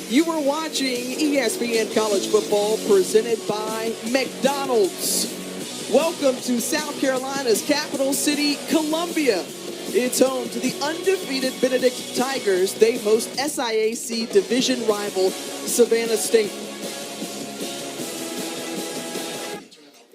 You are watching ESPN College Football presented by McDonald's. Welcome to South Carolina's capital city, Columbia. It's home to the undefeated Benedict Tigers. They host SIAC division rival Savannah State.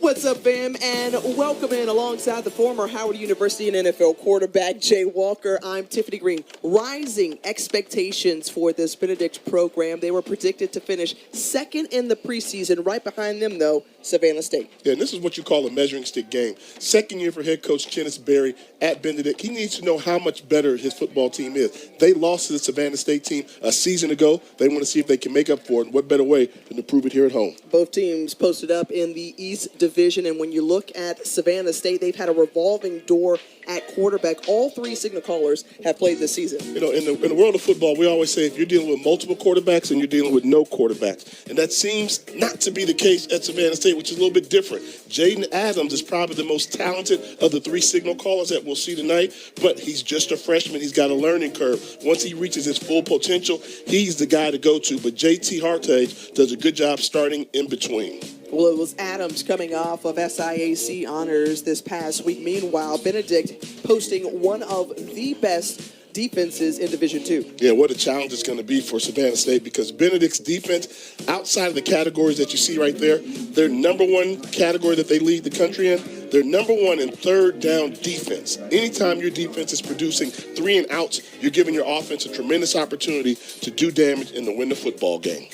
What's up, fam, and welcome in alongside the former Howard University and NFL quarterback Jay Walker. I'm Tiffany Green. Rising expectations for this Benedict program. They were predicted to finish second in the preseason. Right behind them, though, Savannah State. Yeah, and this is what you call a measuring stick game. Second year for head coach Chennis Berry at Benedict. He needs to know how much better his football team is. They lost to the Savannah State team a season ago. They want to see if they can make up for it. What better way than to prove it here at home? Both teams posted up in the East Division, and when you look at Savannah State, they've had a revolving door at quarterback. All three signal callers have played this season. You know, in the world of football, we always say if you're dealing with multiple quarterbacks and you're dealing with no quarterbacks. And that seems not to be the case at Savannah State, which is a little bit different. Jaden Adams is probably the most talented of the three signal callers that we'll see tonight, but he's just a freshman. He's got a learning curve. Once he reaches his full potential, he's the guy to go to. But JT Hartage does a good job starting in between. Well, it was Adams coming off of SIAC honors this past week. Meanwhile, Benedict posting one of the best defenses in Division II. Yeah, what a challenge it's going to be for Savannah State, because Benedict's defense, outside of the categories that you see right there, their number one category that they lead the country in, they're number one in third down defense. Anytime your defense is producing 3 and outs, you're giving your offense a tremendous opportunity to do damage and to win the football game.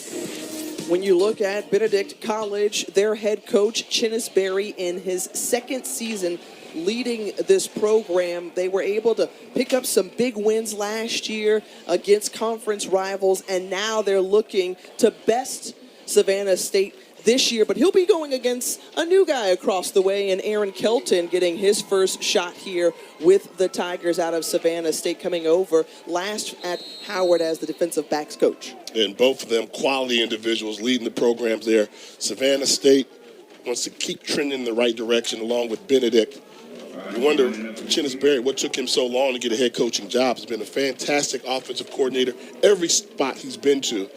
When you look at Benedict College, their head coach, Chennis Berry, in his second season leading this program, they were able to pick up some big wins last year against conference rivals, and now they're looking to best Savannah State this year. But he'll be going against a new guy across the way, and Aaron Kelton getting his first shot here with the Tigers out of Savannah State, coming over last at Howard as the defensive backs coach. And both of them quality individuals leading the programs there. Savannah State wants to keep trending in the right direction along with Benedict. You wonder, for Chennis Berry, what took him so long to get a head coaching job. He's been a fantastic offensive coordinator every spot he's been to.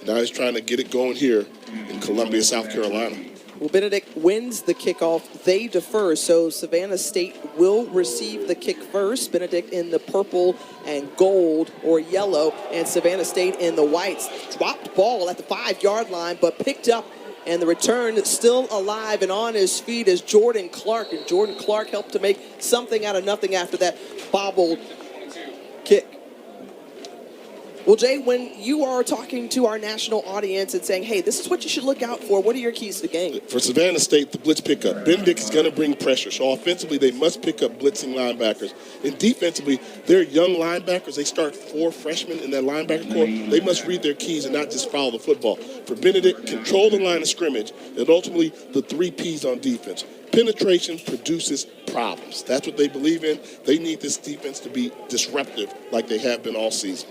Now he's trying to get it going here in Columbia, South Carolina. Well, Benedict wins the kickoff. They defer, so Savannah State will receive the kick first. Benedict in the purple and gold or yellow, and Savannah State in the whites. Dropped ball at the 5-yard line, but picked up, and the return still alive and on his feet is Jordan Clark. And Jordan Clark helped to make something out of nothing after that bobbled kick. Well, Jay, when you are talking to our national audience and saying, hey, this is what you should look out for, what are your keys to the game? For Savannah State, the blitz pickup. Benedict is going to bring pressure. So offensively, they must pick up blitzing linebackers. And defensively, they're young linebackers. They start 4 freshmen in that linebacker corps. They must read their keys and not just follow the football. For Benedict, control the line of scrimmage, and ultimately the 3 Ps on defense. Penetration produces problems. That's what they believe in. They need this defense to be disruptive like they have been all season.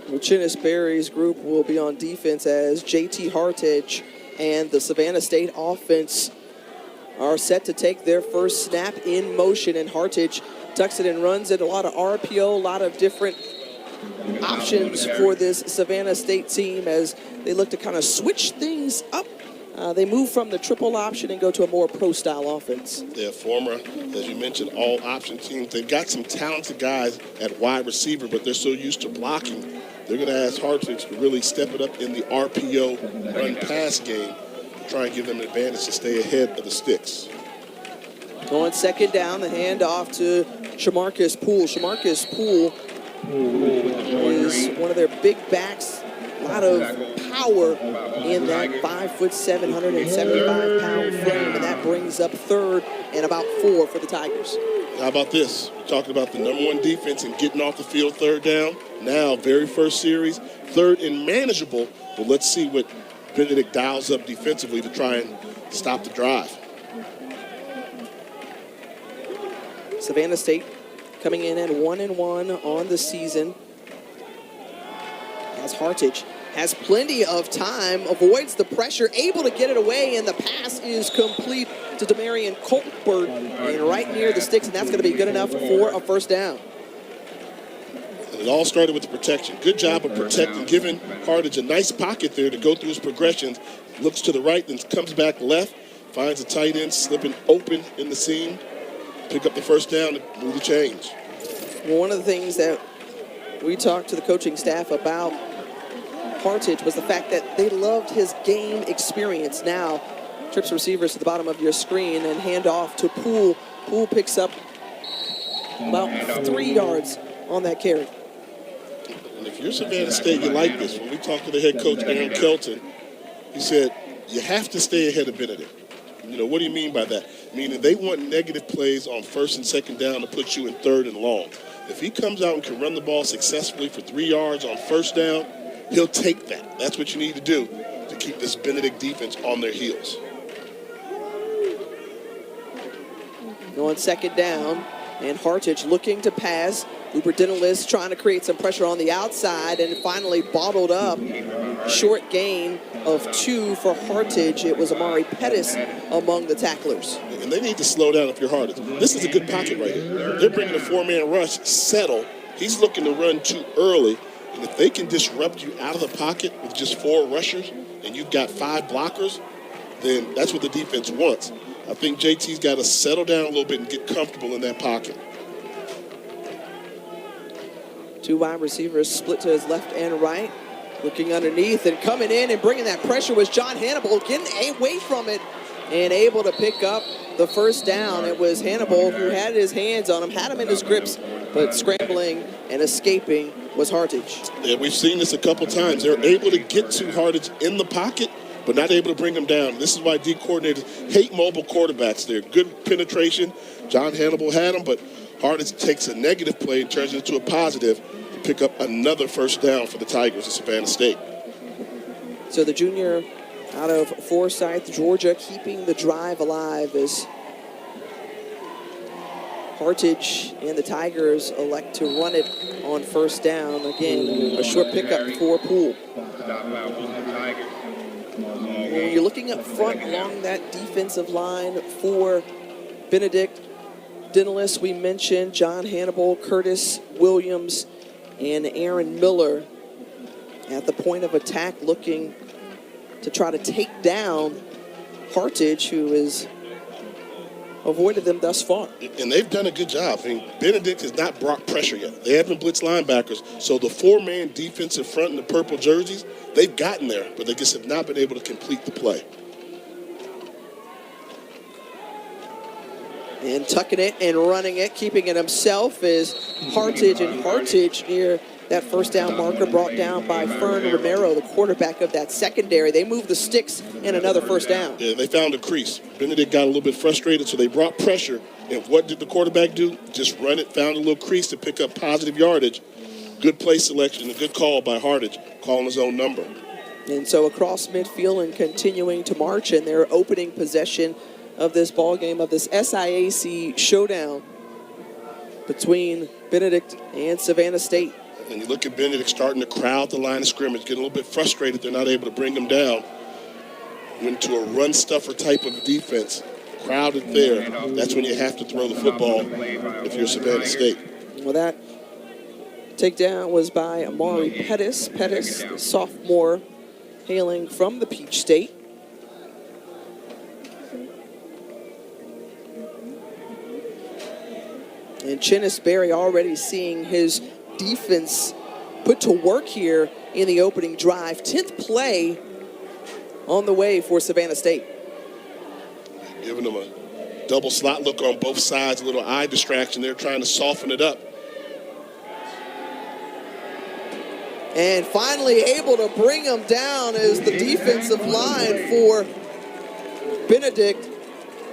Well, Chennis Berry's group will be on defense as JT Hartage and the Savannah State offense are set to take their first snap in motion. And Hartage tucks it and runs it. A lot of RPO, a lot of different options for this Savannah State team as they look to kind of switch things up. They move from the triple option and go to a more pro-style offense. They're former, as you mentioned, all-option teams. They've got some talented guys at wide receiver, but they're so used to blocking. They're going to ask Hartage to really step it up in the RPO run-pass game to try and give them an advantage to stay ahead of the sticks. Going second down, the handoff to Shamarcus Poole. Shamarcus Poole is one of their big backs. A lot of power in that 5'7", 175-pound frame, and that brings up third and about 4 for the Tigers. How about this? We're talking about the number 1 defense and getting off the field third down. Now, very first series, third and manageable. But let's see what Benedict dials up defensively to try and stop the drive. Savannah State coming in at 1-1 on the season. As Hartage has plenty of time, avoids the pressure, able to get it away, and the pass is complete to Demarion Colbert and right near the sticks, and that's going to be good enough for a first down. And it all started with the protection. Good job of protecting, giving Hardage a nice pocket there to go through his progressions. Looks to the right, then comes back left, finds a tight end slipping open in the seam. Pick up the first down and move the change. Well, one of the things that we talked to the coaching staff about Hardage was the fact that they loved his game experience. Now, trips receivers to the bottom of your screen and hand off to Poole. Poole picks up about 3 yards on that carry. And if you're Savannah State, you like this. When we talked to the head coach, Aaron Kelton, he said, you have to stay ahead of Benedict. You know, what do you mean by that? Meaning they want negative plays on first and second down to put you in third and long. If he comes out and can run the ball successfully for 3 yards on first down, he'll take that. That's what you need to do to keep this Benedict defense on their heels. On second down, and Hardage looking to pass. Luber-Dinilis trying to create some pressure on the outside, and finally bottled up. Short gain of 2 for Hardage. It was Amari Pettis among the tacklers. And they need to slow down if you're Hardage. This is a good pocket right here. They're bringing a 4-man rush, settle. He's looking to run too early. And if they can disrupt you out of the pocket with just 4 rushers and you've got 5 blockers, then that's what the defense wants. I think JT's got to settle down a little bit and get comfortable in that pocket. 2 wide receivers split to his left and right. Looking underneath and coming in and bringing that pressure was John Hannibal, getting away from it and able to pick up the first down. It was Hannibal who had his hands on him, had him in his grips, but scrambling and escaping was Hardage. Yeah, we've seen this a couple times. They're able to get to Hardage in the pocket, but not able to bring him down. This is why D coordinators hate mobile quarterbacks. They're good penetration. John Hannibal had him, but Hardage takes a negative play and turns it into a positive to pick up another first down for the Tigers of Savannah State. So the junior out of Forsyth, Georgia, keeping the drive alive as Hardage and the Tigers elect to run it on first down. Again, a short pickup for Poole. When you're looking up front along that defensive line for Benedict, Dinilis, we mentioned John Hannibal, Curtis Williams, and Aaron Miller at the point of attack looking to try to take down Hardage, who has avoided them thus far. And they've done a good job. I mean, Benedict has not brought pressure yet. They haven't blitzed linebackers. So the 4-man defensive front in the purple jerseys, they've gotten there, but they just have not been able to complete the play. And tucking it and running it, keeping it himself is Hardage, and Hardage near that first down marker brought down by Fern Romero, the quarterback of that secondary. They moved the sticks and another first down. Yeah, they found a crease. Benedict got a little bit frustrated, so they brought pressure. And what did the quarterback do? Just run it, found a little crease to pick up positive yardage. Good play selection, a good call by Hardage, calling his own number. And so across midfield and continuing to march in their opening possession of this ball game, of this SIAC showdown between Benedict and Savannah State. And you look at Benedict starting to crowd the line of scrimmage, getting a little bit frustrated they're not able to bring him down. Went to a run-stuffer type of defense, crowded there. That's when you have to throw the football if you're Savannah State. Well, that takedown was by Amari Pettis. Pettis, the sophomore, hailing from the Peach State. And Chinnis Berry already seeing his defense put to work here in the opening drive. 10th play on the way for Savannah State. Giving them a double slot look on both sides, a little eye distraction. They're trying to soften it up. And finally able to bring him down is the defensive line for Benedict.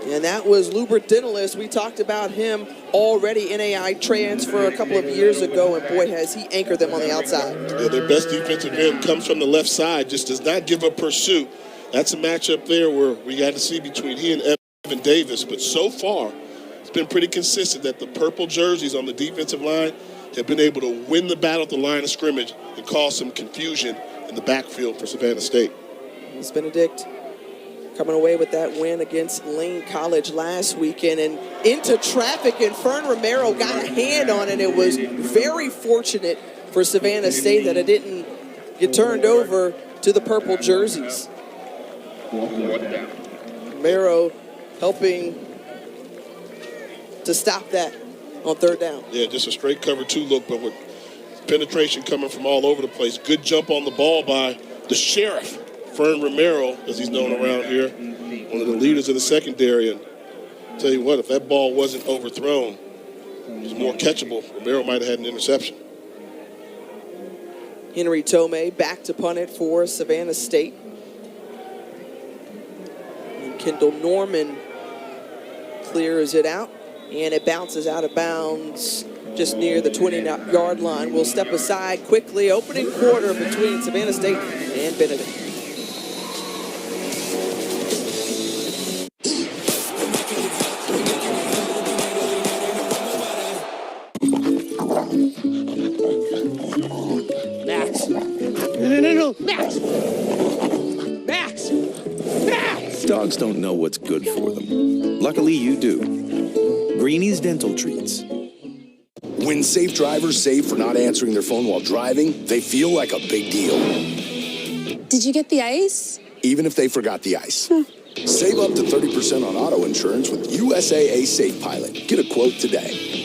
And that was Luber-Dinilis. We talked about him already, NAI transfer a couple of years ago, and boy, has he anchored them on the outside. Yeah, their best defensive end comes from the left side, just does not give up pursuit. That's a matchup there where we got to see between he and Evan Davis. But so far, it's been pretty consistent that the purple jerseys on the defensive line have been able to win the battle at the line of scrimmage and cause some confusion in the backfield for Savannah State. It's Benedict coming away with that win against Lane College last weekend, and into traffic, and Fern Romero got a hand on it. It was very fortunate for Savannah State that it didn't get turned over to the purple jerseys. Romero helping to stop that on third down. Yeah, just a straight cover 2 look, but with penetration coming from all over the place. Good jump on the ball by the sheriff, Fern Romero, as he's known around here, one of the leaders of the secondary. And I'll tell you what, if that ball wasn't overthrown, it was more catchable, Romero might have had an interception. Henry Tomei back to punt it for Savannah State. And Kendall Norman clears it out, and it bounces out of bounds just near the 20-yard line. We'll step aside quickly. Opening quarter between Savannah State and Benedict. Max. No. Max! Max! Max! Dogs don't know what's good for them. Luckily, you do. Greenie's Dental Treats. When safe drivers save for not answering their phone while driving, they feel like a big deal. Did you get the ice? Even if they forgot the ice. Save up to 30% on auto insurance with USAA Safe Pilot. Get a quote today.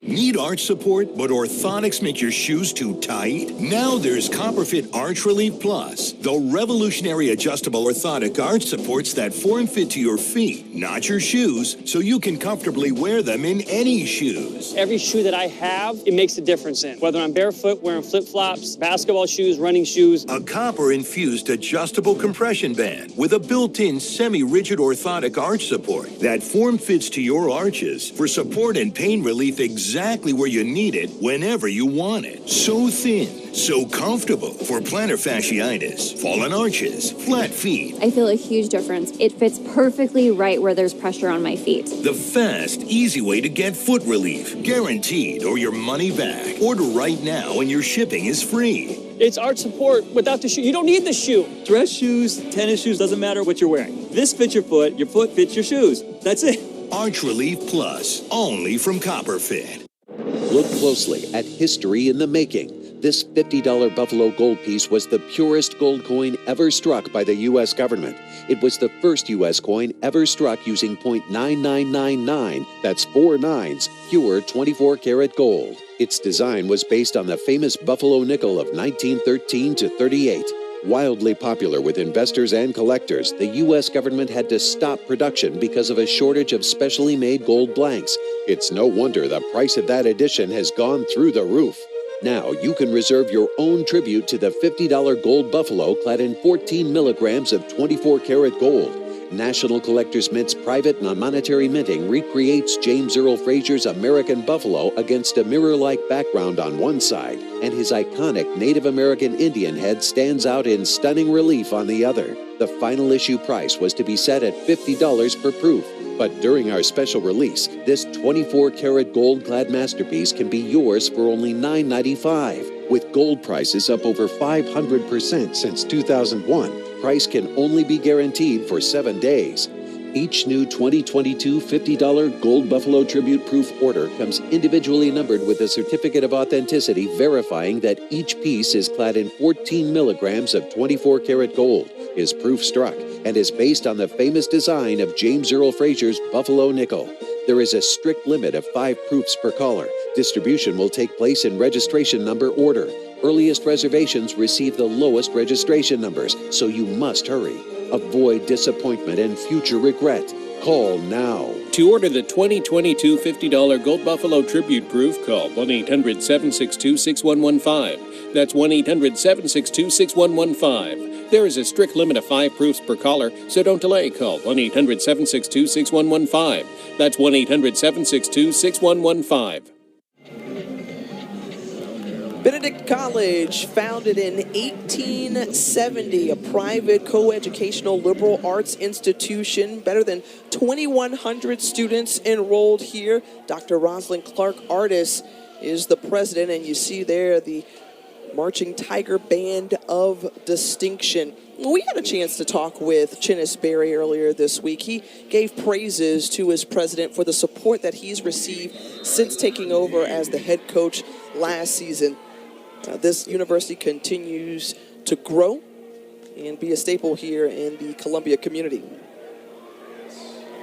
Need arch support, but orthotics make your shoes too tight? Now there's CopperFit Arch Relief Plus, the revolutionary adjustable orthotic arch supports that form fit to your feet, not your shoes, so you can comfortably wear them in any shoes. Every shoe that I have, it makes a difference in. Whether I'm barefoot, wearing flip-flops, basketball shoes, running shoes. A copper-infused adjustable compression band with a built-in semi-rigid orthotic arch support that form fits to your arches for support and pain relief exactly where you need it, whenever you want it. So thin, so comfortable for plantar fasciitis, fallen arches, flat feet. I feel a huge difference. It fits perfectly right where there's pressure on my feet. The fast, easy way to get foot relief, guaranteed or your money back. Order right now and your shipping is free. It's arch support without the shoe. You don't need the shoe. Dress shoes, tennis shoes, doesn't matter what you're wearing. This fits your foot fits your shoes. That's it. Arch Relief Plus, only from CopperFit. Look closely at history in the making. This $50 Buffalo gold piece was the purest gold coin ever struck by the U.S. government. It was the first U.S. coin ever struck using .9999, that's 4 nines, pure 24-karat gold. Its design was based on the famous Buffalo nickel of 1913 to 38. Wildly popular with investors and collectors, the U.S. government had to stop production because of a shortage of specially made gold blanks. It's no wonder the price of that edition has gone through the roof. Now you can reserve your own tribute to the $50 gold buffalo clad in 14 milligrams of 24-karat gold. National Collectors Mint's private non-monetary minting recreates James Earl Frazier's American buffalo against a mirror-like background on one side, and his iconic Native American Indian head stands out in stunning relief on the other. The final issue price was to be set at $50 per proof, but during our special release, this 24-karat gold-clad masterpiece can be yours for only $9.95. With gold prices up over 500% since 2001, price can only be guaranteed for 7 days. Each new 2022 $50 Gold Buffalo Tribute Proof order comes individually numbered with a certificate of authenticity verifying that each piece is clad in 14 milligrams of 24-karat gold, is proof struck, and is based on the famous design of James Earl Frazier's Buffalo nickel. There is a strict limit of 5 proofs per caller. Distribution will take place in registration number order. Earliest reservations receive the lowest registration numbers, so you must hurry. Avoid disappointment and future regret. Call now. To order the 2022 $50 Gold Buffalo Tribute Proof, call 1-800-762-6115. That's 1-800-762-6115. There is a strict limit of 5 proofs per caller, so don't delay. Call 1-800-762-6115. That's 1-800-762-6115. Benedict College, founded in 1870, a private coeducational liberal arts institution. Better than 2,100 students enrolled here. Dr. Rosalind Clark Artis is the president, and you see there the Marching Tiger Band of Distinction. Well, we had a chance to talk with Chinnis Berry earlier this week. He gave praises to his president for the support that he's received since taking over as the head coach last season. This university continues to grow and be a staple here in the Columbia community.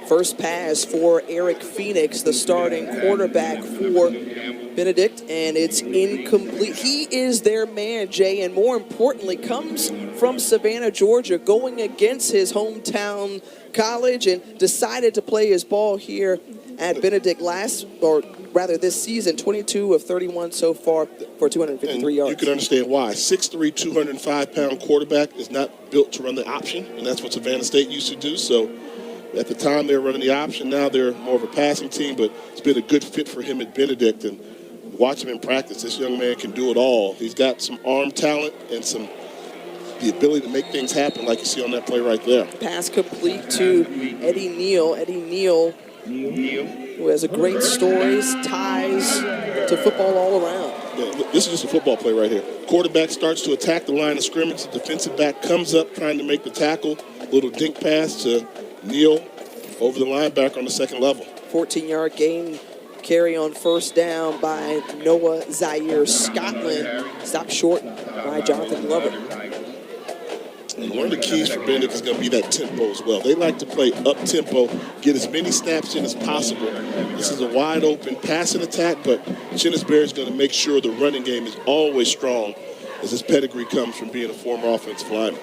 First pass for Eric Phoenix, the starting quarterback for Benedict, and it's incomplete. He is their man, Jay, and more importantly, comes from Savannah, Georgia, going against his hometown college, and decided to play his ball here at Benedict this season. 22 of 31 so far for 253 yards. You can understand why. 6'3", 205-pound quarterback is not built to run the option, and that's what Savannah State used to do. So at the time, they were running the option. Now they're more of a passing team, but it's been a good fit for him at Benedict. And watch him in practice. This young man can do it all. He's got some arm talent and the ability to make things happen like you see on that play right there. Pass complete to Eddie Neal. Eddie Neal, who has a great stories, ties to football all around. Yeah, this is just a football play right here. Quarterback starts to attack the line of scrimmage. The defensive back comes up trying to make the tackle. Little dink pass to Neal over the linebacker on the second level. 14-yard gain. Carry on first down by Noah Zaire Scotland. Stopped short by Jonathan Glover. And one of the keys for Benedict is going to be that tempo as well. They like to play up-tempo, get as many snaps in as possible. This is a wide-open passing attack, but Chinnis Berry is going to make sure the running game is always strong, as his pedigree comes from being a former offensive lineman.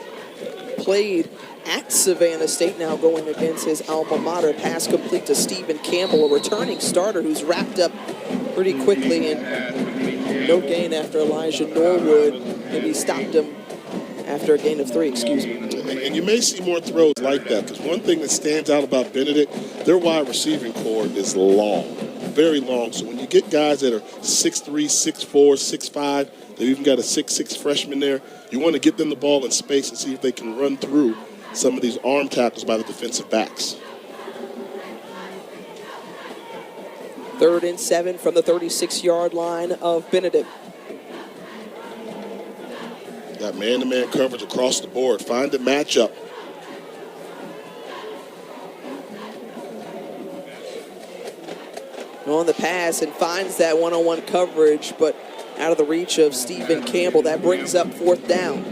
Played at Savannah State, now going against his alma mater. Pass complete to Stephen Campbell, a returning starter who's wrapped up pretty quickly, and no gain after Elijah Norwood. Maybe stopped him after a gain of 3, excuse me. And you may see more throws like that, because one thing that stands out about Benedict, their wide receiving core is long, very long. So when you get guys that are 6'3", 6'4", 6'5", they've even got a 6'6" freshman there, you want to get them the ball in space and see if they can run through some of these arm tackles by the defensive backs. 3rd and 7 from the 36-yard line of Benedict. Got man-to-man coverage across the board. Find the matchup. On the pass and finds that one-on-one coverage, but out of the reach of Stephen Campbell. That brings up 4th down.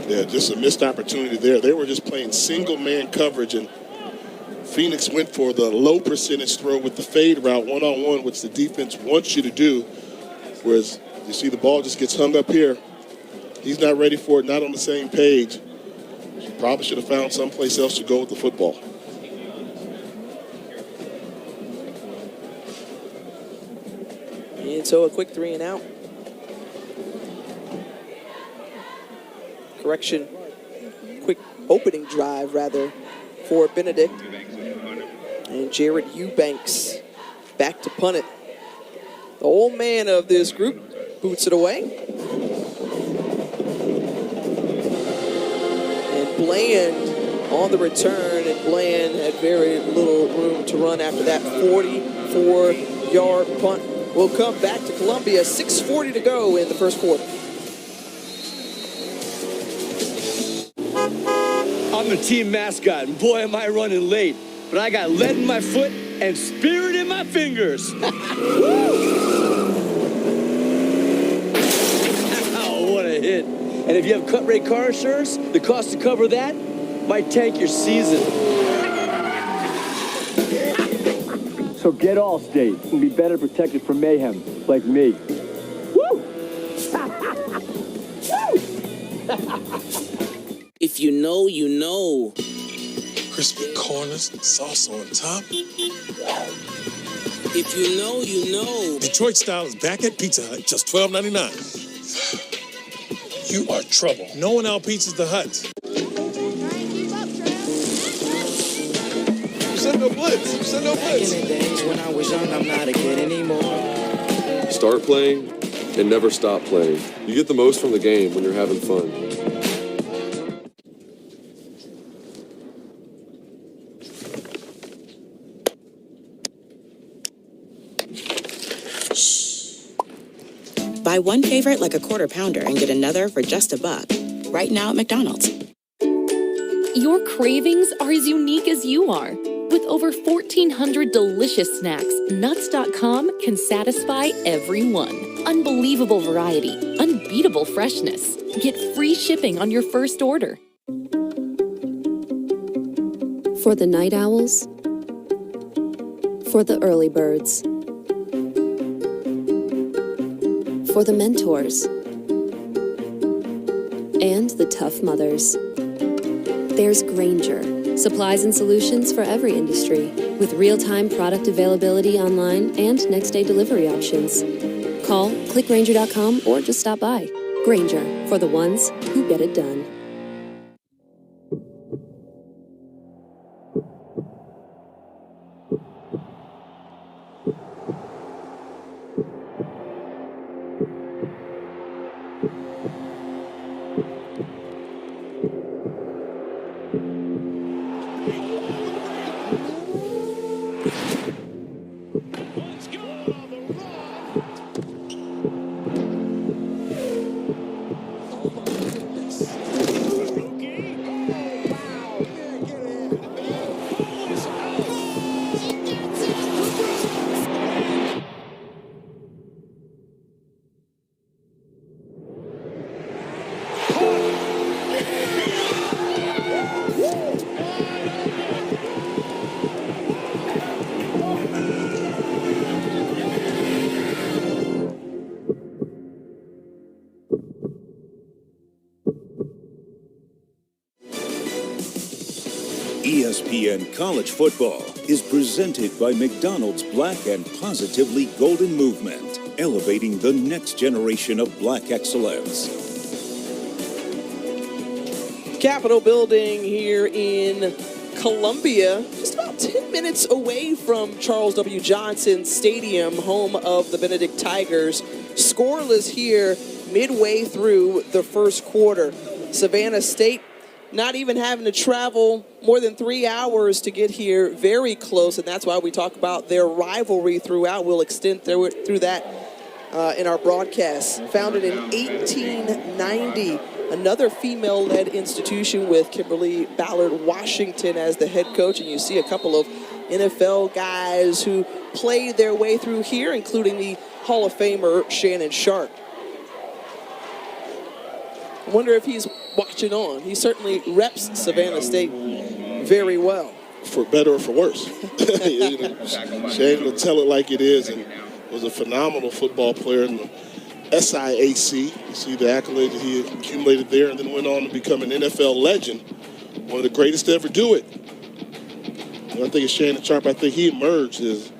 Yeah, just a missed opportunity there. They were just playing single-man coverage, and Phoenix went for the low percentage throw with the fade route one-on-one, which the defense wants you to do, whereas you see the ball just gets hung up here. He's not ready for it, not on the same page. Probably should have found someplace else to go with the football. And so a quick 3 and out. Correction, quick opening drive, rather, for Benedict. And Jared Eubanks back to punt it. The old man of this group boots it away. And Bland on the return, and Bland had very little room to run after that 44-yard punt. Will come back to Columbia. 6:40 to go in the first quarter. I'm the team mascot, and boy, am I running late. But I got lead in my foot and spirit in my fingers. Ow, what a hit. And if you have cut rate car insurance, the cost to cover that might tank your season. So get Allstate and be better protected from mayhem, like me. Woo! If you know, you know. Crispy corners, sauce on top. If you know, you know. Detroit style is back at Pizza Hut, just $12.99. You are trouble. No one out-pizzas the Hut. You said no blitz. You said no blitz. Back in the days when I was young, I'm not a kid anymore. Start playing and never stop playing. You get the most from the game when you're having fun. Buy one favorite like a quarter pounder and get another for just $1. right now at McDonald's. Your cravings are as unique as you are. With over 1,400 delicious snacks, Nuts.com can satisfy everyone. Unbelievable variety, unbeatable freshness. Get free shipping on your first order. For the night owls, for the early birds, for the mentors, and the tough mothers. There's Grainger, supplies and solutions for every industry, with real-time product availability online and next-day delivery options. Call, click Grainger.com, or just stop by. Grainger, for the ones who get it done. ESPN College Football is presented by McDonald's Black and Positively Golden Movement, elevating the next generation of Black excellence. Capitol Building here in Columbia, just about 10 minutes away from Charles W. Johnson Stadium, home of the Benedict Tigers. Scoreless here midway through the first quarter. Savannah State not even having to travel more than 3 hours to get here, very close, and that's why we talk about their rivalry throughout. We'll extend through that in our broadcast. Founded in 1890, another female-led institution with Kimberly Ballard Washington as the head coach, and you see a couple of NFL guys who played their way through here, including the Hall of Famer Shannon Sharpe. I wonder if he's watching on. He certainly reps Savannah State very well. For better or for worse. Shane will tell it like it is, and was a phenomenal football player in the SIAC. You see the accolades that he accumulated there, and then went on to become an NFL legend, one of the greatest to ever do it. And I think it's Shannon Sharpe. I think he emerged as,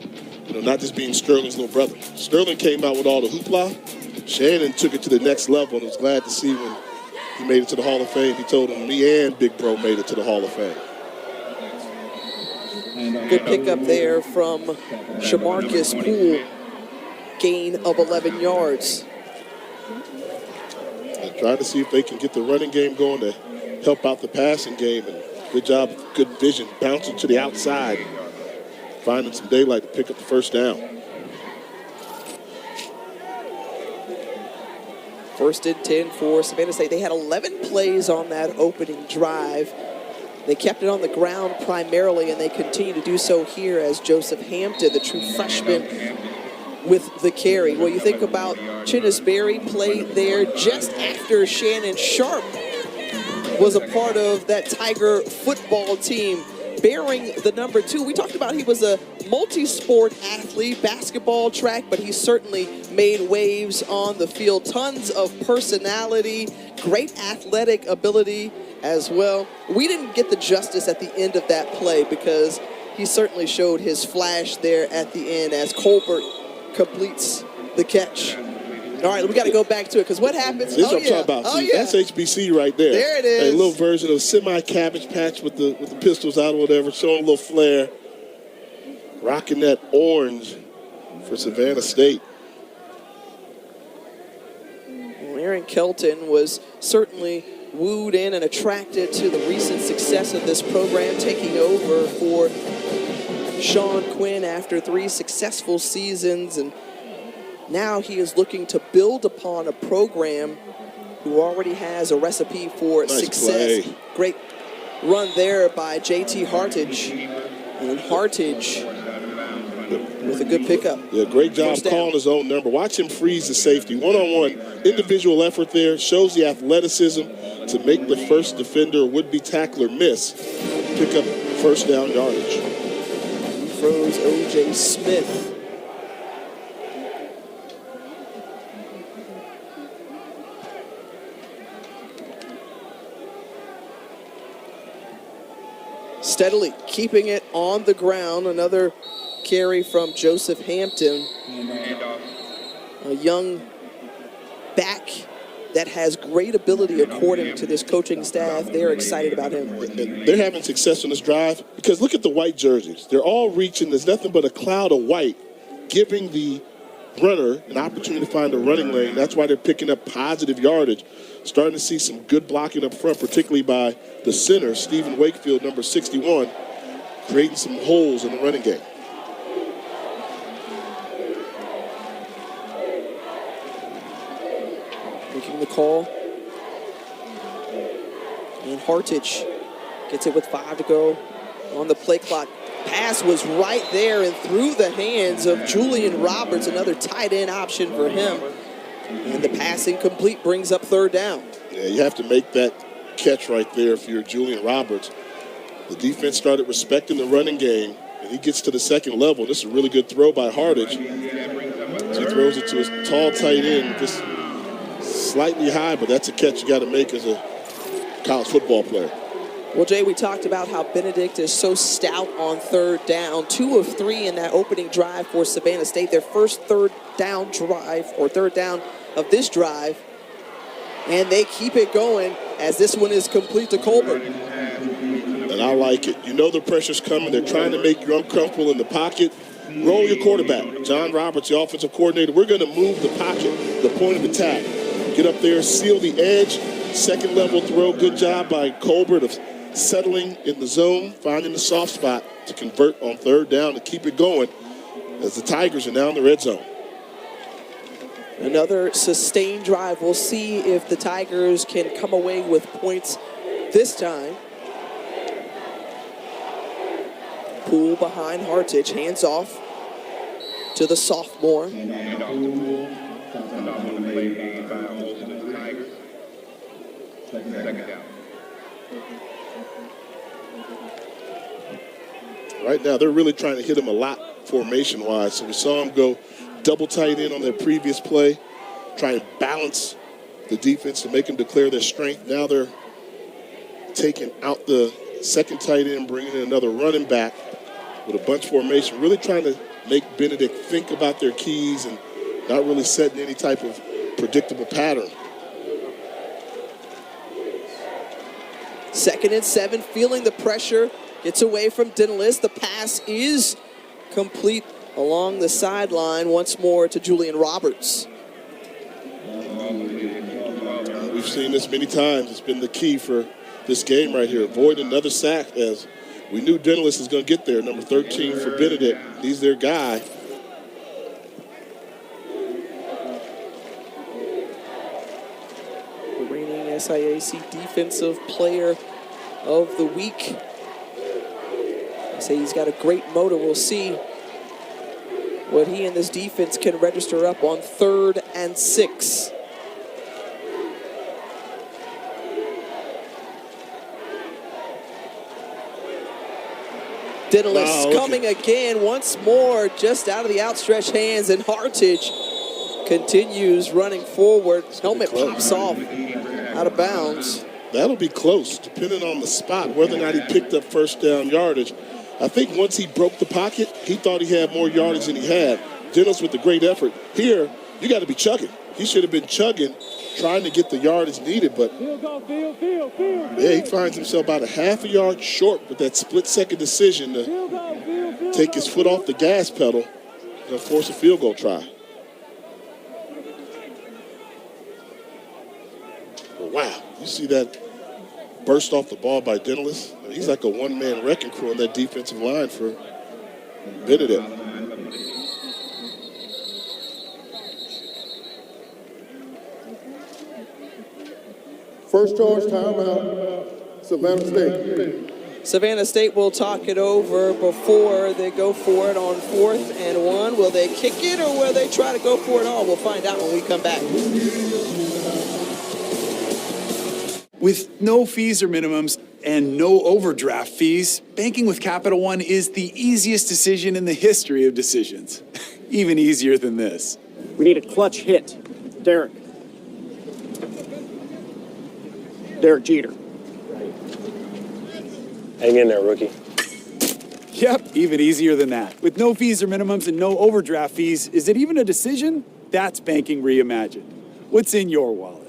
not just being Sterling's little brother. Sterling came out with all the hoopla. Shannon took it to the next level, and was glad to see when he made it to the Hall of Fame. He told him me and Big Bro made it to the Hall of Fame. Good pickup there from Shamarcus Poole. Gain of 11 yards. And trying to see if they can get the running game going to help out the passing game. And good job, good vision, bouncing to the outside, finding some daylight to pick up the first down. First and 10 for Savannah State. They had 11 plays on that opening drive. They kept it on the ground primarily, and they continue to do so here as Joseph Hampton, the true freshman, with the carry. Well, you think about Chinnis Berry played there just after Shannon Sharpe was a part of that Tiger football team, bearing the number 2. We talked about he was a multi-sport athlete, basketball, track, but he certainly made waves on the field. Tons of personality, great athletic ability as well. We didn't get the justice at the end of that play because he certainly showed his flash there at the end as Colbert completes the catch. All right, we got to go back to it because what happens? This is what I'm talking about. See, that's HBC right there. There it is. A little version of semi-cabbage patch with the pistols out or whatever, showing a little flair. Rocking that orange for Savannah State. Well, Aaron Kelton was certainly wooed in and attracted to the recent success of this program, taking over for Sean Quinn after 3 successful seasons, and now he is looking to build upon a program who already has a recipe for Nice success. play. Great run there by JT Hartage. And Hartage with a good pickup. Yeah, great job calling his own number. Watch him freeze the safety. One-on-one individual effort there. Shows the athleticism to make the first defender, would-be tackler, miss. Pick up first down yardage. Throws O.J. Smith. Steadily keeping it on the ground. Another carry from Joseph Hampton. A young back that has great ability according to this coaching staff. They're excited about him. And they're having success on this drive because look at the white jerseys. They're all reaching. There's nothing but a cloud of white, giving the runner an opportunity to find a running lane. That's why they're picking up positive yardage. Starting to see some good blocking up front, particularly by the center, Stephen Wakefield, number 61, creating some holes in the running game. Making the call. And Hartage gets it with 5 to go on the play clock. Pass was right there and through the hands of Julian Roberts, another tight end option for him. And the pass incomplete brings up 3rd down. Yeah, you have to make that catch right there if you're Julian Roberts. The defense started respecting the running game, and he gets to the 2nd level. This is a really good throw by Hartage. So he throws it to his tall tight end, just slightly high, but that's a catch you got to make as a college football player. Well, Jay, we talked about how Benedict is so stout on 3rd down. 2 of 3 in that opening drive for Savannah State. Their first 3rd down drive, or 3rd down of this drive. And they keep it going as this one is complete to Colbert. And I like it. You know the pressure's coming. They're trying to make you uncomfortable in the pocket. Roll your quarterback. John Roberts, the offensive coordinator. We're going to move the pocket, the point of attack. Get up there, seal the edge. 2nd level throw. Good job by Colbert of settling in the zone, finding the soft spot to convert on 3rd down to keep it going as the Tigers are now in the red zone. Another sustained drive. We'll see if the Tigers can come away with points this time. Poole behind Hartage, hands off to the sophomore. Right now, they're really trying to hit him a lot formation-wise. So we saw him go double tight end on their previous play, try and balance the defense to make them declare their strength. Now they're taking out the 2nd tight end, bringing in another running back with a bunch formation, really trying to make Benedict think about their keys and not really setting any type of predictable pattern. 2nd and 7, feeling the pressure, gets away from Dennis. The pass is complete along the sideline once more to Julian Roberts. We've seen this many times. It's been the key for this game right here. Avoid another sack, as we knew Dennis is going to get there. Number 13 for Benedict. He's their guy. The reigning SIAC Defensive Player of the Week. I say he's got a great motor. We'll see what he and this defense can register up on 3rd and 6. Dennis coming again once more, just out of the outstretched hands, and Hartage continues running forward. Helmet pops off out of bounds. That'll be close, depending on the spot, whether or not he picked up 1st down yardage. I think once he broke the pocket, he thought he had more yardage than he had. Dennis with the great effort. Here, you got to be chugging. He should have been chugging, trying to get the yardage needed, but yeah, he finds himself about a half a yard short with that split-second decision to take his foot off the gas pedal and force a field goal try. Wow, you see that burst off the ball by Dennis? He's like a one-man wrecking crew on that defensive line for Benedict. First charge, timeout, Savannah State. Savannah State will talk it over before they go for it on 4th and 1. Will they kick it or will they try to go for it all? We'll find out when we come back. With no fees or minimums and no overdraft fees, banking with Capital One is the easiest decision in the history of decisions. Even easier than this. We need a clutch hit. Derek Jeter. Hang in there, rookie. Yep, even easier than that. With no fees or minimums and no overdraft fees, is it even a decision? That's banking reimagined. What's in your wallet?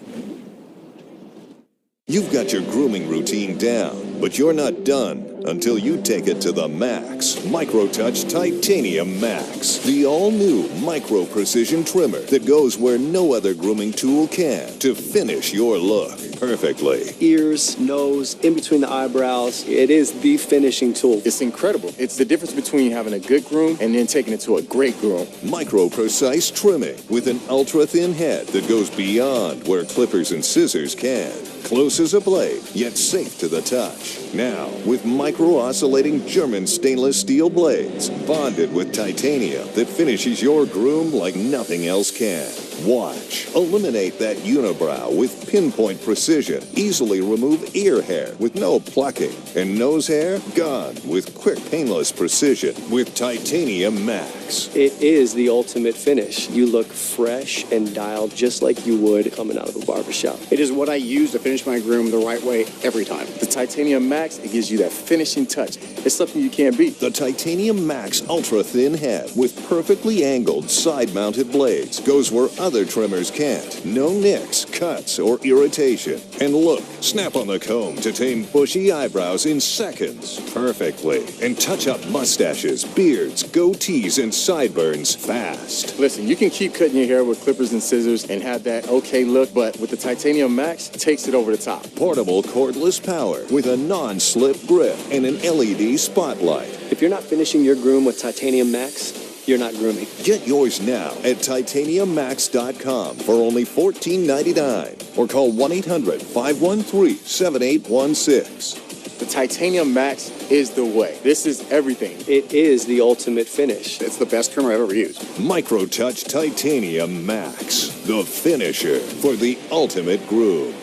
You've got your grooming routine down, but you're not done until you take it to the max. MicroTouch Titanium Max, the all-new micro-precision trimmer that goes where no other grooming tool can to finish your look perfectly. Ears, nose, in between the eyebrows. It is the finishing tool. It's incredible. It's the difference between having a good groom and then taking it to a great groom. Micro-precise trimming with an ultra-thin head that goes beyond where clippers and scissors can. Close as a blade, yet safe to the touch. Now, with micro-oscillating German stainless steel blades, bonded with titanium that finishes your groom like nothing else can. Watch. Eliminate that unibrow with pinpoint precision. Easily remove ear hair with no plucking. And nose hair, gone with quick, painless precision with Titanium Max. It is the ultimate finish. You look fresh and dialed just like you would coming out of a barbershop. It is what I use to finish my groom the right way every time. The Titanium Max, it gives you that finishing touch. It's something you can't beat. The Titanium Max ultra-thin head with perfectly angled side-mounted blades goes where other trimmers can't. No nicks, cuts, or irritation. And look, snap on the comb to tame bushy eyebrows in seconds perfectly. And touch up mustaches, beards, goatees, and sideburns fast. Listen, you can keep cutting your hair with clippers and scissors and have that okay look, but with the Titanium Max, it takes it over the top. Portable cordless power with a non-slip grip and an LED spotlight. If you're not finishing your groom with Titanium Max, you're not grooming. Get yours now at titaniummax.com for only $14.99 or call 1-800-513-7816. The Titanium Max is the way. This is everything. It is the ultimate finish. It's the best trimmer I've ever used. MicroTouch Titanium Max, the finisher for the ultimate groom.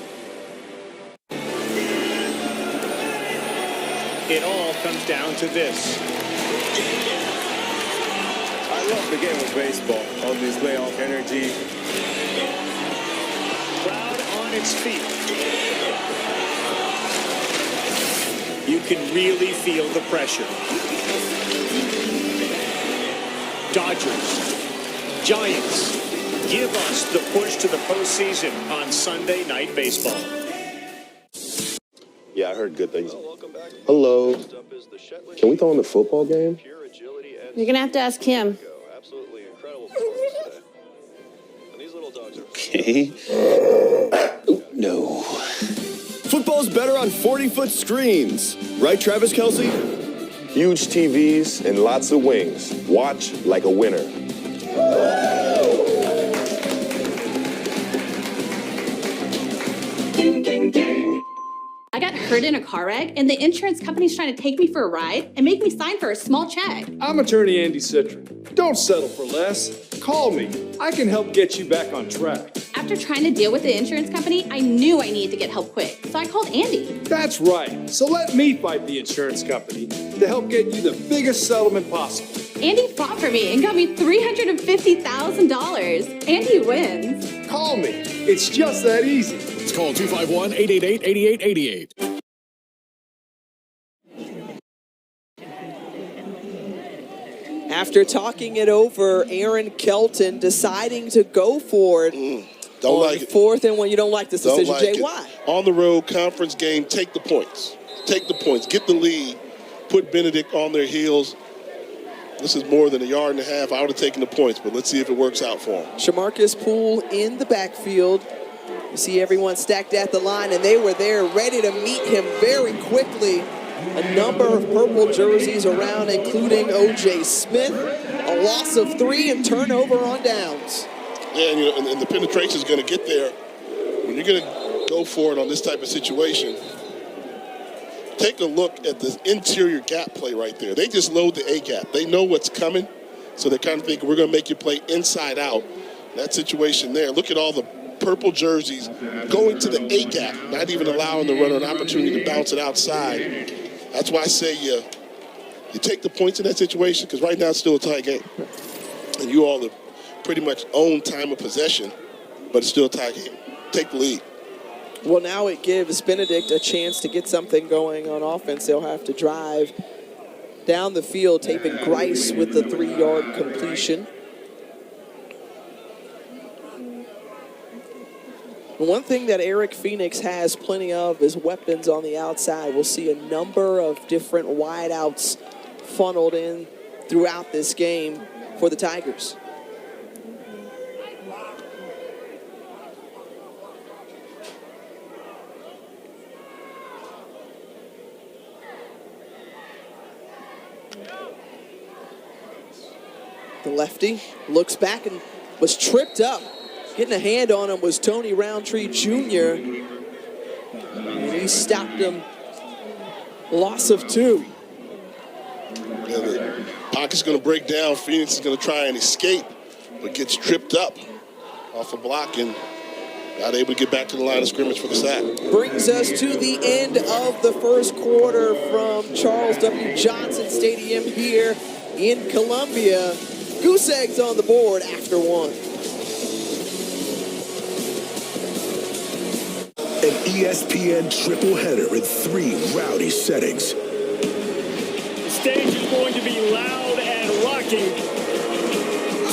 It all comes down to this. I love the game of baseball. All this playoff energy. Crowd on its feet. You can really feel the pressure. Dodgers, Giants, give us the push to the postseason on Sunday Night Baseball. Yeah, I heard good things. Hello. Can we throw in the football game? You're going to have to ask him. Okay. No. Football's better on 40-foot screens. Right, Travis Kelce? Huge TVs and lots of wings. Watch like a winner. I got hurt in a car wreck, and the insurance company's trying to take me for a ride and make me sign for a small check. I'm attorney Andy Citron. Don't settle for less. Call me. I can help get you back on track. After trying to deal with the insurance company, I knew I needed to get help quick, so I called Andy. That's right. So let me fight the insurance company to help get you the biggest settlement possible. Andy fought for me and got me $350,000. Andy wins. Call me. It's just that easy. It's call 251-888-8888. After talking it over, Aaron Kelton deciding to go for it. Don't like it. 4th and 1. You don't like this decision, Don't like Jay. it. Why? On the road, conference game, take the points. Take the points. Get the lead. Put Benedict on their heels. This is more than a yard and a half. I would have taken the points, but let's see if it works out for him. Shamarcus Poole in the backfield. You see everyone stacked at the line, and they were there ready to meet him very quickly. A number of purple jerseys around, including O.J. Smith. A loss of 3 and turnover on downs. Yeah, and the penetration is going to get there. When you're going to go for it on this type of situation. Take a look at the interior gap play right there. They just load the A gap. They know what's coming, so they're kind of thinking, we're going to make you play inside out. That situation there, look at all the purple jerseys going to the A gap, not even allowing the runner an opportunity to bounce it outside. That's why I say you take the points in that situation, because right now it's still a tie game. And you all have pretty much own time of possession, but it's still a tie game. Take the lead. Well, now it gives Benedict a chance to get something going on offense. They'll have to drive down the field, taping Grice with the 3-yard completion. One thing that Eric Phoenix has plenty of is weapons on the outside. We'll see a number of different wideouts funneled in throughout this game for the Tigers. The lefty looks back and was tripped up. Getting a hand on him was Tony Roundtree Jr. And he stopped him. Loss of 2. Yeah, the pocket's going to break down. Phoenix is going to try and escape, but gets tripped up off a block and not able to get back to the line of scrimmage for the sack. Brings us to the end of the first quarter from Charles W. Johnson Stadium here in Columbia. Goose Eggs on the board after 1. An ESPN triple header in 3 rowdy settings. The stage is going to be loud and rocking.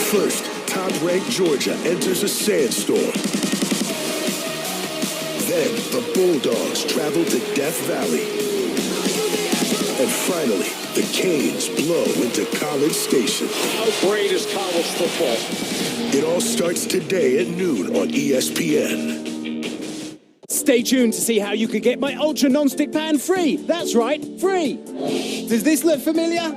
First, top-ranked Georgia enters a sandstorm. Then, the Bulldogs travel to Death Valley. And finally, the Canes blow into College Station. How great is college football? It all starts today at noon on ESPN. Stay tuned to see how you could get my Ultra Non-Stick Pan free. That's right, free. Does this look familiar?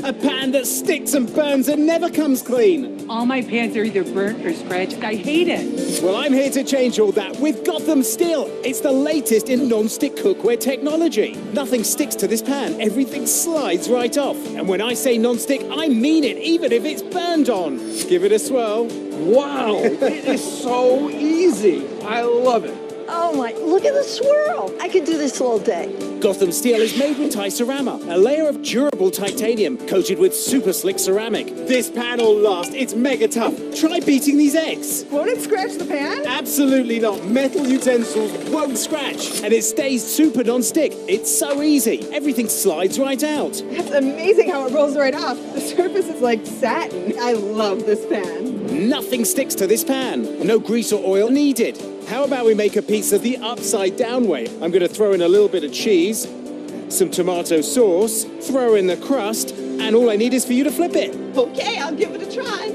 A pan that sticks and burns and never comes clean. All my pans are either burnt or scratched. I hate it. Well, I'm here to change all that with Gotham Steel. It's the latest in non-stick cookware technology. Nothing sticks to this pan. Everything slides right off. And when I say non-stick, I mean it, even if it's burned on. Give it a swirl. Wow, it is so easy. I love it. Oh my, look at the swirl. I could do this all day. Gotham Steel is made with Ti-Cerama, a layer of durable titanium coated with super slick ceramic. This pan will last. It's mega tough. Try beating these eggs. Won't it scratch the pan? Absolutely not. Metal utensils won't scratch. And it stays super non-stick. It's so easy. Everything slides right out. That's amazing how it rolls right off. The surface is like satin. I love this pan. Nothing sticks to this pan. No grease or oil needed. How about we make a pizza the upside down way? I'm going to throw in a little bit of cheese, some tomato sauce, throw in the crust, and all I need is for you to flip it. Okay, I'll give it a try.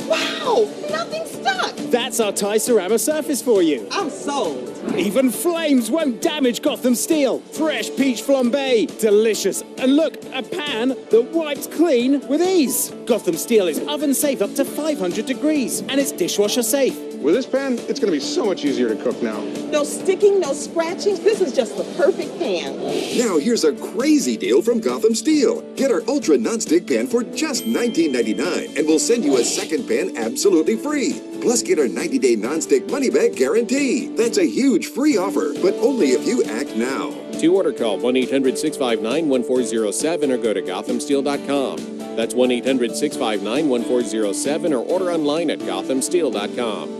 Wow, nothing stuck. That's our Ti-Cerama surface for you. I'm sold. Even flames won't damage Gotham Steel. Fresh peach flambe, delicious. And look, a pan that wipes clean with ease. Gotham Steel is oven safe up to 500 degrees, and it's dishwasher safe. With this pan, it's going to be so much easier to cook now. No sticking, no scratching. This is just the perfect pan. Now here's a crazy deal from Gotham Steel. Get our Ultra Non-Stick Pan for just $19.99, and we'll send you a second pan absolutely free. Plus, get our 90-day non-stick money-back guarantee. That's a huge free offer, but only if you act now. To order, call 1-800-659-1407 or go to GothamSteel.com. That's 1-800-659-1407 or order online at GothamSteel.com.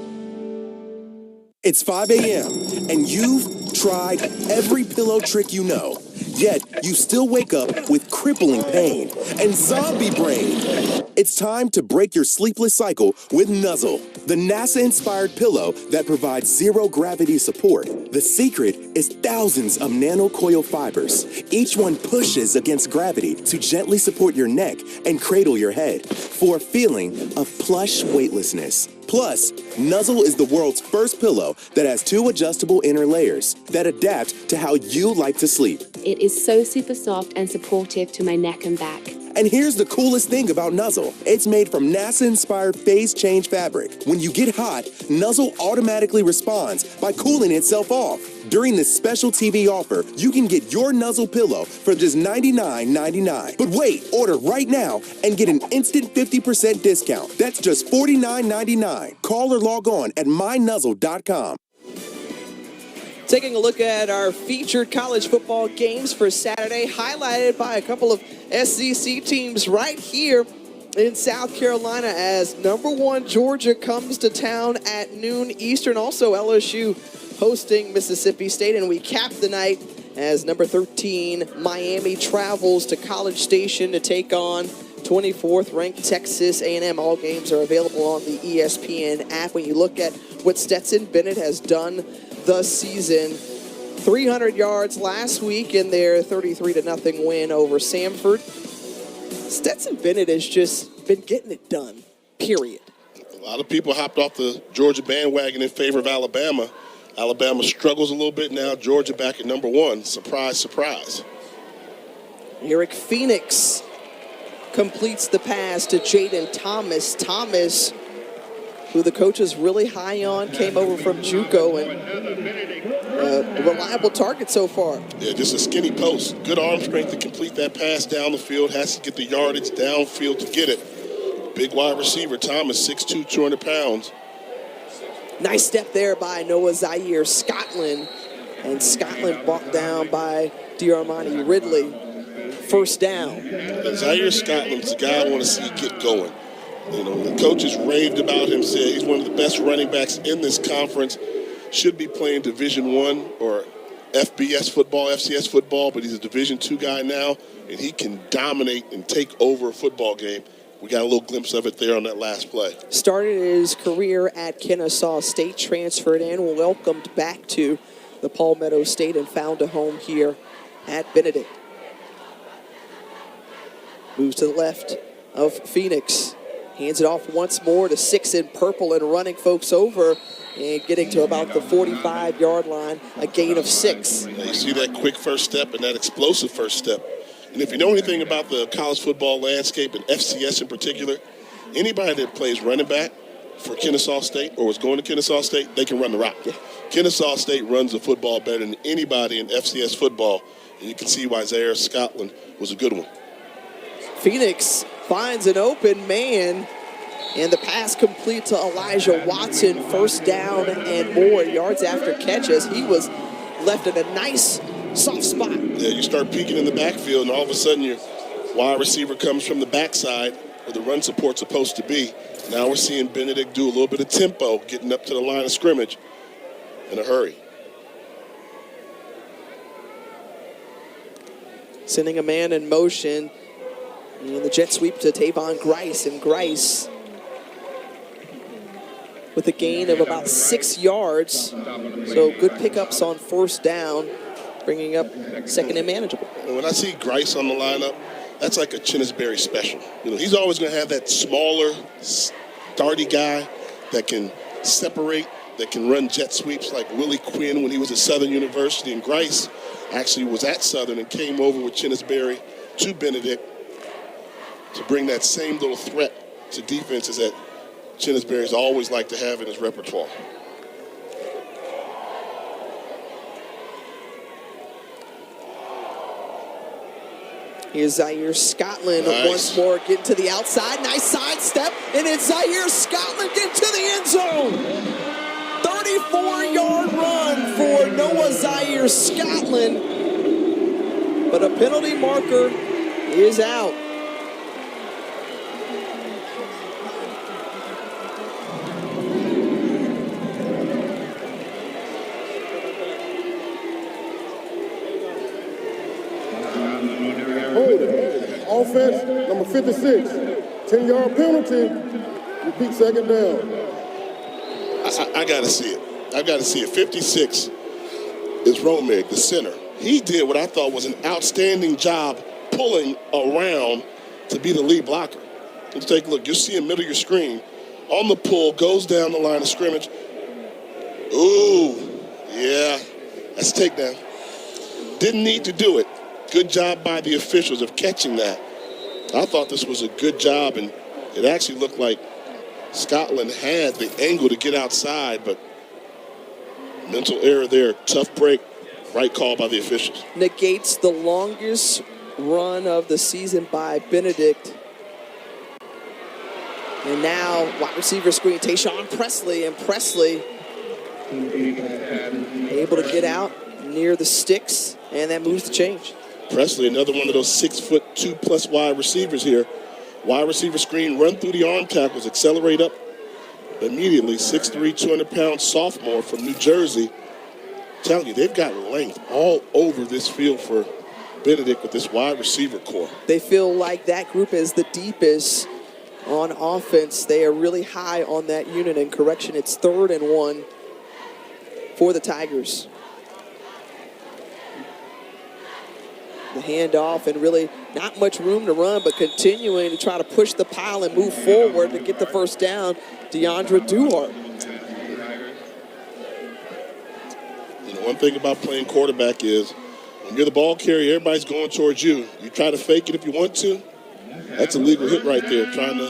It's 5 a.m. and you've tried every pillow trick you know. Yet, you still wake up with crippling pain and zombie brain. It's time to break your sleepless cycle with Nuzzle, the NASA-inspired pillow that provides zero-gravity support. The secret is thousands of nanocoil fibers. Each one pushes against gravity to gently support your neck and cradle your head for a feeling of plush weightlessness. Plus, Nuzzle is the world's first pillow that has 2 adjustable inner layers that adapt to how you like to sleep. It is so super soft and supportive to my neck and back. And here's the coolest thing about Nuzzle. It's made from NASA-inspired phase change fabric. When you get hot, Nuzzle automatically responds by cooling itself off. During this special TV offer, you can get your Nuzzle pillow for just $99.99. But wait, order right now and get an instant 50% discount. That's just $49.99. Call or log on at mynuzzle.com. Taking a look at our featured college football games for Saturday, highlighted by a couple of SEC teams right here in South Carolina as #1 Georgia comes to town at noon Eastern. Also LSU hosting Mississippi State, and we cap the night as #13 Miami travels to College Station to take on 24th ranked Texas A&M. All games are available on the ESPN app. When you look at what Stetson Bennett has done this season, 300 yards last week in their 33-0 win over Samford. Stetson Bennett has just been getting it done, period. A lot of people hopped off the Georgia bandwagon in favor of Alabama. Alabama struggles a little bit now. Georgia back at #1. Surprise, surprise. Eric Phoenix completes the pass to Jaden Thomas. Thomas, who the coach is really high on, came over from JUCO and a reliable target so far. Yeah, just a skinny post. Good arm strength to complete that pass down the field. Has to get the yardage downfield to get it. Big wide receiver, Thomas, 6'2", 200 pounds. Nice step there by Noah Zaire Scotland. And Scotland brought down by D'Armani Ridley. First down. Zaire Scotland's the guy I want to see get going. You know, the coaches raved about him, said he's one of the best running backs in this conference. Should be playing Division I or FBS football, FCS football, but he's a Division II guy now, and he can dominate and take over a football game. We got a little glimpse of it there on that last play. Started his career at Kennesaw State, transferred in, welcomed back to the Palmetto State, and found a home here at Benedict. Moves to the left of Phoenix. Hands it off once more to 6 in purple and running folks over and getting to about the 45-yard line, a gain of 6. Now you see that quick first step and that explosive first step. And if you know anything about the college football landscape and FCS in particular, anybody that plays running back for Kennesaw State or was going to Kennesaw State, they can run the rock. Yeah. Kennesaw State runs the football better than anybody in FCS football, and you can see why Zaire Scotland was a good one. Phoenix finds an open man, and the pass complete to Elijah Watson. First down and more yards after catch as he was left in a nice soft spot. Yeah, you start peeking in the backfield, and all of a sudden your wide receiver comes from the backside where the run support's supposed to be. Now we're seeing Benedict do a little bit of tempo, getting up to the line of scrimmage in a hurry. Sending a man in motion. And the jet sweep to Tavon Grice, and Grice with a gain of about 6 yards. So good pickups on first down, bringing up second and manageable. And when I see Grice on the lineup, that's like a Chinnisberry special. You know, he's always going to have that smaller, darty guy that can separate, that can run jet sweeps like Willie Quinn when he was at Southern University. And Grice actually was at Southern and came over with Chinnisberry to Benedict to bring that same little threat to defenses that Chinnisberry's always liked to have in his repertoire. Here's Zaire Scotland once more getting to the outside. Nice sidestep, and it's Zaire Scotland getting to the end zone. 34-yard run for Noah Zaire Scotland, but a penalty marker is out. Offense, number 56, 10-yard penalty, repeat second down. I got to see it. I got to see it. 56 is Romig, the center. He did what I thought was an outstanding job pulling around to be the lead blocker. Let's take a look. You'll see in the middle of your screen. On the pull, goes down the line of scrimmage. Ooh, yeah, that's a takedown. Didn't need to do it. Good job by the officials of catching that. I thought this was a good job, and it actually looked like Scotland had the angle to get outside, but mental error there. Tough break. Right call by the officials. Negates the longest run of the season by Benedict. And now wide receiver screen, Tayshawn Presley, and Presley able to get out near the sticks, and that moves the change. Presley, another one of those 6'2+ wide receivers here. Wide receiver screen, run through the arm tackles, accelerate up immediately. 6'3", 200-pound sophomore from New Jersey. I'm telling you, they've got length all over this field for Benedict with this wide receiver core. They feel like that group is the deepest on offense. They are really high on that unit. And correction, it's 3rd and 1 for the Tigers. The handoff, and really not much room to run, but continuing to try to push the pile and move forward to get the first down. DeAndre Duhart. You know, one thing about playing quarterback is when you're the ball carrier, everybody's going towards you. You try to fake it if you want to. That's a legal hit right there, trying to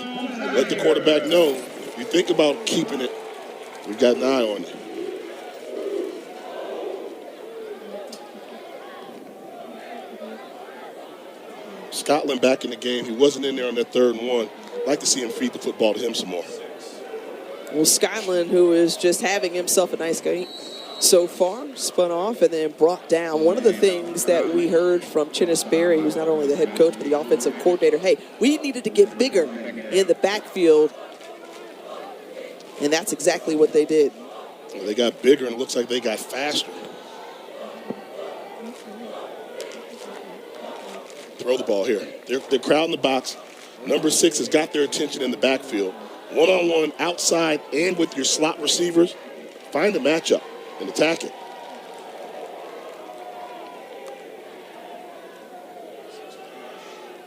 let the quarterback know. If you think about keeping it, we've got an eye on you. Scotland back in the game. He wasn't in there on that 3rd and 1. I'd like to see him feed the football to him some more. Well, Scotland, who is just having himself a nice game so far, spun off and then brought down. One of the things that we heard from Chinnis Berry, who's not only the head coach but the offensive coordinator, hey, we needed to get bigger in the backfield, and that's exactly what they did. Well, they got bigger, and it looks like they got faster. Throw the ball here. They're crowding the box. Number 6 has got their attention in the backfield. One-on-one outside and with your slot receivers. Find the matchup and attack it.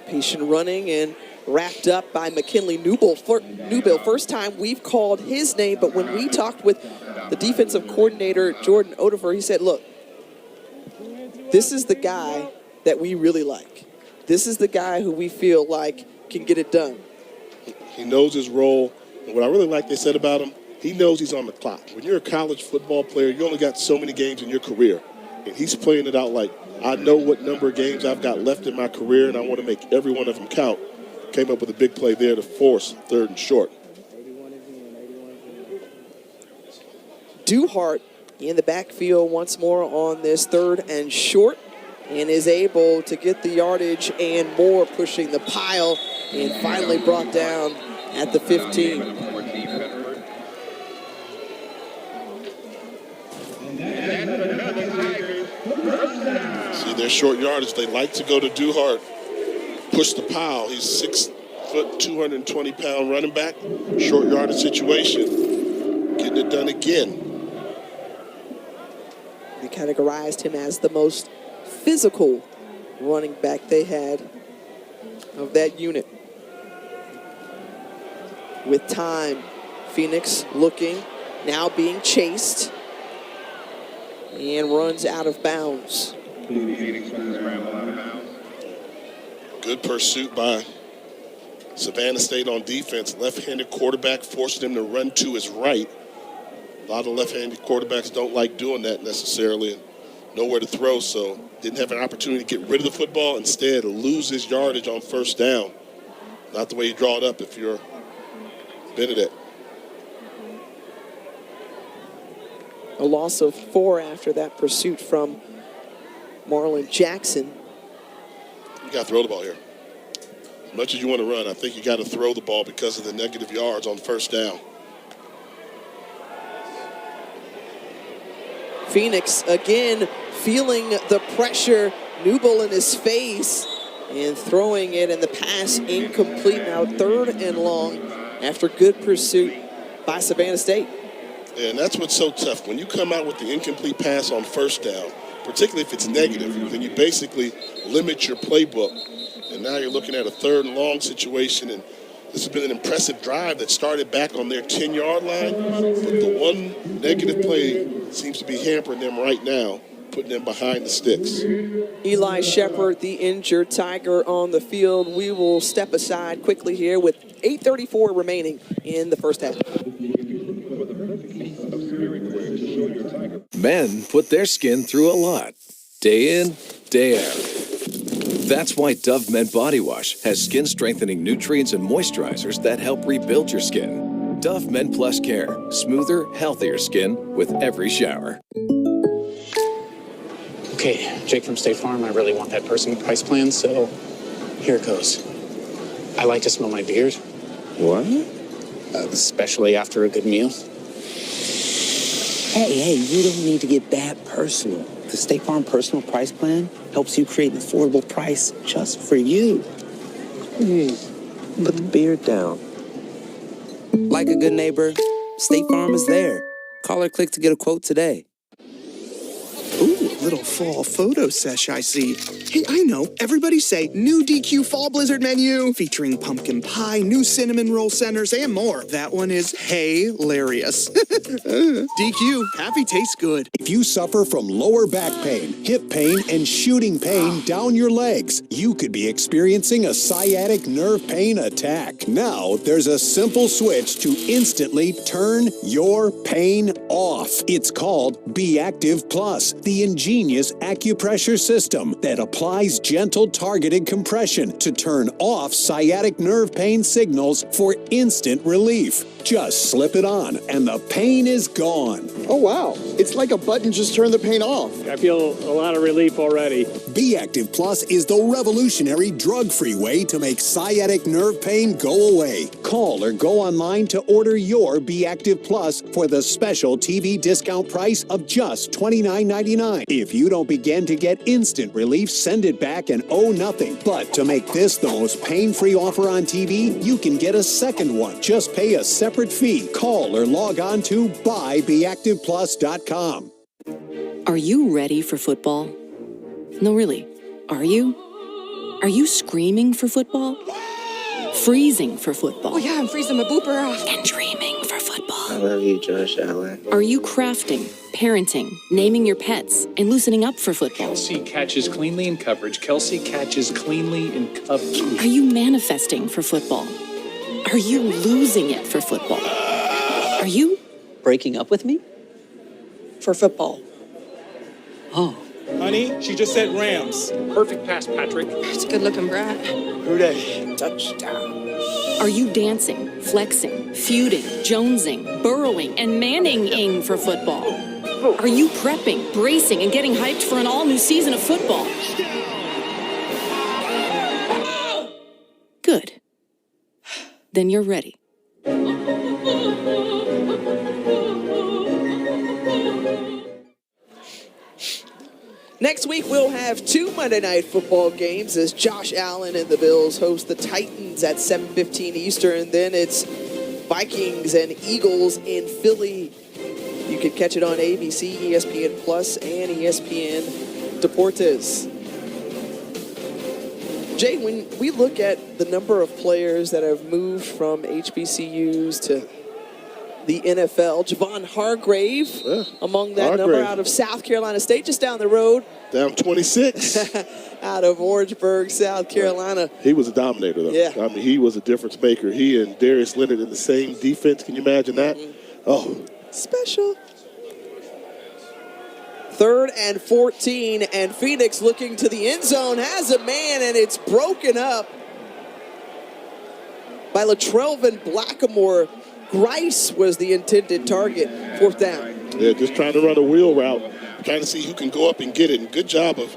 Patient running and wrapped up by McKinley Newbill. First time we've called his name, but when we talked with the defensive coordinator, Jordan Odefer, he said, look, this is the guy that we really like. This is the guy who we feel like can get it done. He knows his role. And what I really like they said about him, he knows he's on the clock. When you're a college football player, you only got so many games in your career. And he's playing it out like, I know what number of games I've got left in my career, and I want to make every one of them count. Came up with a big play there to force 3rd and short. Duhart in the backfield once more on this 3rd and short, and is able to get the yardage and more, pushing the pile, and finally brought down at the 15. See, their short yardage, they like to go to Duhart. Push the pile. He's 6', 220-pound running back. Short yardage situation. Getting it done again. They categorized him as the most physical running back they had of that unit. With time, Phoenix looking, now being chased, and runs out of bounds. Good pursuit by Savannah State on defense. Left-handed quarterback forcing him to run to his right. A lot of left-handed quarterbacks don't like doing that necessarily. Nowhere to throw, so didn't have an opportunity to get rid of the football. Instead, loses yardage on 1st down. Not the way you draw it up if you're Benedict. A loss of 4 after that pursuit from Marlon Jackson. You got to throw the ball here. As much as you want to run, I think you got to throw the ball because of the negative yards on 1st down. Phoenix again feeling the pressure. Newbill in his face and throwing it, and the pass incomplete. Now 3rd and long after good pursuit by Savannah State. Yeah, and that's what's so tough. When you come out with the incomplete pass on 1st down, particularly if it's negative, then you basically limit your playbook. And now you're looking at a 3rd and long situation, and this has been an impressive drive that started back on their 10-yard line. But the one negative play seems to be hampering them right now. putting them behind the sticks. Eli Shepard, the injured Tiger, on the field. We will step aside quickly here with 8:34 remaining in the first half. Men put their skin through a lot, day in, day out. That's why Dove Men Body Wash has skin-strengthening nutrients and moisturizers that help rebuild your skin. Dove Men Plus Care, smoother, healthier skin with every shower. Okay, Jake from State Farm, I really want that personal price plan, so here it goes. I like to smell my beard. What? Especially after a good meal. Hey, you don't need to get that personal. The State Farm Personal Price Plan helps you create an affordable price just for you. Put the beard down. Like a good neighbor, State Farm is there. Call or click to get a quote today. Ooh, little fall photo sesh I see. Hey, I know. Everybody say new DQ Fall Blizzard menu featuring pumpkin pie, new cinnamon roll centers, and more. That one is hilarious. DQ, happy tastes good. If you suffer from lower back pain, hip pain, and shooting pain down your legs, you could be experiencing a sciatic nerve pain attack. Now, there's a simple switch to instantly turn your pain off. It's called Be Active Plus, the ingenious acupressure system that applies gentle targeted compression to turn off sciatic nerve pain signals for instant relief. Just slip it on and the pain is gone. Oh, wow. It's like a button just turned the pain off. I feel a lot of relief already. Be Active Plus is the revolutionary drug-free way to make sciatic nerve pain go away. Call or go online to order your Be Active Plus for the special TV discount price of just $29.99. If you don't begin to get instant relief, send it back and owe nothing. But to make this the most pain-free offer on TV, you can get a second one. Just pay a separate fee. Call or log on to buybeactiveplus.com. Are you ready for football? No, really. Are you? Are you screaming for football? Freezing for football? Oh, yeah, I'm freezing my booper off. And dreaming for football? I love you, Josh Allen. Are you crafting, parenting, naming your pets, and loosening up for football? Kelsey catches cleanly in coverage. Kelsey catches cleanly in coverage. Are you manifesting for football? Are you losing it for football? Are you breaking up with me? For football. Oh. Honey, she just said Rams. Perfect pass, Patrick. It's a good-looking brat. Who dat? Touchdown. Are you dancing, flexing, feuding, jonesing, burrowing, and manning-ing for football? Are you prepping, bracing, and getting hyped for an all-new season of football? Good. Then you're ready. Next week, we'll have 2 Monday Night Football games as Josh Allen and the Bills host the Titans at 7:15 Eastern. Then it's Vikings and Eagles in Philly. You can catch it on ABC, ESPN Plus, and ESPN Deportes. Jay, when we look at the number of players that have moved from HBCUs to the NFL, Javon Hargrave among that number out of South Carolina State, just down the road. Down 26. Out of Orangeburg, South Carolina. He was a dominator, though. Yeah. I mean, he was a difference maker. He and Darius Leonard in the same defense. Can you imagine that? Oh. Special. 3rd and 14, and Phoenix looking to the end zone, has a man, and it's broken up by Latrelvin Blackamore. Grice was the intended target. 4th down. Yeah, just trying to run a wheel route, trying to see who can go up and get it. And good job of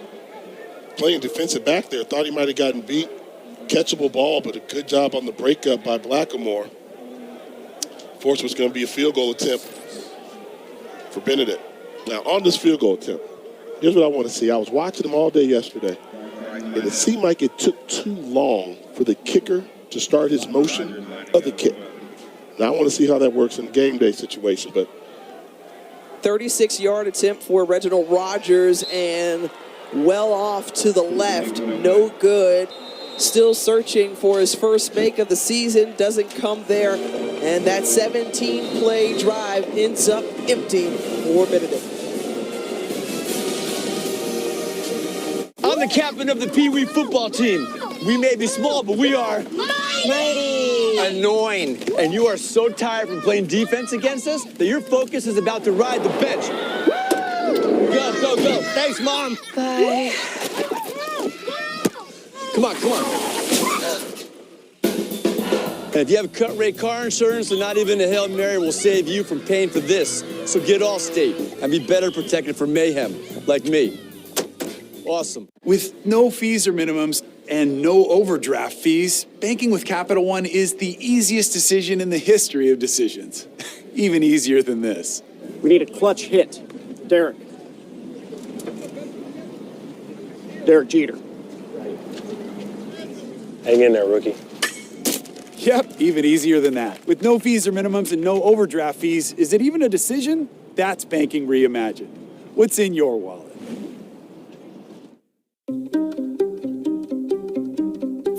playing defensive back there. Thought he might have gotten beat. Catchable ball, but a good job on the breakup by Blackamore. Force was going to be a field goal attempt for Benedict. Now, on this field goal attempt, here's what I want to see. I was watching them all day yesterday, and it seemed like it took too long for the kicker to start his motion of the kick. Now, I want to see how that works in a game day situation, but 36-yard attempt for Reginald Rogers, and well off to the left. No good. Still searching for his first make of the season. Doesn't come there. And that 17-play drive ends up empty for Benedict. I'm the captain of the Pee Wee football team. We may be small, but we are mighty, annoying. And you are so tired from playing defense against us that your focus is about to ride the bench. Go, go, go. Thanks, Mom. Bye. Come on, come on. And if you have cut rate car insurance, then not even a Hail Mary will save you from paying for this. So get Allstate and be better protected from mayhem, like me. Awesome. With no fees or minimums and no overdraft fees, banking with Capital One is the easiest decision in the history of decisions. Even easier than this. We need a clutch hit. Derek Jeter. Hang in there, rookie. Yep, even easier than that. With no fees or minimums and no overdraft fees, is it even a decision? That's banking reimagined. What's in your wallet?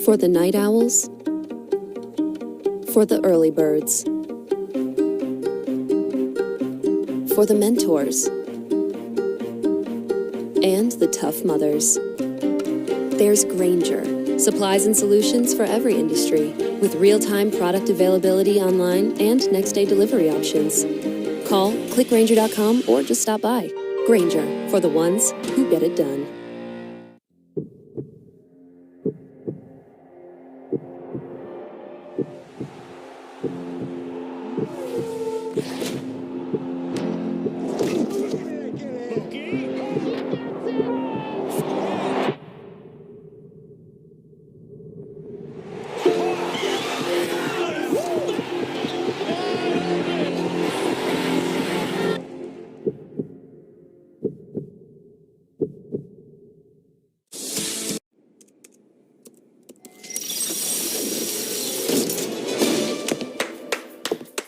For the night owls, for the early birds, for the mentors, and the tough mothers. There's Grainger, supplies and solutions for every industry, with real-time product availability online and next-day delivery options. Call, click Grainger.com, or just stop by. Grainger, for the ones who get it done.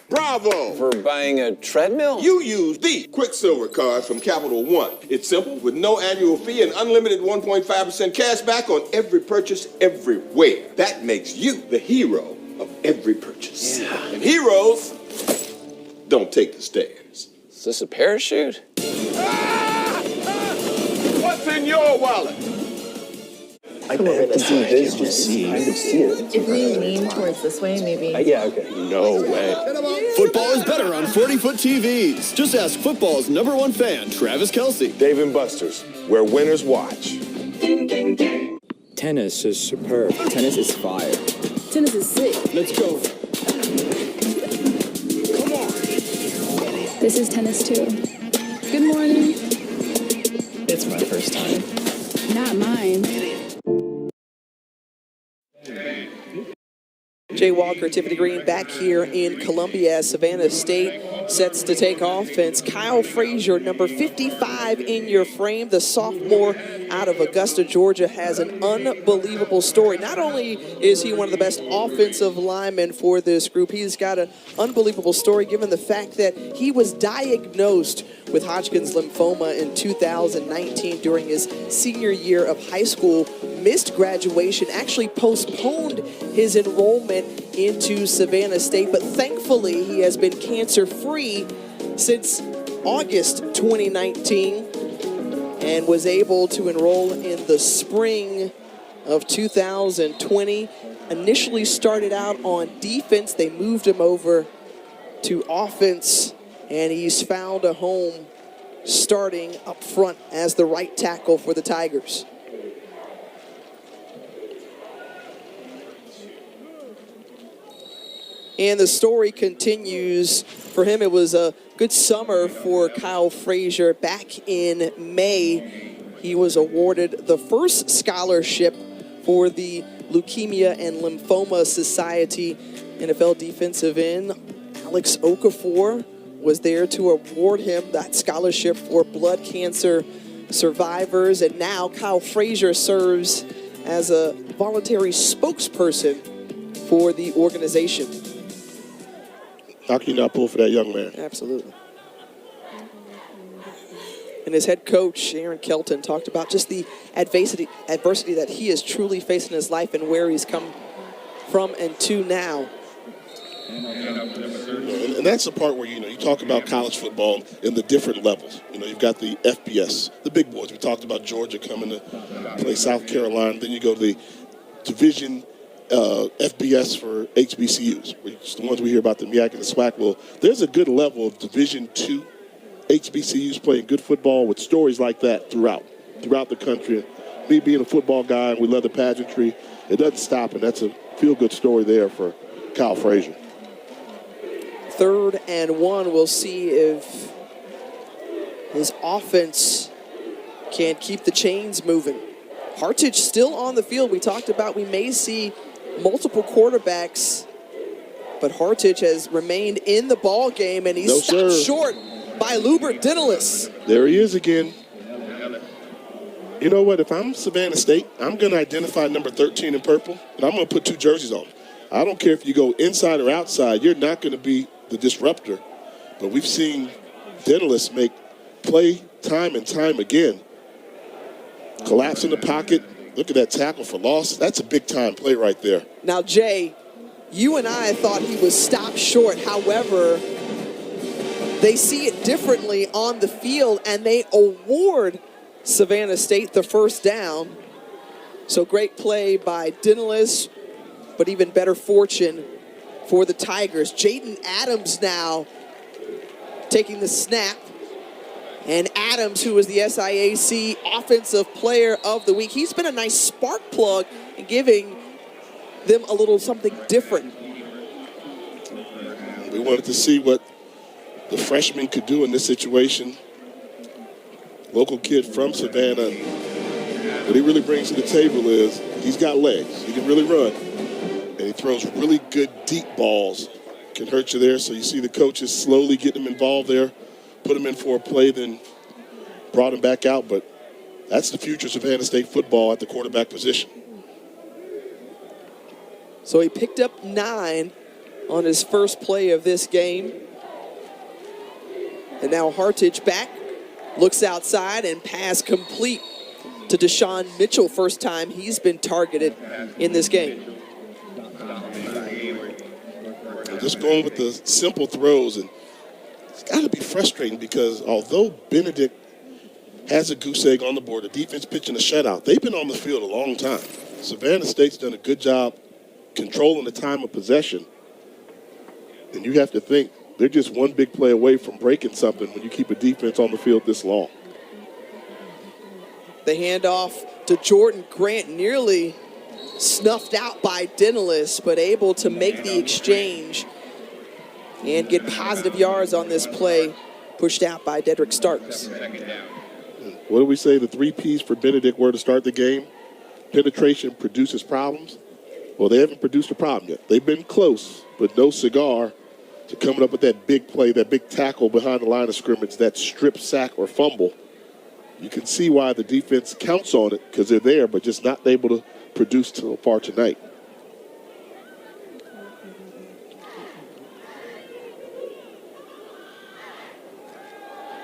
Bravo! For buying a treadmill? You use the Quicksilver card from Capital One. It's simple, with no annual fee and unlimited 1.5% cash back on every purchase everywhere. That makes you the hero of every purchase. Yeah. And heroes don't take the stairs. Is this a parachute? What's in your wallet? I can kind of see it. If we lean towards this way, maybe. Yeah, okay. No way. Football is better on 40-foot TVs. Just ask football's #1 fan, Travis Kelce. Dave & Buster's, where winners watch. Tennis is superb. Tennis is fire. Tennis is sick. Let's go. This is tennis too. Good morning. It's my first time. Not mine. Jay Walker, Tiffany Green back here in Columbia as Savannah State sets to take offense. Kyle Frazier, number 55 in your frame, the sophomore out of Augusta, Georgia, has an unbelievable story. Not only is he one of the best offensive linemen for this group, he's got an unbelievable story given the fact that he was diagnosed with Hodgkin's lymphoma in 2019 during his senior year of high school, missed graduation, actually postponed his enrollment into Savannah State, but thankfully he has been cancer-free since August 2019 and was able to enroll in the spring of 2020. Initially started out on defense, they moved him over to offense, and he's found a home starting up front as the right tackle for the Tigers. And the story continues. For him, it was a good summer for Kyle Frazier. Back in May, he was awarded the first scholarship for the Leukemia and Lymphoma Society. NFL defensive end Alex Okafor was there to award him that scholarship for blood cancer survivors. And now Kyle Frazier serves as a voluntary spokesperson for the organization. How can you not pull for that young man? Absolutely. And his head coach, Aaron Kelton, talked about just the adversity that he is truly facing in his life and where he's come from and to now. And that's the part where, you talk about college football and the different levels. You've got the FBS, the big boys. We talked about Georgia coming to play South Carolina. Then you go to the Division FBS for HBCUs, which the ones we hear about, the MEAC and the SWAC. Well, there's a good level of Division II HBCUs playing good football with stories like that throughout the country. Me being a football guy, we love the pageantry. It doesn't stop, and that's a feel-good story there for Kyle Frazier. 3rd and 1. We'll see if his offense can keep the chains moving. Hartage still on the field. We talked about we may see multiple quarterbacks, but Hartage has remained in the ball game, and he's stopped short by Lubert Dinilis. There he is again. You know what? If I'm Savannah State, I'm going to identify number 13 in purple, and I'm going to put 2 jerseys on. I don't care if you go inside or outside. You're not going to be the disruptor. But we've seen Dinilis make play time and time again. Collapse in the pocket. Look at that tackle for loss. That's a big-time play right there. Now, Jay, you and I thought he was stopped short. However, they see it differently on the field, and they award Savannah State the first down. So great play by Dinilis, but even better fortune for the Tigers. Jaden Adams now taking the snap. And Adams, who is the SIAC Offensive Player of the Week, he's been a nice spark plug in giving them a little something different. We wanted to see what the freshman could do in this situation. Local kid from Savannah. What he really brings to the table is he's got legs. He can really run. And he throws really good deep balls. Can hurt you there. So you see the coaches slowly getting him involved there. Put him in for a play, then brought him back out. But that's the future of Savannah State football at the quarterback position. So he picked up 9 on his first play of this game. And now Hartage back. Looks outside and pass complete to Deshaun Mitchell. First time he's been targeted in this game. Just going with the simple throws, and it's got to be frustrating because although Benedict has a goose egg on the board, the defense pitching a shutout, they've been on the field a long time. Savannah State's done a good job controlling the time of possession, and you have to think they're just one big play away from breaking something when you keep a defense on the field this long. The handoff to Jordan Grant, nearly snuffed out by Dinilis, but able to make the exchange and get positive yards on this play, pushed out by Dedrick Starks. What do we say the 3 Ps for Benedict were to start the game? Penetration produces problems. Well, they haven't produced a problem yet. They've been close, but no cigar to coming up with that big play, that big tackle behind the line of scrimmage, that strip sack or fumble. You can see why the defense counts on it because they're there, but just not able to produce so far tonight.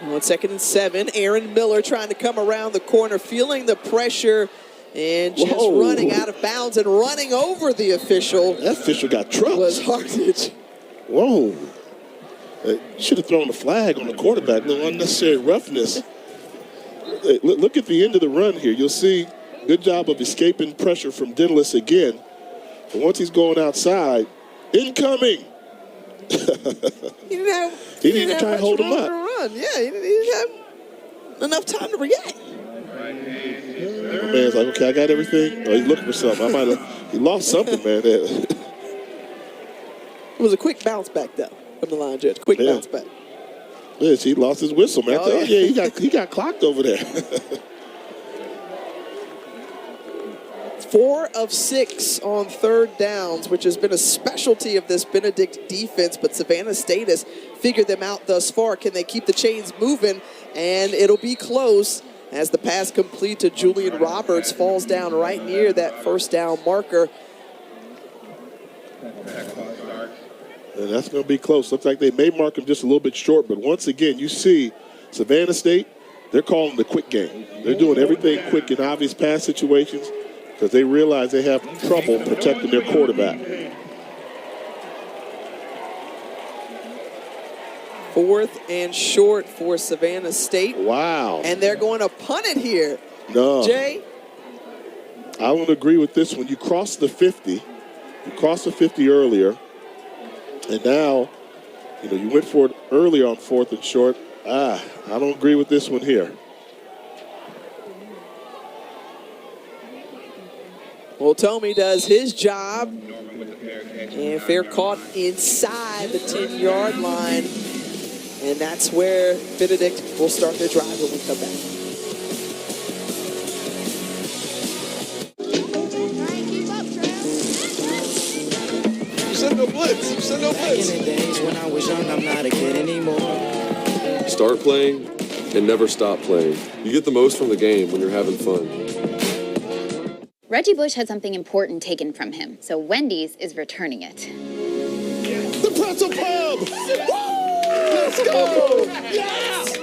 On 2nd and 7, Aaron Miller trying to come around the corner, feeling the pressure and just running out of bounds and running over the official. That official got trucked. Was Hartage. Whoa. Should have thrown the flag on the quarterback. A little unnecessary roughness. Look at the end of the run here. You'll see good job of escaping pressure from Dinilis again. But once he's going outside, incoming. He didn't even try to hold him up. Run. Yeah, he didn't have enough time to react. The man's like, okay, I got everything. Oh, he's looking for something. He lost something, man. It was a quick bounce back, though, from the line judge. Quick bounce back. Yes, he lost his whistle, man. Oh, yeah. He got clocked over there. 4 of 6 on 3rd downs, which has been a specialty of this Benedict defense, but Savannah State has figured them out thus far. Can they keep the chains moving? And it'll be close as the pass complete to Julian Roberts falls down right near that 1st down marker. And that's going to be close. Looks like they may mark him just a little bit short, but once again, you see Savannah State, they're calling the quick game. They're doing everything quick in obvious pass situations because they realize they have trouble protecting their quarterback. 4th and short for Savannah State. Wow. And they're going to punt it here. No. Jay? I won't agree with this one. You crossed the 50. You crossed the 50 earlier. And now, you went for it earlier on 4th and short. I don't agree with this one here. Well, Tomey does his job. And fair caught inside the 10-yard line. And that's where Benedict will start their drive when we come back. You said no blitz. You said no blitz. In the days when I was young, I'm not a kid anymore. Start playing and never stop playing. You get the most from the game when you're having fun. Reggie Bush had something important taken from him, so Wendy's is returning it. The pretzel pub! Let's go! Yes!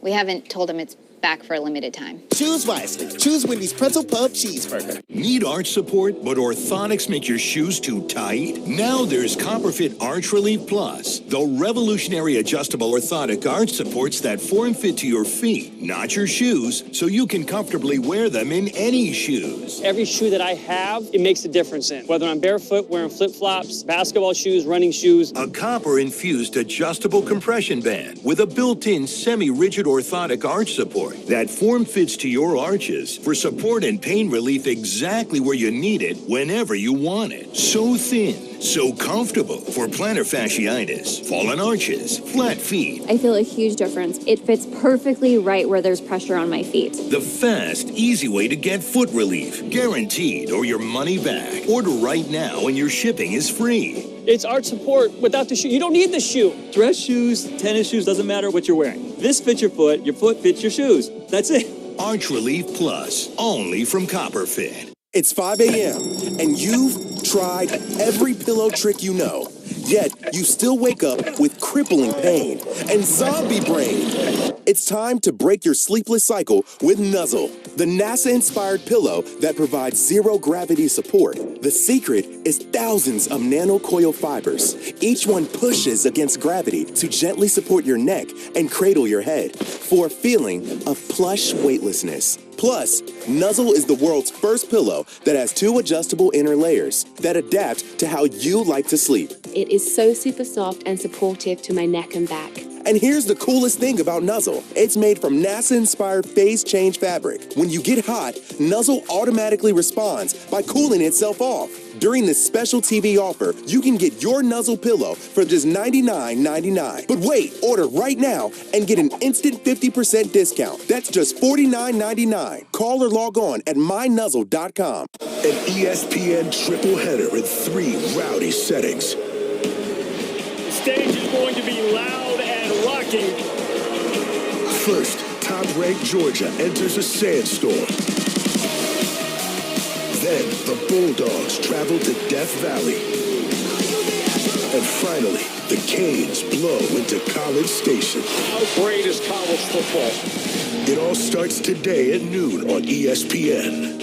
We haven't told him it's back for a limited time. Choose wisely. Choose Wendy's Pretzel Pub Cheeseburger. Need arch support, but orthotics make your shoes too tight? Now there's CopperFit Arch Relief Plus. The revolutionary adjustable orthotic arch supports that form fit to your feet, not your shoes, so you can comfortably wear them in any shoes. Every shoe that I have, it makes a difference in. Whether I'm barefoot, wearing flip-flops, basketball shoes, running shoes. A copper-infused adjustable compression band with a built-in semi-rigid orthotic arch support that form fits to your arches for support and pain relief exactly where you need it whenever you want it. So thin, so comfortable for plantar fasciitis, fallen arches, flat feet. I feel a huge difference. It fits perfectly right where there's pressure on my feet. The fast, easy way to get foot relief, guaranteed or your money back. Order right now and your shipping is free. It's arch support without the shoe. You don't need the shoe. Dress shoes, tennis shoes, doesn't matter what you're wearing. This fits your foot fits your shoes. That's it. Arch Relief Plus, only from CopperFit. It's 5 a.m. and you've tried every pillow trick you know. Yet, you still wake up with crippling pain and zombie brain. It's time to break your sleepless cycle with Nuzzle, the NASA-inspired pillow that provides zero-gravity support. The secret is thousands of nanocoil fibers. Each one pushes against gravity to gently support your neck and cradle your head for a feeling of plush weightlessness. Plus, Nuzzle is the world's first pillow that has 2 adjustable inner layers that adapt to how you like to sleep. It is so super soft and supportive to my neck and back. And here's the coolest thing about Nuzzle. It's made from NASA-inspired phase change fabric. When you get hot, Nuzzle automatically responds by cooling itself off. During this special TV offer, you can get your Nuzzle pillow for just $99.99. But wait, order right now and get an instant 50% discount. That's just $49.99. Call or log on at mynuzzle.com. An ESPN triple header in 3 rowdy settings. The stage is going to be loud and rocking. First, top-ranked Georgia enters a sandstorm. Then, the Bulldogs travel to Death Valley. And finally, the Canes blow into College Station. How great is college football? It all starts today at noon on ESPN.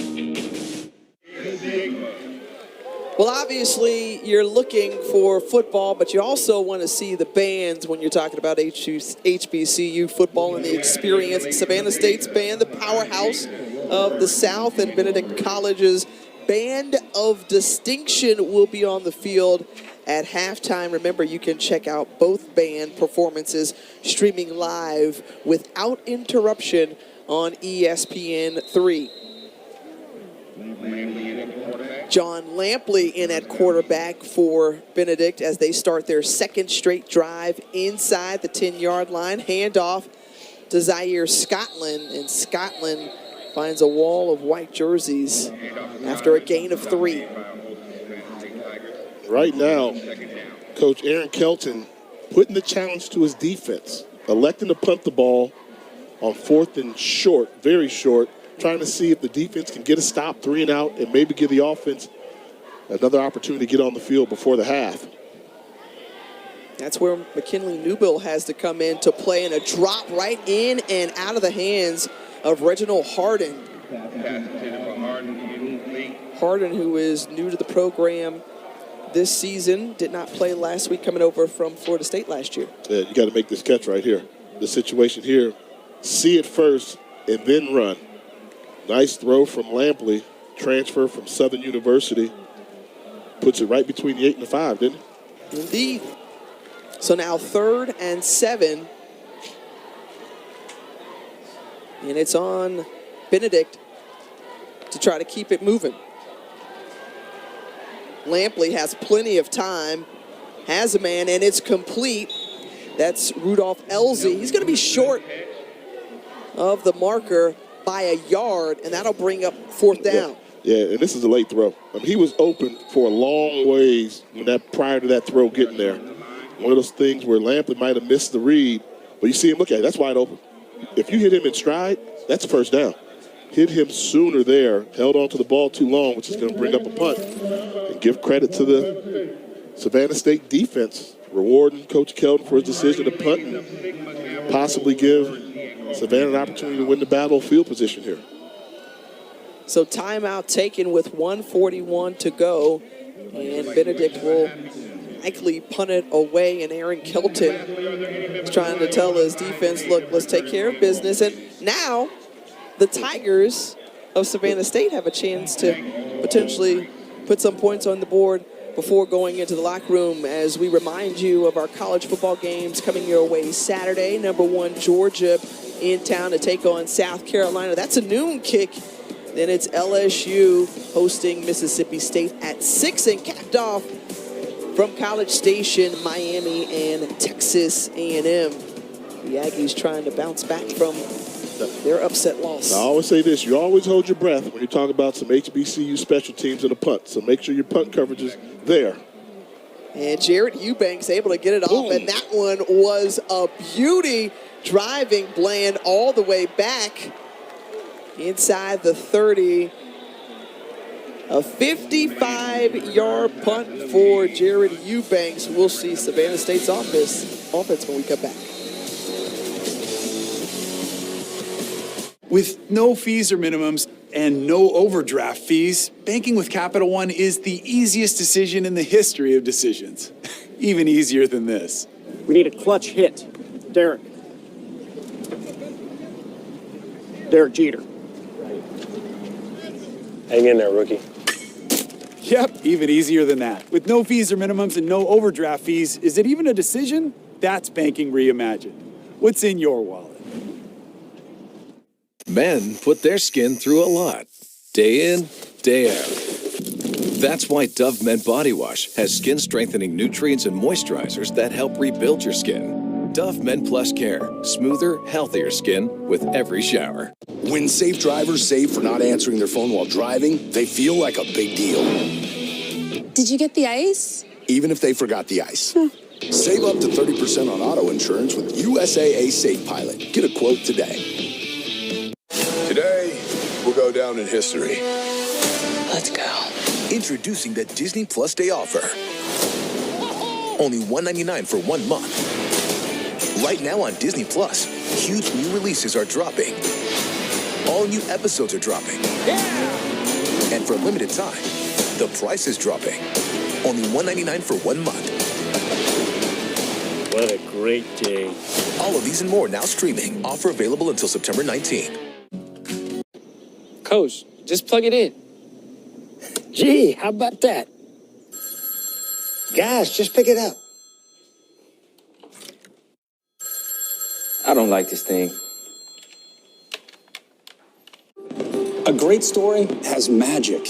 Well, obviously, you're looking for football, but you also want to see the bands when you're talking about HBCU football and the experience. Savannah State's band, the powerhouse of the South, and Benedict College's Band of Distinction will be on the field at halftime. Remember, you can check out both band performances streaming live without interruption on ESPN3. John Lampley in at quarterback for Benedict as they start their second straight drive inside the 10-yard line. Handoff to Zaire Scotland, and Scotland finds a wall of white jerseys after a gain of 3. Right now, Coach Aaron Kelton putting the challenge to his defense, electing to punt the ball on 4th and short, very short, trying to see if the defense can get a stop, 3 and out, and maybe give the offense another opportunity to get on the field before the half. That's where McKinley Newbill has to come in to play, and a drop right in and out of the hands of Reginald Harden. Harden, who is new to the program, this season. Did not play last week, coming over from Florida State last year. Yeah, you got to make this catch right here. The situation here, see it first and then run. Nice throw from Lampley, transfer from Southern University. Puts it right between the 8 and the 5, didn't it? Indeed. So now 3rd and 7. And it's on Benedict to try to keep it moving. Lampley has plenty of time, has a man, and it's complete. That's Rudolph Elzy. He's going to be short of the marker by a yard, and that'll bring up 4th down. Yeah, and this is a late throw. I mean, he was open for a long ways prior to that throw getting there. One of those things where Lampley might have missed the read, but you see him look at it, that's wide open. If you hit him in stride, that's a first down. Hit him sooner there, held on to the ball too long, which is going to bring up a punt. And give credit to the Savannah State defense, rewarding Coach Kelton for his decision to punt and possibly give Savannah an opportunity to win the battle field position here. So timeout taken with 1:41 to go, and Benedict will likely punt it away, and Aaron Kelton is trying to tell his defense, look, let's take care of business. And now the Tigers of Savannah State have a chance to potentially put some points on the board before going into the locker room, as we remind you of our college football games coming your way Saturday. Number 1, Georgia in town to take on South Carolina. That's a noon kick. Then it's LSU hosting Mississippi State at 6, and capped off from College Station, Miami, and Texas A&M. The Aggies trying to bounce back from their upset loss. I always say this, you always hold your breath when you talk about some HBCU special teams and a punt, so make sure your punt coverage is there. And Jared Eubanks able to get it off, and that one was a beauty, driving Bland all the way back inside the 30. A 55-yard punt for Jared Eubanks. We'll see Savannah State's offense when we come back. With no fees or minimums and no overdraft fees, banking with Capital One is the easiest decision in the history of decisions. Even easier than this. We need a clutch hit. Derek Jeter. Hang in there, rookie. Yep, even easier than that. With no fees or minimums and no overdraft fees, is it even a decision? That's banking reimagined. What's in your wallet? Men put their skin through a lot, day in, day out. That's why Dove Men Body Wash has skin-strengthening nutrients and moisturizers that help rebuild your skin. Dove Men Plus Care, smoother, healthier skin with every shower. When safe drivers save for not answering their phone while driving, they feel like a big deal. Did you get the ice? Even if they forgot the ice. Save up to 30% on auto insurance with USAA Safe Pilot. Get a quote today. Today, we'll go down in history. Let's go. Introducing the Disney Plus Day offer. Only $1.99 for 1 month. Right now on Disney Plus, huge new releases are dropping. All new episodes are dropping. Yeah! And for a limited time, the price is dropping. Only $1.99 for 1 month. What a great day. All of these and more now streaming. Offer available until September 19th. Coach, just plug it in. Gee, how about that? Guys, just pick it up. I don't like this thing. A great story has magic,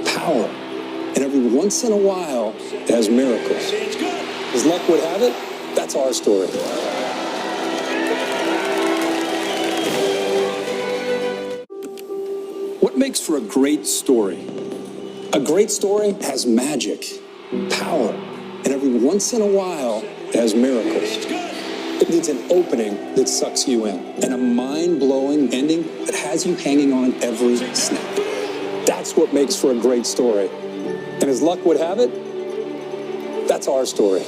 power, and every once in a while, it has miracles. As luck would have it, that's our story. What makes for a great story? A great story has magic, power, and every once in a while, it has miracles. It needs an opening that sucks you in, and a mind-blowing ending that has you hanging on every snap. That's what makes for a great story. And as luck would have it, that's our story.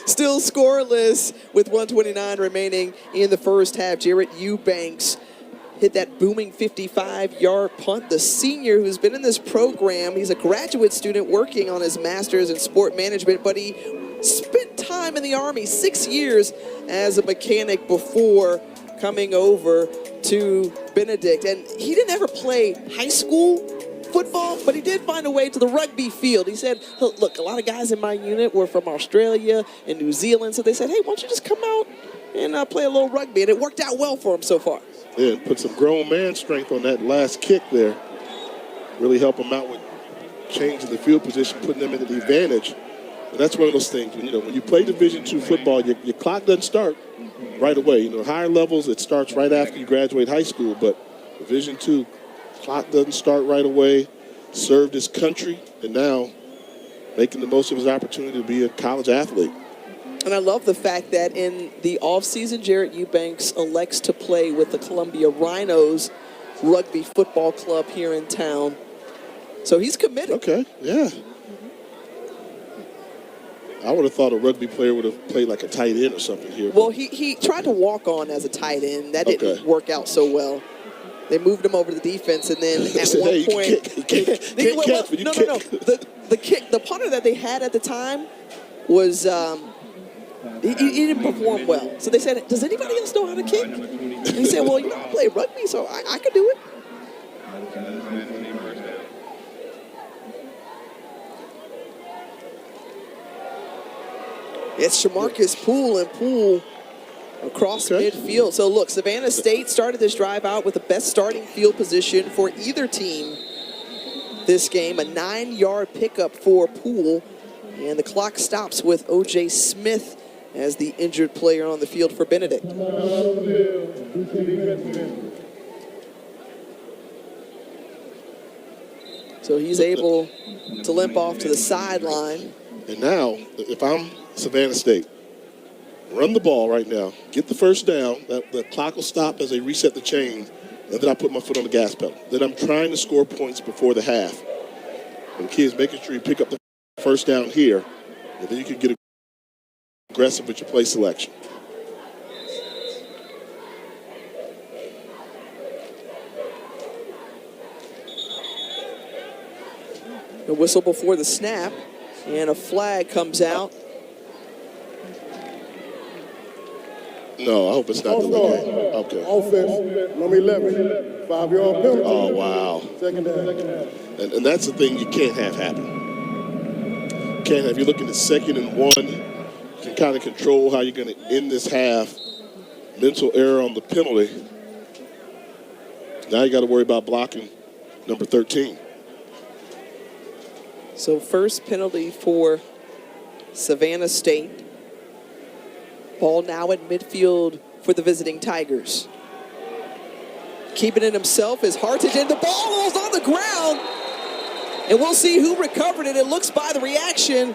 Still scoreless with 1:29 remaining in the first half. Jarrett Eubanks hit that booming 55-yard punt. The senior who's been in this program, he's a graduate student working on his master's in sport management, but he spent time in the Army, 6 years as a mechanic before coming over to Benedict. And he didn't ever play high school football, but he did find a way to the rugby field. He said, look, a lot of guys in my unit were from Australia and New Zealand, so they said, hey, why don't you just come out and play a little rugby? And it worked out well for him so far. Yeah, put some grown man strength on that last kick there. Really help him out with changing the field position, putting them into the advantage. And that's one of those things. When you play Division II football, your clock doesn't start right away. Higher levels, it starts right after you graduate high school. But Division II, clock doesn't start right away. Served his country, and now making the most of his opportunity to be a college athlete. And I love the fact that in the offseason, Jarrett Eubanks elects to play with the Columbia Rhinos Rugby Football Club here in town. So he's committed. Okay, yeah. I would have thought a rugby player would have played like a tight end or something here. Well, he tried to walk on as a tight end. That didn't work out so well. They moved him over to the defense, and then at one point, the punter that they had at the time was he didn't perform well. So they said, "Does anybody else know how to kick?" And he said, "Well, I play rugby, so I could do it." It's Shamarcus Poole, and Poole across midfield. So look, Savannah State started this drive out with the best starting field position for either team this game. A 9-yard pickup for Poole. And the clock stops with O.J. Smith as the injured player on the field for Benedict. So he's able to limp off to the sideline. And now, if I'm Savannah State, run the ball right now, get the first down, the clock will stop as they reset the chains, and then I put my foot on the gas pedal. Then I'm trying to score points before the half. And the key is making sure you pick up the first down here, and then you can get aggressive with your play selection. A whistle before the snap, and a flag comes out. No, I hope it's not the delay. Okay. Offense, number 11, 5-yard penalty. Oh, wow. Second down. And that's the thing you can't have happen. Can't have. You're looking at 2nd and 1. You can kind of control how you're going to end this half. Mental error on the penalty. Now you got to worry about blocking number 13. So first penalty for Savannah State. Ball now at midfield for the visiting Tigers. Keeping it himself is Hartage, and the ball rolls on the ground. And we'll see who recovered it. It looks by the reaction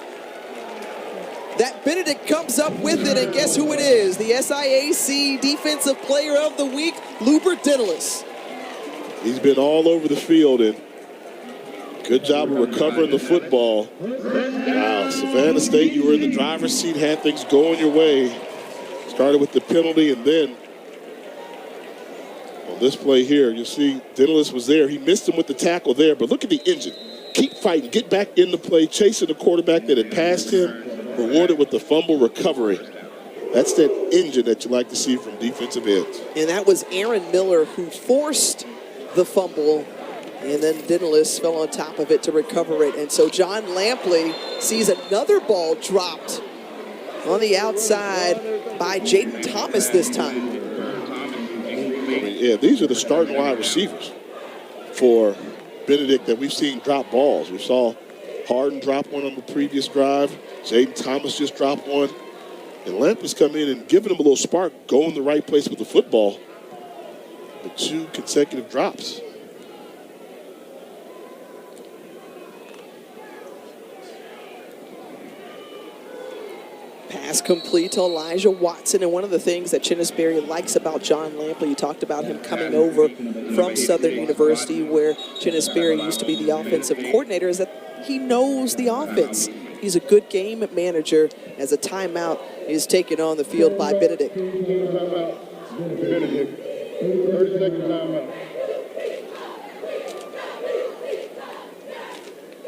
that Benedict comes up with it, and guess who it is? The SIAC Defensive Player of the Week, Lubert Dennis. He's been all over the field, and good job of recovering the football. Wow, Savannah State, you were in the driver's seat, had things going your way. Started with the penalty, and then on this play here, you see Dennis was there. He missed him with the tackle there, but look at the engine. Keep fighting, get back in the play, chasing the quarterback that had passed him, rewarded with the fumble recovery. That's that engine that you like to see from defensive ends. And that was Aaron Miller who forced the fumble, and then Dennis fell on top of it to recover it. And so John Lampley sees another ball dropped on the outside by Jaden Thomas this time. Yeah, these are the starting wide receivers for Benedict that we've seen drop balls. We saw Harden drop one on the previous drive. Jaden Thomas just dropped one. And Lampley's come in and giving him a little spark, going the right place with the football. With 2 consecutive drops. Pass complete to Elijah Watson, and one of the things that Chinnisberry likes about John Lampley, you talked about him coming over from Southern University, where Chinnisberry used to be the offensive coordinator, is that he knows the offense. He's a good game manager as a timeout is taken on the field by Benedict. Benedict, 30-second timeout.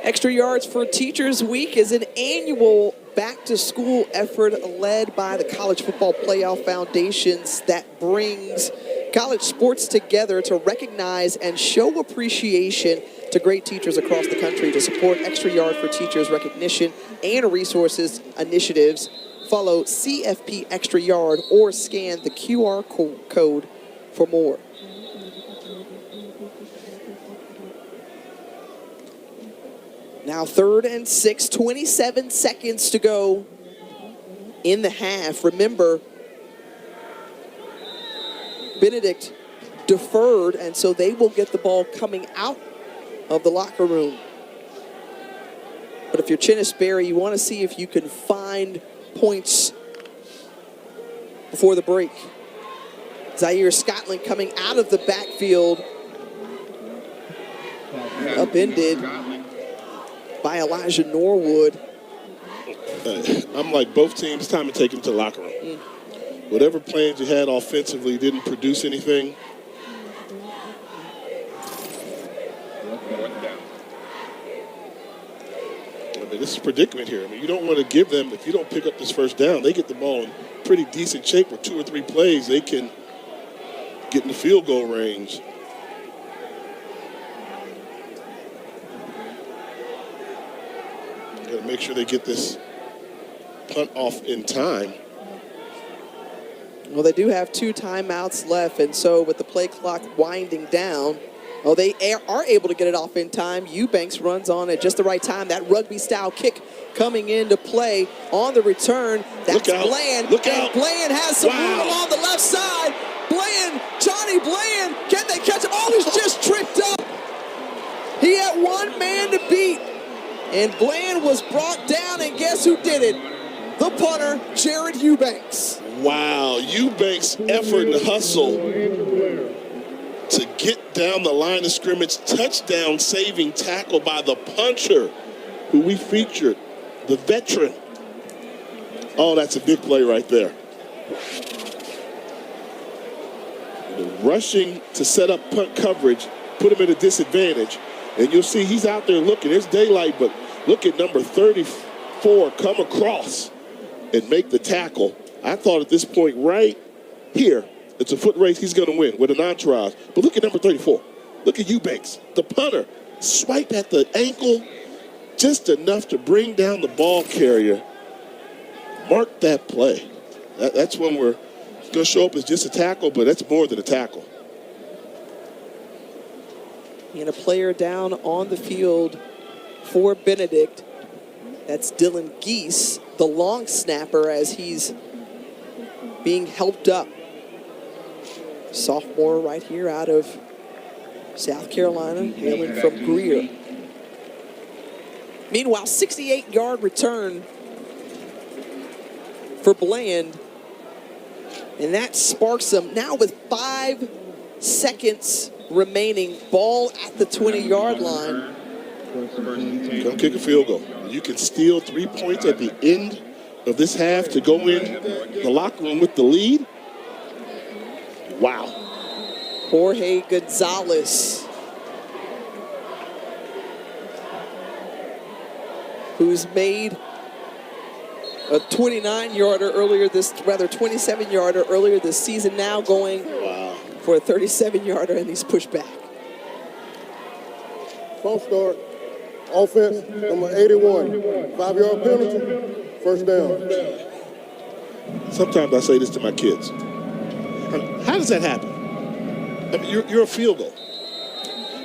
Extra Yards for Teachers Week is an annual back-to-school effort led by the College Football Playoff Foundations that brings college sports together to recognize and show appreciation to great teachers across the country. To support Extra Yard for Teachers recognition and resources initiatives, follow CFP Extra Yard or scan the QR code for more. Now 3rd and 6, 27 seconds to go in the half. Remember, Benedict deferred, and so they will get the ball coming out of the locker room. But if you're Chinnis-Berry, you want to see if you can find points before the break. Zaire Scotland coming out of the backfield, upended by Elijah Norwood. I'm like, both teams, time to take them to the locker room. Whatever plans you had offensively didn't produce anything. I mean, this is a predicament here. I mean, you don't want to give them, if you don't pick up this first down, they get the ball in pretty decent shape with 2 or 3 plays. They can get in the field goal range. Got to make sure they get this punt off in time. Well, they do have 2 timeouts left, and so with the play clock winding down, they are able to get it off in time. Eubanks runs on at just the right time. That rugby-style kick coming into play on the return. That's Bland. Look out. Bland has some room on the left side. Bland, Johnny Bland, can they catch him? Oh, he's just tripped up. He had one man to beat. And Bland was brought down, and guess who did it? The punter, Jared Eubanks. Wow, Eubanks' effort and hustle to get down the line of scrimmage. Touchdown saving tackle by the punter who we featured, the veteran. Oh, that's a big play right there. Rushing to set up punt coverage, put him at a disadvantage. And you'll see he's out there looking. There's daylight, but look at number 34 come across and make the tackle. I thought at this point right here, it's a foot race, he's going to win with an entourage. But look at number 34. Look at Eubanks, the punter. Swipe at the ankle, just enough to bring down the ball carrier. Mark that play. That's when we're going to show up as just a tackle, but that's more than a tackle. And a player down on the field for Benedict. That's Dylan Geese, the long snapper, as he's being helped up. Sophomore right here out of South Carolina, hailing from Greer. Meanwhile, 68-yard return for Bland. And that sparks them now with 5 seconds remaining. Ball at the 20-yard line. Come kick a field goal. You can steal 3 points at the end of this half to go in the locker room with the lead. Wow. Jorge Gonzalez, who's made a 29-yarder earlier this, rather 27-yarder earlier this season, now going for a 37-yarder, and he's pushed back. False start. Offense, number 81. 5-yard penalty, first down. Sometimes I say this to my kids. How does that happen? I mean, you're a field goal.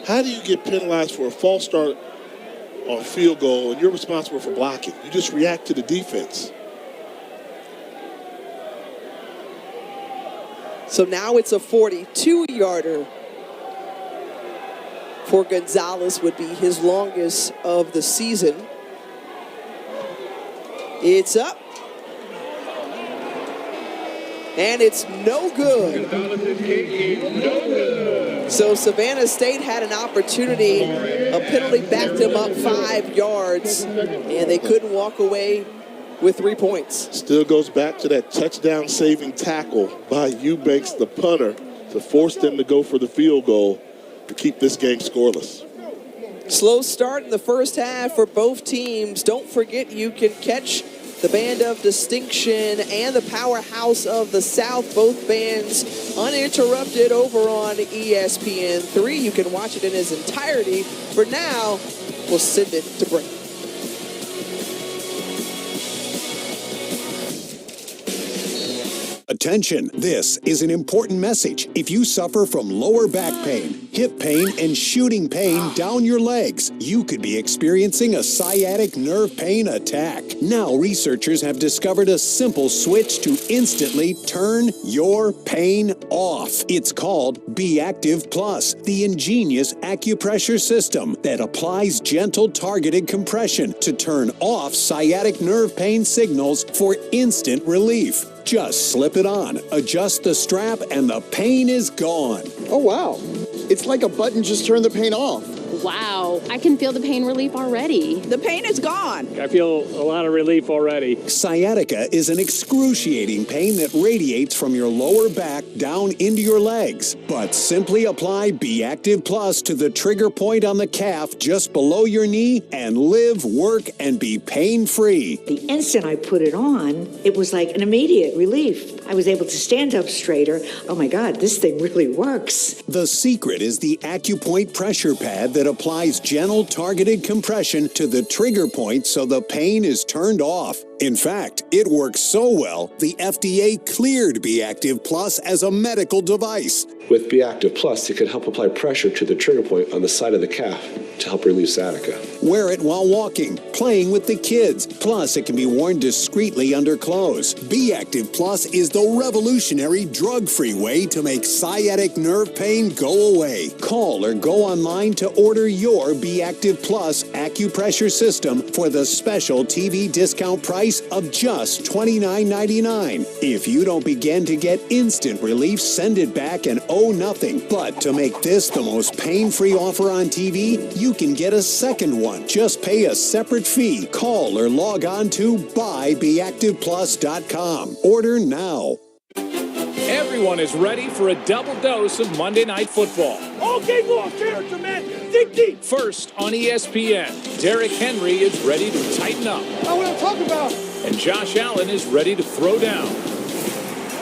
How do you get penalized for a false start on field goal and you're responsible for blocking? You just react to the defense. So now it's a 42-yarder for Gonzalez, would be his longest of the season. It's up. and it's no good. So Savannah State had an opportunity. A penalty backed them up 5 yards, and they couldn't walk away with 3 points. Still goes back to that touchdown-saving tackle by Eubanks, the punter, to force them to go for the field goal to keep this game scoreless. Slow start in the first half for both teams. Don't forget you can catch the Band of Distinction and the Powerhouse of the South, both bands uninterrupted over on ESPN3. You can watch it in its entirety. For now, we'll send it to break. Attention, this is an important message. If you suffer from lower back pain, hip pain, and shooting pain down your legs, you could be experiencing a sciatic nerve pain attack. Now, researchers have discovered a simple switch to instantly turn your pain off. It's called Be Active Plus, the ingenious acupressure system that applies gentle targeted compression to turn off sciatic nerve pain signals for instant relief. Just slip it on, adjust the strap, and the pain is gone. Oh, wow. It's like a button just turned the pain off. Wow, I can feel the pain relief already. The pain is gone. I feel a lot of relief already. Sciatica is an excruciating pain that radiates from your lower back down into your legs. But simply apply Be Active Plus to the trigger point on the calf just below your knee and live, work, and be pain-free. The instant I put it on, it was like an immediate relief. I was able to stand up straighter. Oh my God, this thing really works. The secret is the AcuPoint pressure pad that applies gentle targeted compression to the trigger point so the pain is turned off. In fact, it works so well, the FDA cleared Be Active Plus as a medical device. With Be Active Plus, it can help apply pressure to the trigger point on the side of the calf to help relieve sciatica. Wear it while walking, playing with the kids. Plus, it can be worn discreetly under clothes. Be Active Plus is the revolutionary drug-free way to make sciatic nerve pain go away. Call or go online to order your Be Active Plus acupressure system for the special TV discount price of just $29.99. If you don't begin to get instant relief, send it back and owe nothing. But to make this the most pain-free offer on TV, you can get a second one. Just pay a separate fee. Call or log on to buybeactiveplus.com. Order now. Everyone is ready for a double dose of Monday Night Football. All game long, character, man. Think deep. First on ESPN, Derrick Henry is ready to tighten up. That's what I'm talking about. And Josh Allen is ready to throw down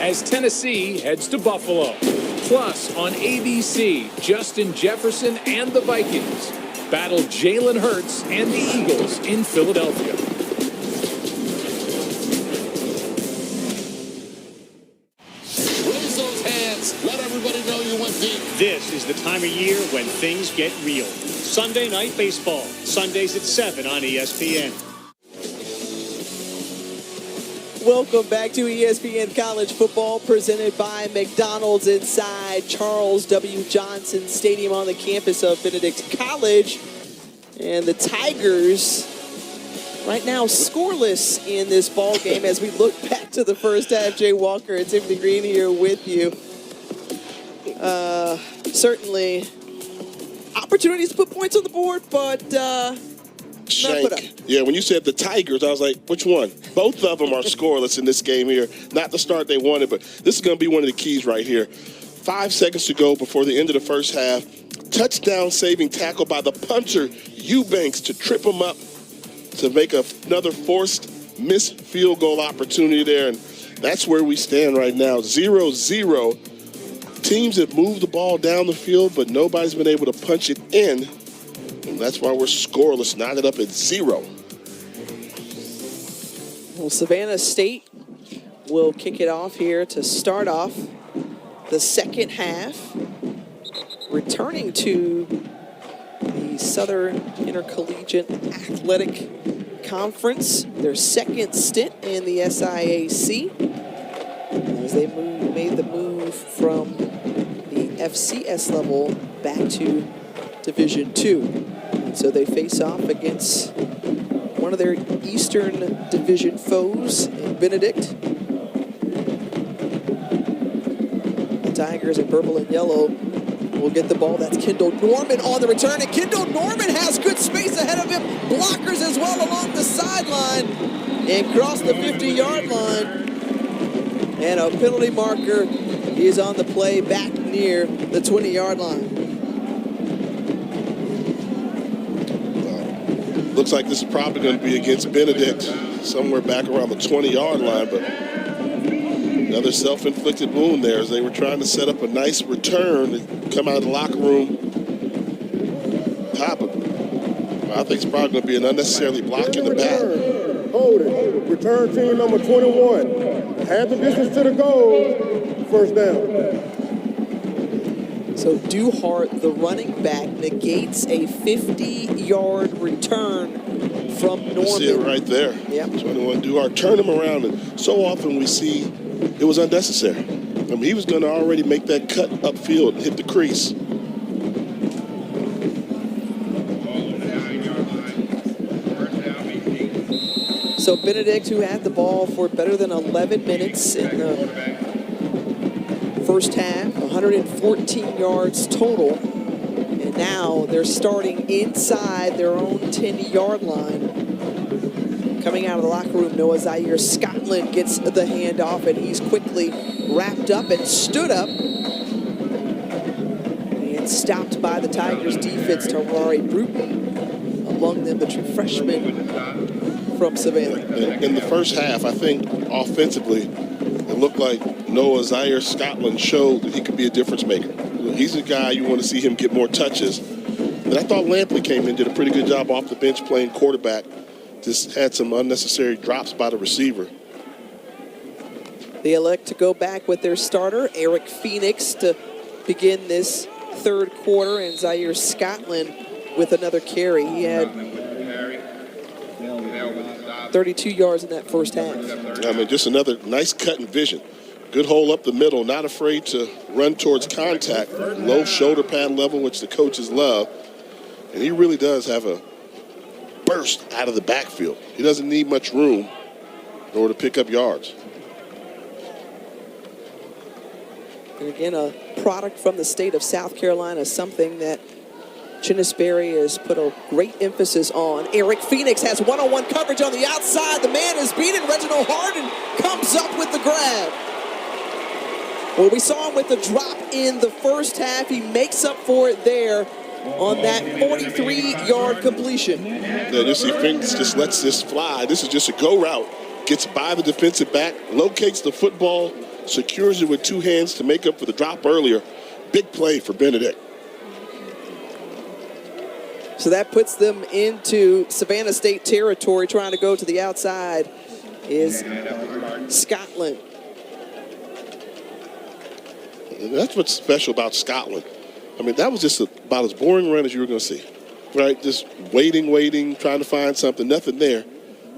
as Tennessee heads to Buffalo. Plus, on ABC, Justin Jefferson and the Vikings battle Jalen Hurts and the Eagles in Philadelphia. Raise those hands. Let everybody know you went deep. This is the time of year when things get real. Sunday Night Baseball. Sundays at 7 on ESPN. Welcome back to ESPN College Football, presented by McDonald's inside Charles W. Johnson Stadium on the campus of Benedict College. And the Tigers right now scoreless in this ball game as we look back to the first half. Jay Walker and Timothy Green here with you. Certainly opportunities to put points on the board, but Shank. Yeah, when you said the Tigers, I was like, which one? Both of them are scoreless in this game here. Not the start they wanted, but this is going to be one of the keys right here. 5 seconds to go before the end of the first half. Touchdown-saving tackle by the punter, Eubanks, to trip him up to make another forced missed field goal opportunity there. And that's where we stand right now, 0-0. Teams have moved the ball down the field, but nobody's been able to punch it in. And that's why we're scoreless, knotted up at 0. Well, Savannah State will kick it off here to start off the second half. Returning to the Southern Intercollegiate Athletic Conference, their second stint in the SIAC, as they made the move from the FCS level back to Division II. So they face off against one of their Eastern Division foes in Benedict. Tigers in purple and yellow will get the ball. That's Kendall Norman on the return, and Kendall Norman has good space ahead of him. Blockers as well along the sideline and cross the 50-yard line. And a penalty marker is on the play back near the 20-yard line. Looks like this is probably going to be against Benedict, somewhere back around the 20-yard line, but another self-inflicted wound there as they were trying to set up a nice return to come out of the locker room. I think it's probably going to be an unnecessarily block in the back. Hold it. Return team number 21. Have the distance to the goal. First down. So Duhart, the running back, negates a 50-yard return from Norman. See it right there. Yep. 21 Duhart. Turn him around. And so often we see it was unnecessary. I mean, he was going to already make that cut upfield and hit the crease. So Benedict, who had the ball for better than 11 minutes in the first half, 114 yards total. And now they're starting inside their own 10-yard line. Coming out of the locker room, Noah Zaire Scotland gets the handoff, and he's quickly wrapped up and stood up. And stopped by the Tigers defense, Tarari Bruton, among them the true freshman from Savannah. In the first half, I think offensively, it looked like Noah Zaire Scotland showed that he could be a difference maker. He's a guy you want to see him get more touches. And I thought Lampley came in, did a pretty good job off the bench playing quarterback. Just had some unnecessary drops by the receiver. They elect to go back with their starter, Eric Phoenix, to begin this third quarter, and Zaire Scotland with another carry. He had 32 yards in that first half. I mean, just another nice cut and vision. Good hole up the middle, not afraid to run towards contact. Low shoulder pad level, which the coaches love. And he really does have a burst out of the backfield. He doesn't need much room in order to pick up yards. And again, a product from the state of South Carolina, something that Chinnisberry has put a great emphasis on. Eric Phoenix has one-on-one coverage on the outside. The man is beaten. Reginald Harden comes up with the grab. Well, we saw him with the drop in the first half. He makes up for it there on that 43-yard completion. Yeah, you see Phoenix just lets this fly. This is just a go route. Gets by the defensive back, locates the football, secures it with two hands to make up for the drop earlier. Big play for Benedict. So that puts them into Savannah State territory. Trying to go to the outside is Scotland. That's what's special about Scotland. I mean, that was just about as boring run as you were going to see, right? Just waiting, trying to find something, nothing there.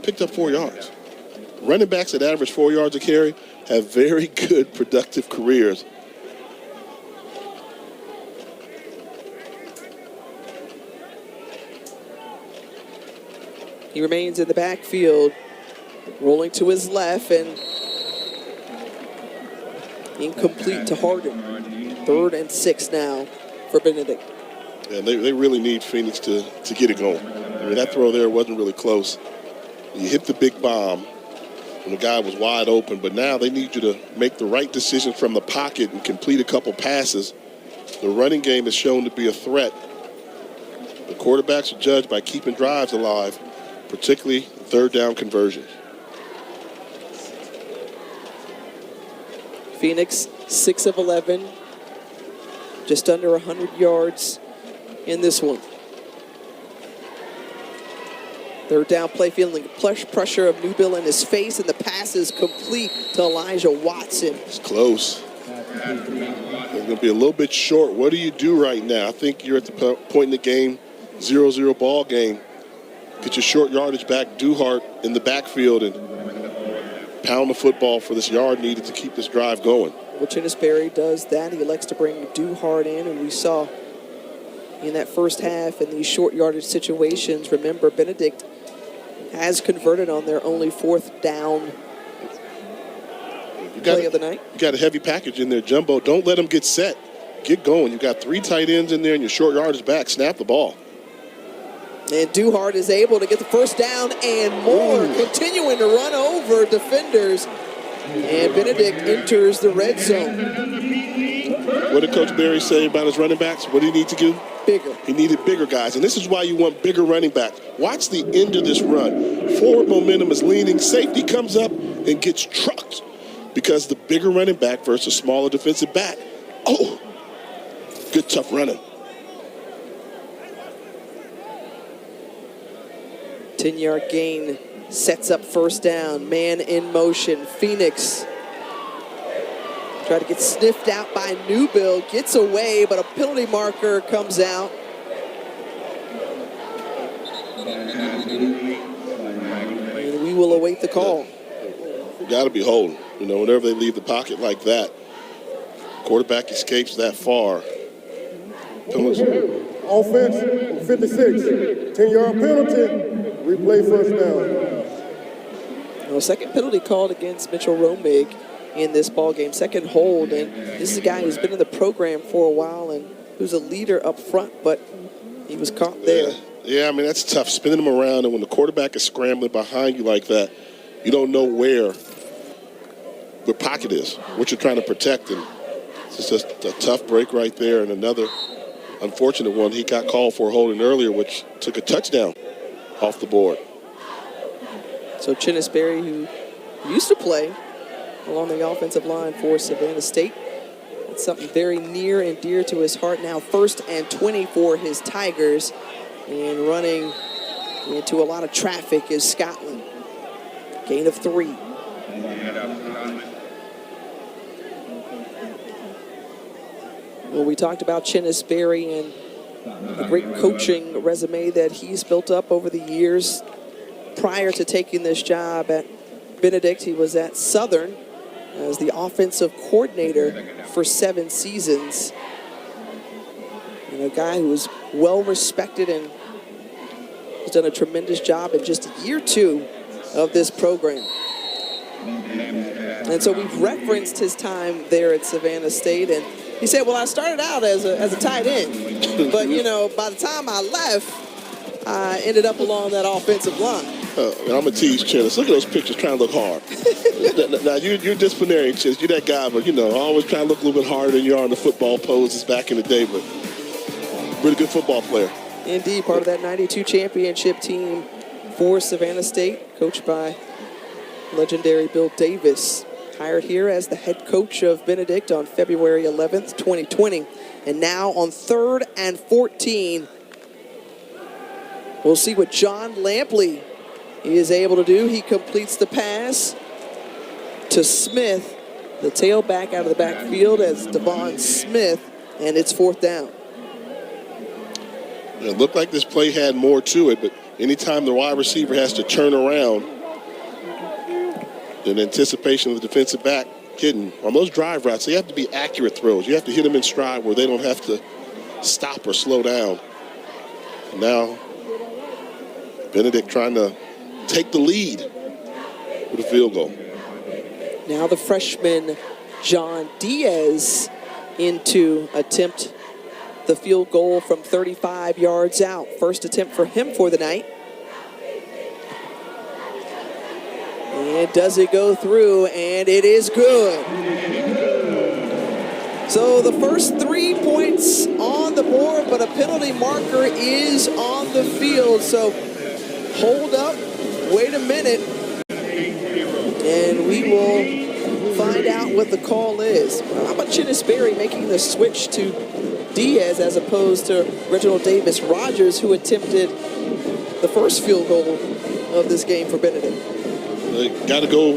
Picked up 4 yards. Running backs that average 4 yards a carry have very good productive careers. He remains in the backfield, rolling to his left, and incomplete to Harden. 3rd and 6 now for Benedict. Yeah, they really need Phoenix to get it going. I mean, that throw there wasn't really close. You hit the big bomb, and the guy was wide open, but now they need you to make the right decision from the pocket and complete a couple passes. The running game is shown to be a threat. The quarterbacks are judged by keeping drives alive, particularly third down conversions. Phoenix, 6 of 11, just under 100 yards in this one. Third down play, feeling the pressure of Newbill in his face, and the pass is complete to Elijah Watson. It's close. They're going to be a little bit short. What do you do right now? I think you're at the point in the game, 0-0 ball game. Get your short yardage back, Duhart in the backfield, and pound the football for this yard needed to keep this drive going. Well, Chinnisberry does that. He elects to bring Duhart in, and we saw in that first half in these short yardage situations, remember, Benedict has converted on their only 4th down play of the night. You got a heavy package in there, Jumbo. Don't let them get set. Get going. You got 3 tight ends in there, and your short yardage back. Snap the ball. And Duhart is able to get the first down and more, continuing to run over defenders. And Benedict enters the red zone. What did Coach Berry say about his running backs? What did he need to do? Bigger. He needed bigger guys, and this is why you want bigger running backs. Watch the end of this run. Forward momentum is leaning. Safety comes up and gets trucked because the bigger running back versus smaller defensive back. Oh, good tough running. 10-yard gain sets up first down. Man in motion. Phoenix try to get sniffed out by Newbill. Gets away, but a penalty marker comes out. And we will await the call. Got to be holding. You know, whenever they leave the pocket like that, quarterback escapes that far. Offense, 56. 10-yard penalty. Replay first down. Well, second penalty called against Mitchell Romig in this ball game. Second hold, and this is a guy who's been in the program for a while and who's a leader up front, but he was caught there. Yeah, I mean, that's tough, spinning them around, and when the quarterback is scrambling behind you like that, you don't know where the pocket is, what you're trying to protect, and it's just a tough break right there, and another unfortunate one. He got called for holding earlier, which took a touchdown off the board. So Chinnis Berry, who used to play along the offensive line for Savannah State, it's something very near and dear to his heart. Now 1st and 20 for his Tigers, and running into a lot of traffic is Scotland. Gain of 3. Well, we talked about Chinnis Berry and the great coaching resume that he's built up over the years. Prior to taking this job at Benedict, he was at Southern as the offensive coordinator for 7 seasons. And a guy who was well respected and has done a tremendous job in just year 2 of this program. And so we've referenced his time there at Savannah State, and he said, well, I started out as a tight end, but, you know, by the time I left, I ended up along that offensive line. I'm going to tease Chinnis. Look at those pictures trying to look hard. Now, you're disciplinary, Chinnis. You're that guy, but, you know, always trying to look a little bit harder than you are on the football poses back in the day, but really good football player. Indeed, part of that 92 championship team for Savannah State, coached by legendary Bill Davis. Hired here as the head coach of Benedict on February 11th, 2020. And now on 3rd and 14, we'll see what John Lampley is able to do. He completes the pass to Smith, the tailback out of the backfield as Devon Smith, and it's 4th down. It looked like this play had more to it, but anytime the wide receiver has to turn around, in anticipation of the defensive back hitting on those drive routes, they have to be accurate throws. You have to hit them in stride where they don't have to stop or slow down. Now, Benedict trying to take the lead with a field goal. Now the freshman John Diaz in to attempt the field goal from 35 yards out. First attempt for him for the night. And does it go through? And it is good. So the first 3 points on the board, but a penalty marker is on the field. So hold up, wait a minute, and we will find out what the call is. How about Chinnis Berry making the switch to Diaz as opposed to Reginald Davis Rogers, who attempted the first field goal of this game for Benedict? They got to go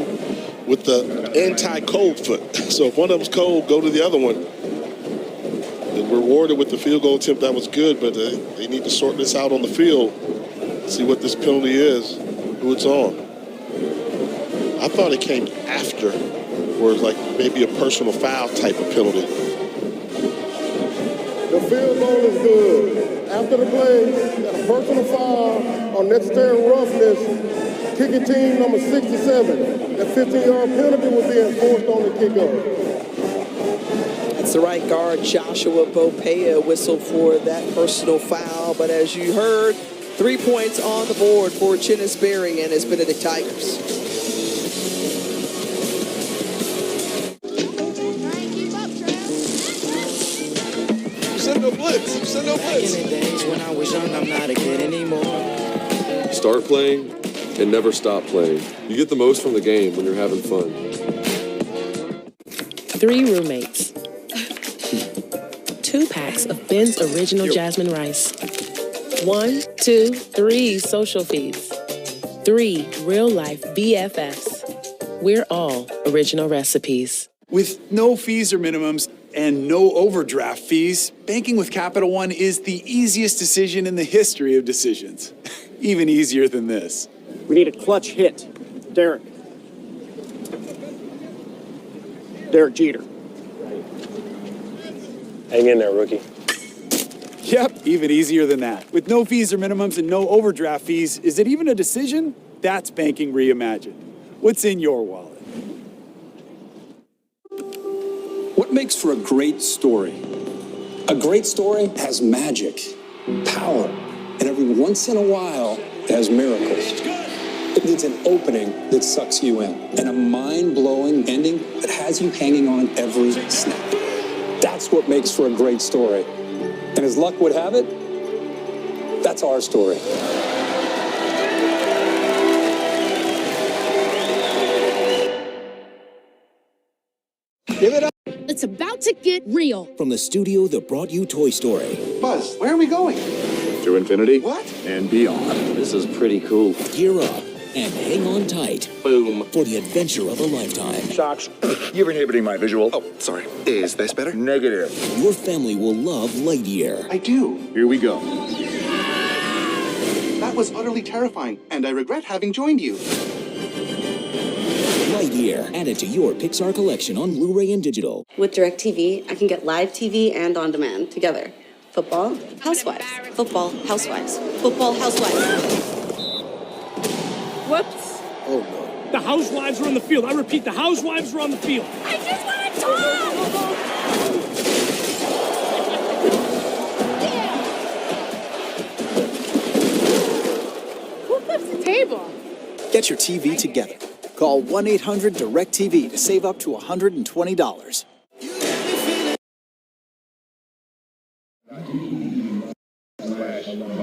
with the anti-cold foot. So if one of them's cold, go to the other one. And rewarded with the field goal attempt. That was good, but they need to sort this out on the field. See what this penalty is, who it's on. I thought it came after, where it's like maybe a personal foul type of penalty. The field goal is good. After the play, got a personal foul on necessary roughness, kicking team number 67. That 15-yard penalty will be enforced on the kickoff. It's the right guard, Joshua Bopea, whistled for that personal foul. But as you heard, 3 points on the board for Chinnisberry and his Benedict Tigers. Send no blitz. Send no blitz. In the days when I was young, I'm not a kid anymore. Start playing and never stop playing. You get the most from the game when you're having fun. 3 roommates. 2 packs of Ben's Original Jasmine Rice. 1, 2, 3 social feeds. 3 real-life BFFs. We're all original recipes. With no fees or minimums and no overdraft fees, banking with Capital One is the easiest decision in the history of decisions. Even easier than this. We need a clutch hit. Derek Jeter. Hang in there, rookie. Yep, even easier than that. With no fees or minimums and no overdraft fees, is it even a decision? That's banking reimagined. What's in your wallet? What makes for a great story? A great story has magic, power, and every once in a while, it has miracles. It needs an opening that sucks you in, and a mind-blowing ending that has you hanging on every snap. That's what makes for a great story. And as luck would have it, that's our story. Give it up. It's about to get real. From the studio that brought you Toy Story. Buzz, where are we going? To infinity. What? And beyond. This is pretty cool. Gear up and hang on tight. Boom. For the adventure of a lifetime. Socks. You're inhibiting my visual. Oh, sorry. Is this better? Negative. Your family will love Lightyear. I do. Here we go. That was utterly terrifying, and I regret having joined you. Lightyear, added to your Pixar collection on Blu-ray and digital. With DirecTV, I can get live TV and on demand together. Football, housewives. Football, housewives. Football, housewives. Whoops. Oh, no. The housewives are on the field. I repeat, the housewives are on the field. I just want to talk! Who flips the table? Get your TV together. Call 1-800-DIRECTV to save up to $120.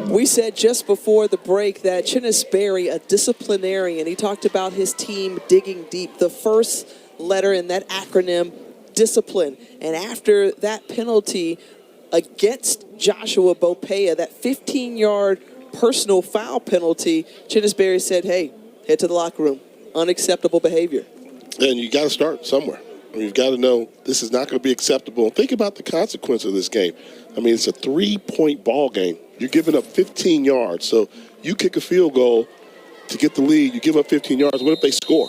We said just before the break that Chinnisberry, a disciplinarian, he talked about his team digging deep. The first letter in that acronym, discipline. And after that penalty against Joshua Bopea, that 15-yard personal foul penalty, Chinnisberry said, hey, head to the locker room. Unacceptable behavior. And you got to start somewhere. I mean, you've got to know this is not going to be acceptable. And think about the consequence of this game. I mean, it's a 3-point ball game. You're giving up 15 yards. So you kick a field goal to get the lead. You give up 15 yards. What if they score?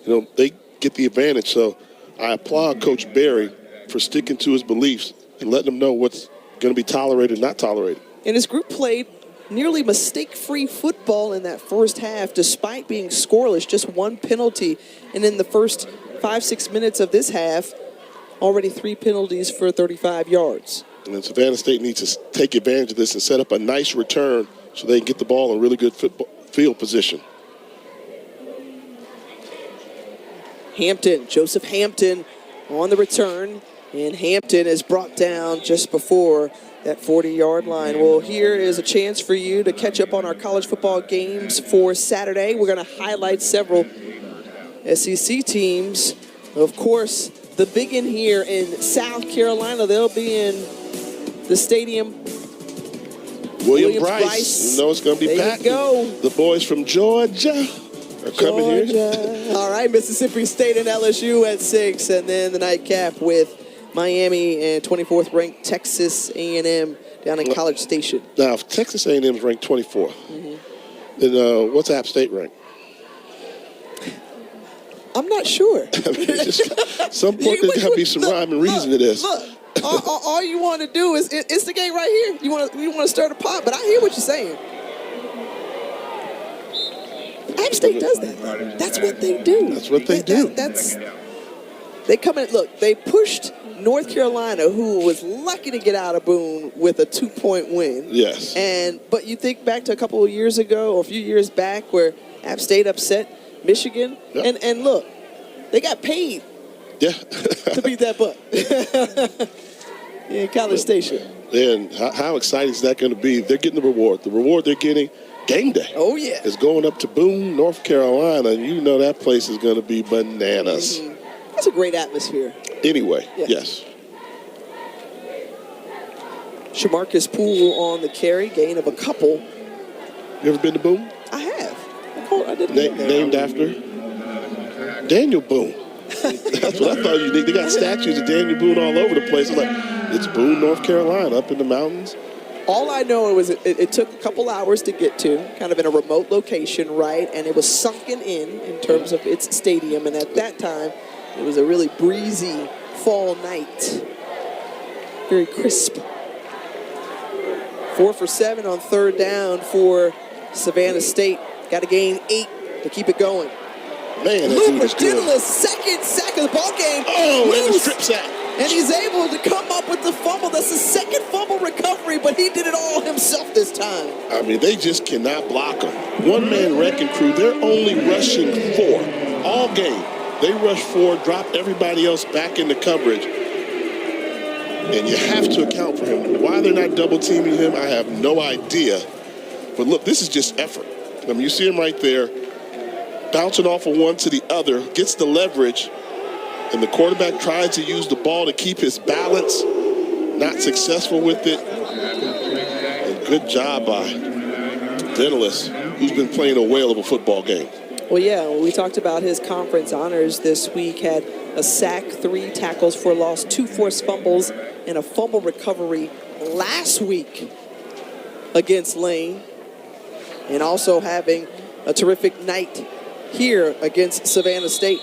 You know, they get the advantage. So I applaud Coach Berry for sticking to his beliefs and letting them know what's going to be tolerated and not tolerated. And his group played nearly mistake-free football in that first half, despite being scoreless, just one penalty. And in the first 5-6 minutes of this half, already 3 penalties for 35 yards. And Savannah State needs to take advantage of this and set up a nice return so they can get the ball in really good field position. Hampton, Joseph Hampton on the return, and Hampton is brought down just before that 40-yard line. Well, here is a chance for you to catch up on our college football games for Saturday. We're going to highlight several SEC teams. Of course, the big one here in South Carolina, they'll be in the stadium. William Bryce. You know it's going to be packed. There you go. The boys from Georgia are coming here. All right, Mississippi State and LSU at 6, and then the nightcap with Miami and 24th ranked Texas A&M down in College Station. Now, if Texas A&M is ranked 24th, then what's App State ranked? I'm not sure. I mean, some point there's got to be some rhyme and reason to this. Look, all you want to do is instigate right here. You want to stir the pot, but I hear what you're saying. App State does that. That's what they do. That's what they do. They come in. Look, they pushed North Carolina, who was lucky to get out of Boone with a 2-point win. Yes. But you think back to a couple of years ago or a few years back where App State upset Michigan, and look, they got paid. Yeah. to beat that buck. In College Station. And how exciting is that going to be? They're getting the reward. The reward they're getting, game day. Oh, yeah. Is going up to Boone, North Carolina, and you know that place is going to be bananas. Mm-hmm. That's a great atmosphere. Anyway, yes. Shamarcus Poole on the carry, gain of a couple. You ever been to Boone? I have. I did. Named after Daniel Boone. That's what I thought you did. They got statues of Daniel Boone all over the place. It's Boone, North Carolina, up in the mountains. All I know was it took a couple hours to get to, kind of in a remote location, right? And it was sunken in terms of its stadium. And at that time, it was a really breezy fall night. Very crisp. 4 for 7 on third down for Savannah State. Got to gain 8 to keep it going. Man, Luber Diddler's second sack of the ball game. Oh, and the strip sack. And he's able to come up with the fumble. That's the second fumble recovery, but he did it all himself this time. I mean, they just cannot block him. One-man wrecking crew, they're only rushing 4 all game. They rush 4, drop everybody else back into coverage. And you have to account for him. Why they're not double-teaming him, I have no idea. But look, this is just effort. I mean, you see him right there, bouncing off of one to the other, gets the leverage, and the quarterback tries to use the ball to keep his balance, not successful with it. And good job by Dennis, who's been playing a whale of a football game. Well, yeah, we talked about his conference honors this week. Had a sack, 3 tackles for loss, 2 forced fumbles, and a fumble recovery last week against Lane. And also having a terrific night here against Savannah State.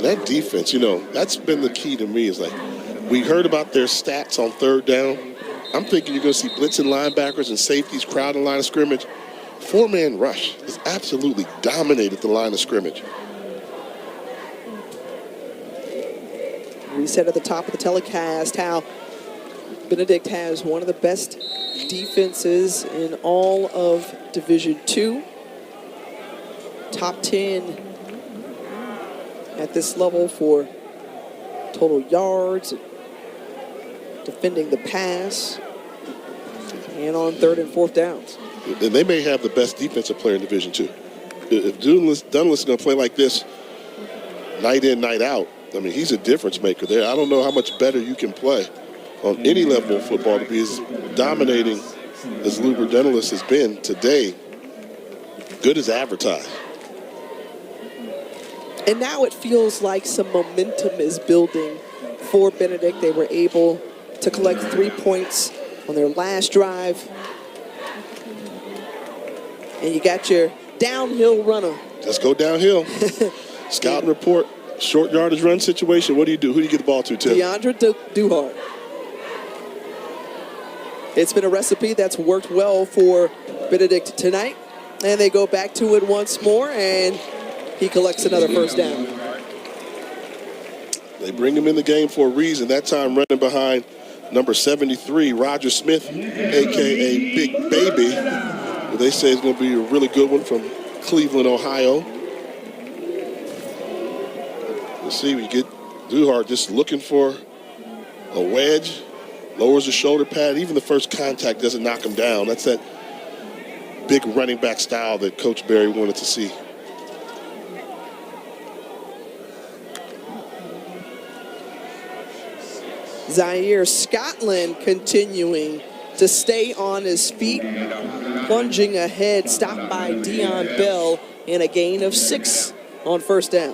That defense, that's been the key to me. Is like, we heard about their stats on third down. I'm thinking you're going to see blitzing linebackers and safeties crowding the line of scrimmage. 4-man rush has absolutely dominated the line of scrimmage. We said at the top of the telecast how Benedict has one of the best defenses in all of Division II. Top 10 at this level for total yards, defending the pass, and on third and fourth downs. And they may have the best defensive player in Division II. If Dunless is going to play like this night in, night out, I mean, he's a difference maker there. I don't know how much better you can play on any level of football to be as dominating as Luber Dennis has been today. Good as advertised. And now it feels like some momentum is building for Benedict. They were able to collect 3 points on their last drive. And you got your downhill runner. Let's go downhill. Scouting report, short yardage run situation. What do you do? Who do you get the ball to, Tim? DeAndre Duhart. It's been a recipe that's worked well for Benedict tonight. And they go back to it once more, and he collects another first down. They bring him in the game for a reason. That time running behind number 73, Roger Smith, a.k.a. Big Baby. They say it's going to be a really good one from Cleveland, Ohio. Let's see, we get Duhart just looking for a wedge, lowers the shoulder pad. Even the first contact doesn't knock him down. That's that big running back style that Coach Berry wanted to see. Zaire Scotland continuing to stay on his feet, plunging ahead, stopped by Dion Bell in a gain of 6 on first down.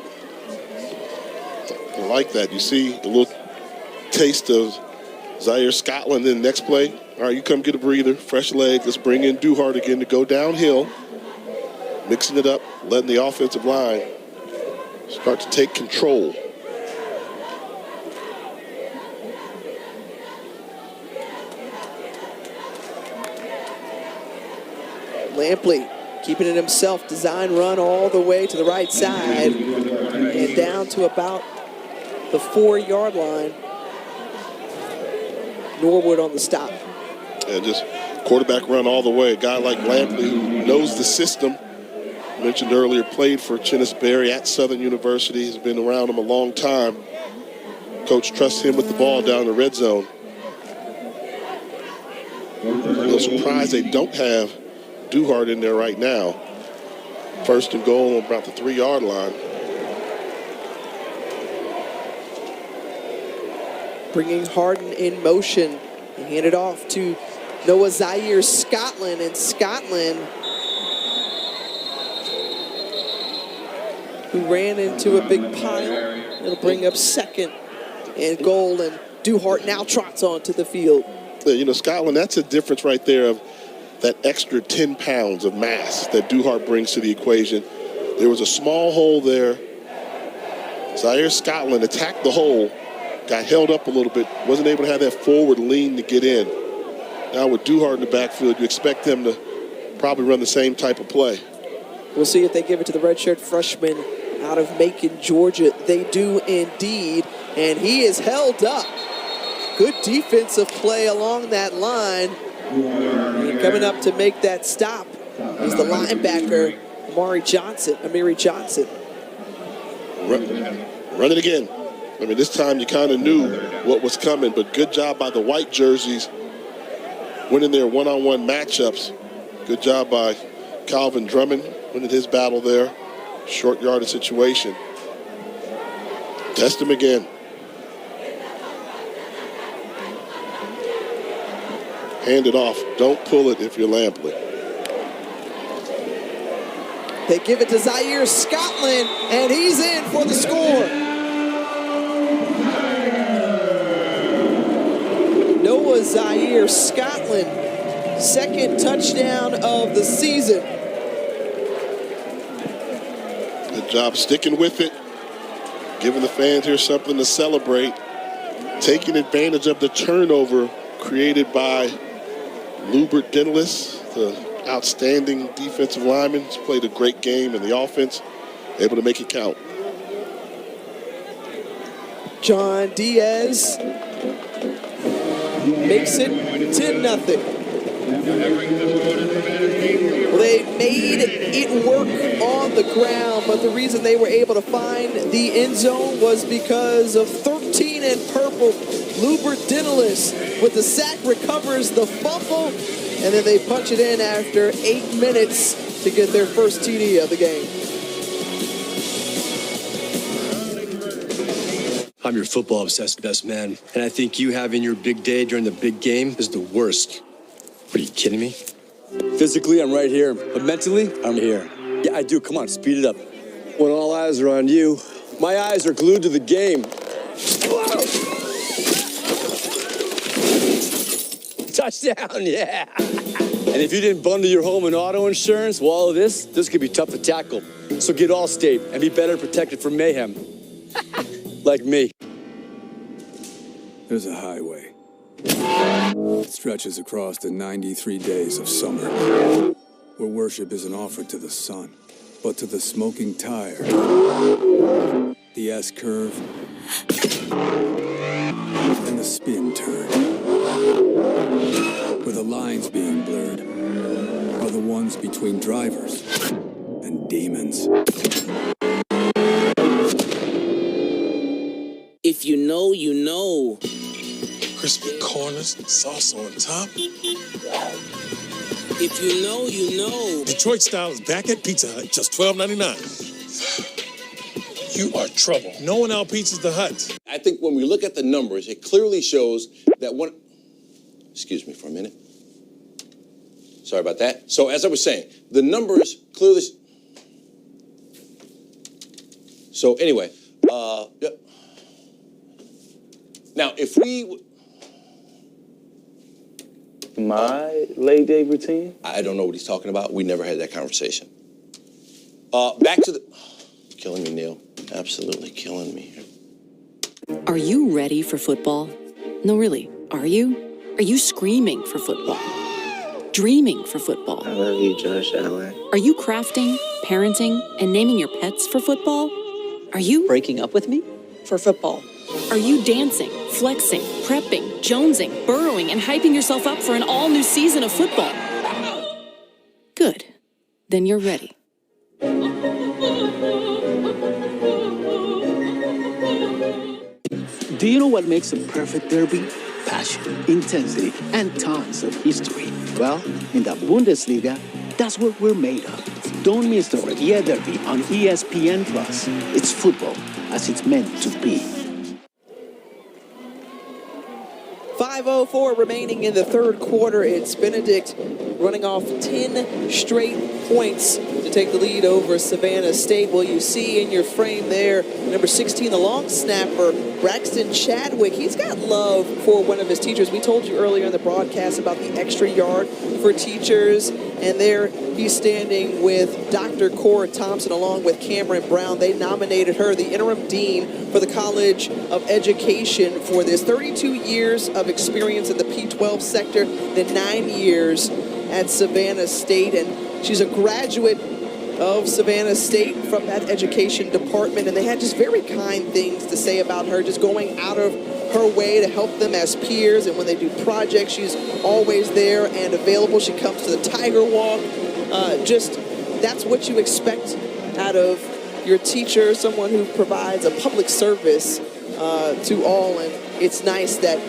I like that. You see a little taste of Zaire Scotland in the next play. All right, you come get a breather, fresh leg. Let's bring in Duhart again to go downhill, mixing it up, letting the offensive line start to take control. Lampley keeping it himself. Design run all the way to the right side and down to about the 4-yard line. Norwood on the stop. And just quarterback run all the way. A guy like Lampley who knows the system. Mentioned earlier, played for Chennis Berry at Southern University. He's been around him a long time. Coach trusts him with the ball down in the red zone. No surprise they don't have Duhart in there right now. 1st and goal on about the 3-yard line. Bringing Harden in motion. He handed off to Noah Zaire Scotland, and Scotland, who ran into a big pile. It'll bring up 2nd and goal, and Duhart now trots onto the field. You know, Scotland, that's a difference right there of that extra 10 pounds of mass that Duhart brings to the equation. There was a small hole there. Zaire Scotland attacked the hole, got held up a little bit, wasn't able to have that forward lean to get in. Now with Duhart in the backfield, you expect them to probably run the same type of play. We'll see if they give it to the redshirt freshman out of Macon, Georgia. They do indeed, and he is held up. Good defensive play along that line. And coming up to make that stop is the linebacker, Amiri Johnson. Run it again. I mean, this time you kind of knew what was coming, but good job by the white jerseys winning their one-on-one matchups. Good job by Calvin Drummond winning his battle there. Short yardage situation. Test him again. Hand it off. Don't pull it if you're Lampley. They give it to Zaire Scotland, and he's in for the score. Noah Zaire Scotland, 2nd touchdown of the season. Good job sticking with it, giving the fans here something to celebrate, taking advantage of the turnover created by Lubert Dennis, the outstanding defensive lineman. He's played a great game in the offense, able to make it count. John Diaz makes it 10-0. Well, they made it work on the ground, but the reason they were able to find the end zone was because of 13 and purple. Lubert Dennis with the sack recovers the fumble, and then they punch it in after 8 minutes to get their first TD of the game. I'm your football-obsessed best man, and I think you having your big day during the big game is the worst. What, are you kidding me? Physically, I'm right here, but mentally, I'm here. Yeah, I do. Come on, speed it up. When all eyes are on you, my eyes are glued to the game. Touchdown, yeah. And if you didn't bundle your home and auto insurance, well, all of this could be tough to tackle. So get Allstate and be better protected from mayhem. Like me. There's a highway. It stretches across the 93 days of summer, where worship isn't offered to the sun, but to the smoking tire, the S-curve, and the spin turn. Where the lines being blurred are the ones between drivers and demons. If you know, you know. Crispy corners, sauce on top. If you know, you know. Detroit style is back at Pizza Hut, just $12.99. You are trouble. No one out-pizzas the Hut. I think when we look at the numbers, it clearly shows that one... Excuse me for a minute. Sorry about that. So as I was saying, the numbers clearly... So anyway, now if we... My late day routine? I don't know what he's talking about. We never had that conversation. Back to the... You're killing me, Neil. absolutely killing me. Are you ready for football? No, really, are you? Are you screaming for football? Dreaming for football? I love you, Josh Allen. Are you crafting, parenting, and naming your pets for football? Are you breaking up with me? for football? Are you dancing, flexing, prepping, jonesing, burrowing, and hyping yourself up for an all-new season of football? Good. Then you're ready. Do you know what makes a perfect derby? Passion, intensity, and tons of history. Well, in the Bundesliga, that's what we're made of. Don't miss the Regia Derby on ESPN+. It's football as it's meant to be. 5:04 remaining in the third quarter. It's Benedict running off 10 straight points to take the lead over Savannah State. Well, you see in your frame there, number 16, the long snapper, Braxton Chadwick. He's got love for one of his teachers. We told you earlier in the broadcast about the extra yard for teachers. And there he's standing with Dr. Cora Thompson along with Cameron Brown. They nominated her the interim dean for the College of Education for this. 32 years of experience in the P-12 sector, then 9 years at Savannah State. And she's a graduate of Savannah State from that education department. And they had just very kind things to say about her, just going out of her way to help them as peers. And when they do projects, she's always there and available. She comes to the Tiger Walk. That's what you expect out of your teacher, someone who provides a public service to all. And it's nice that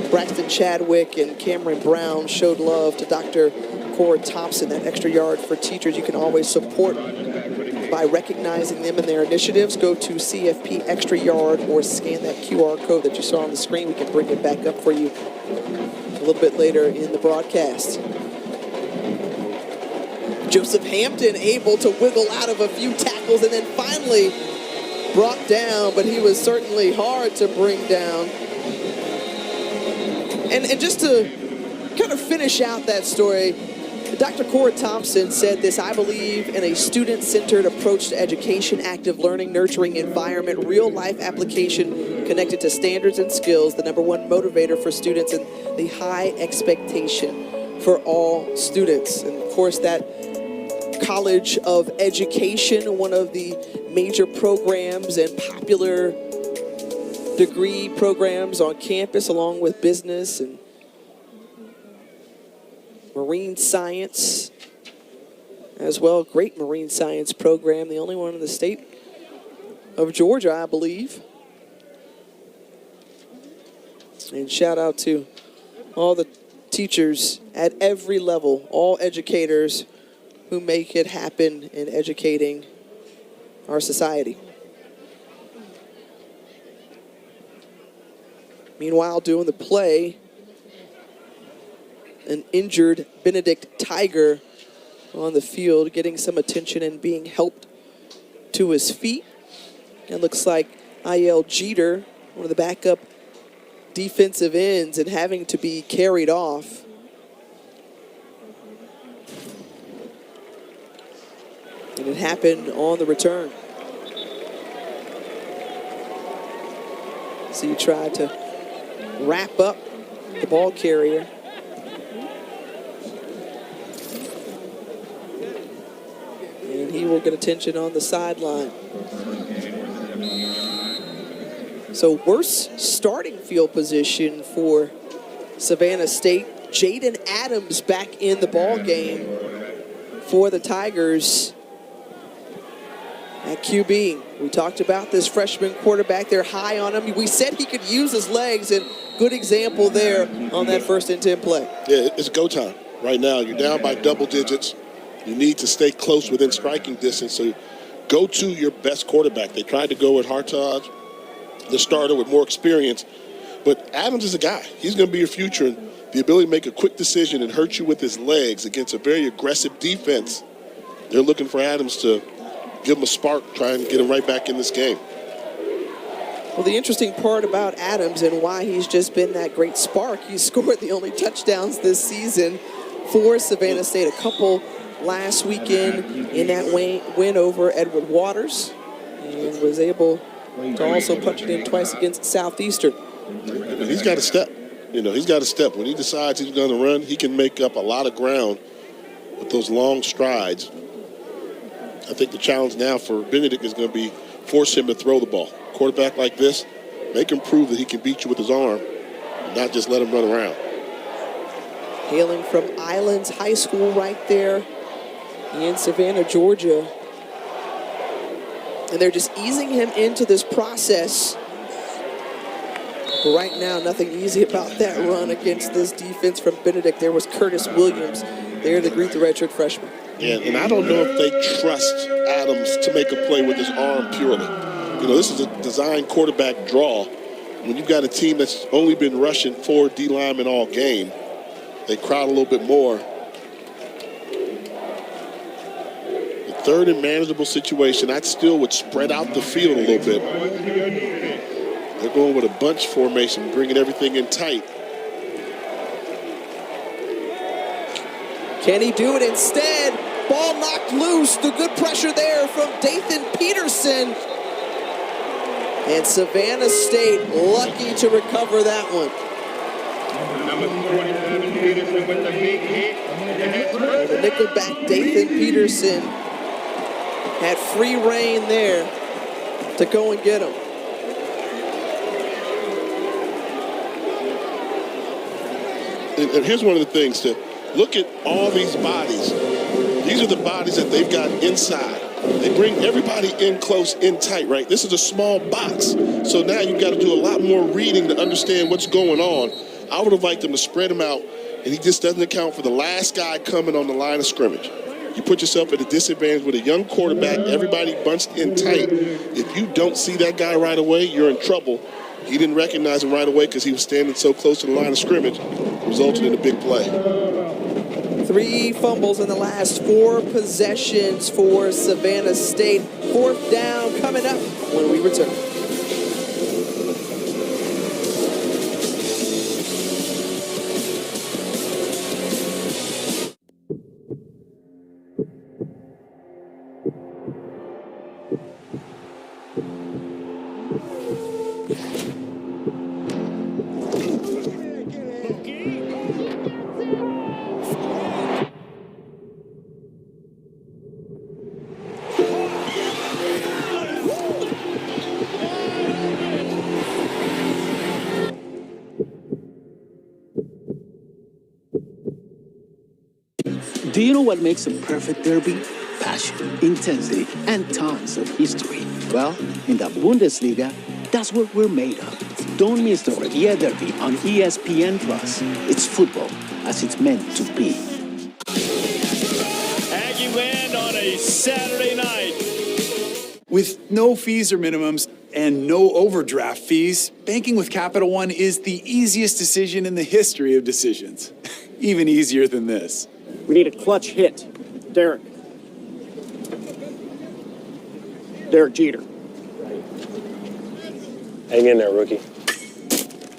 Braxton Chadwick and Cameron Brown showed love to Dr. Cora Thompson. That extra yard for teachers you can always support by recognizing them and their initiatives. Go to CFP Extra Yard or scan that QR code that you saw on the screen. We can bring it back up for you a little bit later in the broadcast. Joseph Hampton able to wiggle out of a few tackles and then finally brought down, but he was certainly hard to bring down. And just to kind of finish out that story, Dr. Cora Thompson said this: I believe in a student-centered approach to education, active learning, nurturing environment, real-life application connected to standards and skills, the #1 motivator for students, and the high expectation for all students. And of course, that College of Education, one of the major programs and popular degree programs on campus, along with business and marine science as well. Great marine science program, the only one in the state of Georgia, I believe. And shout out to all the teachers at every level, all educators who make it happen in educating our society. Meanwhile, doing the play, an injured Benedict Tiger on the field, getting some attention and being helped to his feet. It looks like I.L. Jeter, one of the backup defensive ends, and having to be carried off. And it happened on the return. So you tried to wrap up the ball carrier. And he will get attention on the sideline. So worse starting field position for Savannah State. Jaden Adams back in the ball game for the Tigers at QB. We talked about this freshman quarterback. They're high on him. We said he could use his legs, and good example there on that 1st and 10 play. Yeah, it's go time right now. You're down by double digits. You need to stay close within striking distance. So go to your best quarterback. They tried to go with Hartage, the starter with more experience. But Adams is a guy. He's going to be your future. And the ability to make a quick decision and hurt you with his legs against a very aggressive defense. They're looking for Adams to give him a spark, try and get him right back in this game. Well, the interesting part about Adams and why he's just been that great spark, he scored the only touchdowns this season for Savannah State. A couple last weekend in that win over Edward Waters. and was able to also punch it in twice against Southeastern. And he's got to step. He's got to step. When he decides he's going to run, he can make up a lot of ground with those long strides. I think the challenge now for Benedict is going to be force him to throw the ball. Quarterback like this, make him prove that he can beat you with his arm and not just let him run around. Hailing from Islands High School right there in Savannah, Georgia. And they're just easing him into this process. But right now, nothing easy about that run against this defense from Benedict. There was Curtis Williams there to greet the redshirt freshman. Yeah, and I don't know if they trust Adams to make a play with his arm purely. This is a design quarterback draw. When you've got a team that's only been rushing 4 D linemen all game, they crowd a little bit more. The third and manageable situation, I still would spread out the field a little bit. They're going with a bunch formation, bringing everything in tight. Can he do it instead? Ball knocked loose. The good pressure there from Dathan Peterson. And Savannah State lucky to recover that one. And the nickelback Dathan Peterson had free reign there to go and get him. And here's one of the things to look at all these bodies. These are the bodies that they've got inside. They bring everybody in close, in tight, right? This is a small box. So now you've got to do a lot more reading to understand what's going on. I would have liked them to spread him out, and he just doesn't account for the last guy coming on the line of scrimmage. You put yourself at a disadvantage with a young quarterback, everybody bunched in tight. If you don't see that guy right away, you're in trouble. He didn't recognize him right away because he was standing so close to the line of scrimmage, resulted in a big play. 3 fumbles in the last 4 possessions for Savannah State. 4th down coming up when we return. Do you know what makes a perfect derby? Passion, intensity, and tons of history. Well, in the Bundesliga, that's what we're made of. Don't miss the Revier Derby on ESPN+. It's football as it's meant to be. Aggie win on a Saturday night. With no fees or minimums and no overdraft fees, banking with Capital One is the easiest decision in the history of decisions. Even easier than this. We need a clutch hit. Derek Jeter. Hang in there, rookie.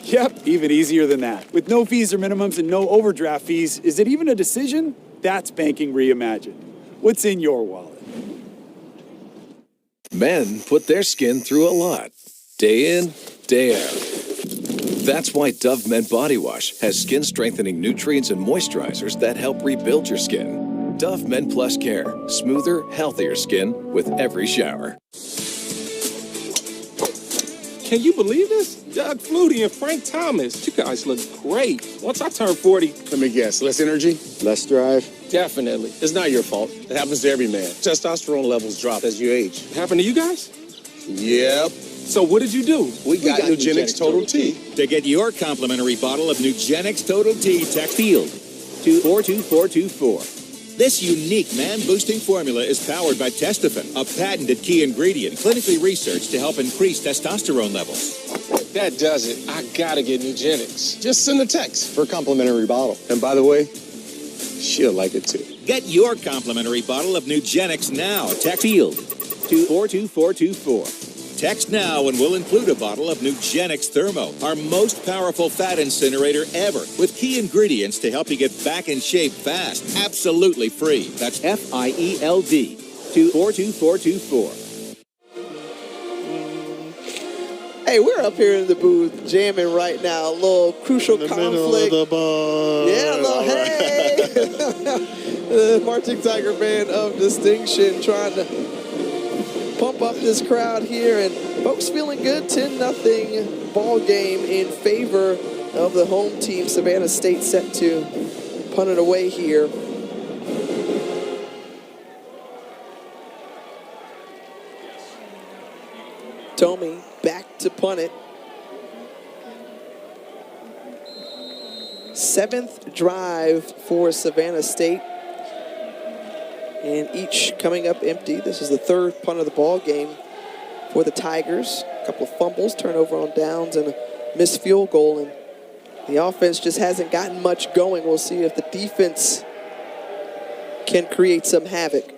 Yep, even easier than that. With no fees or minimums and no overdraft fees, is it even a decision? That's banking reimagined. What's in your wallet? Men put their skin through a lot, day in, day out. That's why Dove Men Body Wash has skin-strengthening nutrients and moisturizers that help rebuild your skin. Dove Men Plus Care, smoother, healthier skin with every shower. Can you believe this? Doug Flutie and Frank Thomas. You guys look great. Once I turn 40... Let me guess, less energy, less drive? Definitely. It's not your fault. It happens to every man. Testosterone levels drop as you age. It happened to you guys? Yep. So what did you do? We got Nugenix Total T. To get your complimentary bottle of Nugenix Total T, text FIELD to 42424. This unique man-boosting formula is powered by Testofen, a patented key ingredient clinically researched to help increase testosterone levels. If that does it, I gotta get Nugenix. Just send a text for a complimentary bottle. And by the way, she'll like it too. Get your complimentary bottle of Nugenix now. Text FIELD to 42424. Text now and we'll include a bottle of Nugenix Thermo, our most powerful fat incinerator ever, with key ingredients to help you get back in shape fast, absolutely free. That's FIELD to 42424. Hey, we're up here in the booth jamming right now. A little crucial in the conflict. middle of the bar. Yeah, a little hey. The Marching Tiger Band of Distinction trying to pump up this crowd here, and folks feeling good. 10-0 ball game in favor of the home team. Savannah State set to punt it away here. Tomey back to punt it. 7th drive for Savannah State. And each coming up empty. This is the 3rd punt of the ball game for the Tigers. A couple of fumbles, turnover on downs, and a missed field goal. And the offense just hasn't gotten much going. We'll see if the defense can create some havoc.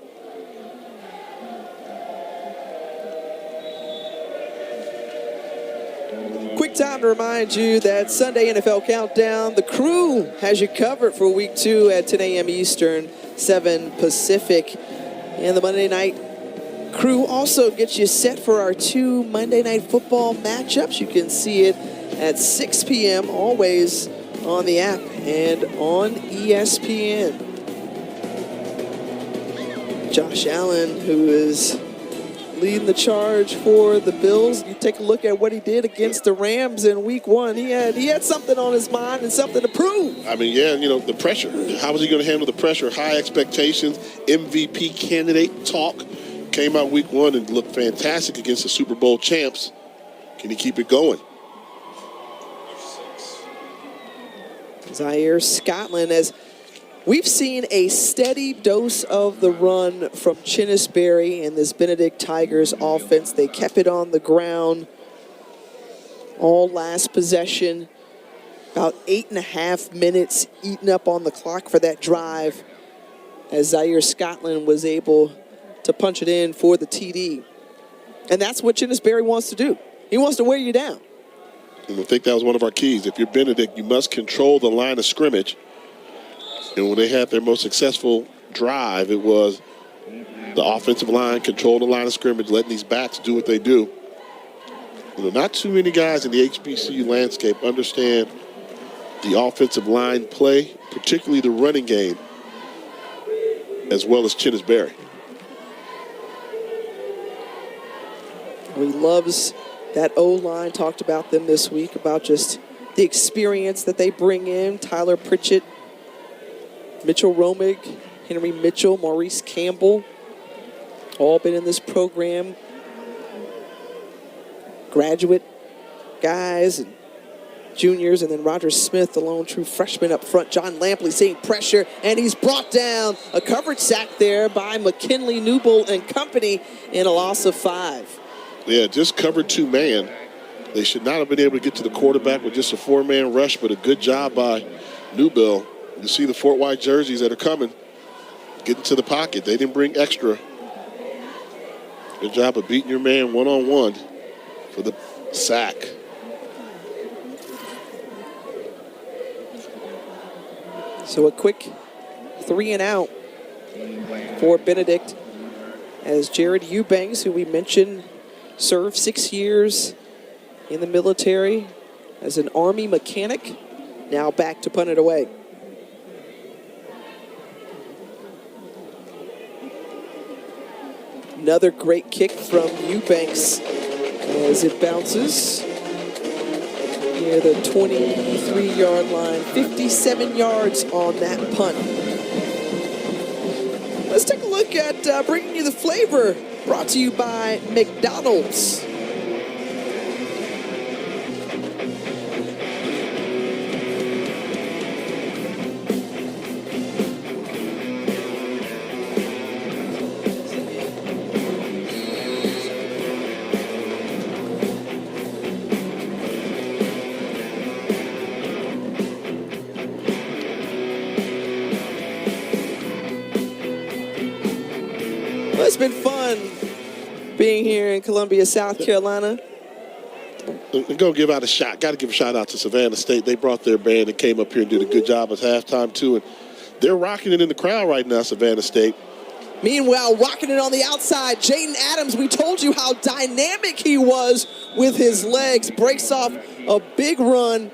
Quick time to remind you that Sunday NFL Countdown, the crew has you covered for week 2 at 10 a.m. Eastern, 7 Pacific. And the Monday night crew also gets you set for our 2 Monday Night Football matchups. You can see it at 6 p.m. always on the app and on ESPN. Josh Allen, who is leading the charge for the Bills. You take a look at what he did against the Rams in week 1. He had something on his mind and something to prove. I mean, yeah, you know, the pressure. How was he going to handle the pressure? High expectations, MVP candidate talk. Came out week 1 and looked fantastic against the Super Bowl champs. Can he keep it going? Zaire Scotland, as we've seen a steady dose of the run from Chinnisberry and this Benedict Tigers offense. They kept it on the ground all last possession. About 8.5 minutes eaten up on the clock for that drive as Zaire Scotland was able to punch it in for the TD. And that's what Chinnisberry wants to do. He wants to wear you down. And I think that was one of our keys. If you're Benedict, you must control the line of scrimmage. And when they had their most successful drive, it was the offensive line, control the line of scrimmage, letting these backs do what they do. You know, not too many guys in the HBCU landscape understand the offensive line play, particularly the running game, as well as Chinnisberry. He loves that O-line. Talked about them this week, about just the experience that they bring in. Tyler Pritchett, Mitchell Romig, Henry Mitchell, Maurice Campbell, all been in this program. Graduate guys and juniors, and then Roger Smith, the lone true freshman up front. John Lampley seeing pressure, and he's brought down. A coverage sack there by McKinley Newble and company in a loss of 5. Yeah, just covered 2-man. They should not have been able to get to the quarterback with just a 4-man rush, but a good job by Newbill. You see the Fort White jerseys that are coming, getting to the pocket. They didn't bring extra. Good job of beating your man one-on-one for the sack. So a quick 3 and out for Benedict, as Jared Eubanks, who we mentioned, served 6 years in the military as an Army mechanic, now back to punt it away. Another great kick from Eubanks as it bounces near the 23-yard line. 57 yards on that punt. Let's take a look at bringing you the flavor, brought to you by McDonald's. Well, it's been fun being here in Columbia, South Carolina. Go give out a shot. Got to give a shout out to Savannah State. They brought their band and came up here and did a good job at halftime too. And they're rocking it in the crowd right now, Savannah State. Meanwhile, rocking it on the outside, Jaden Adams, we told you how dynamic he was with his legs. Breaks off a big run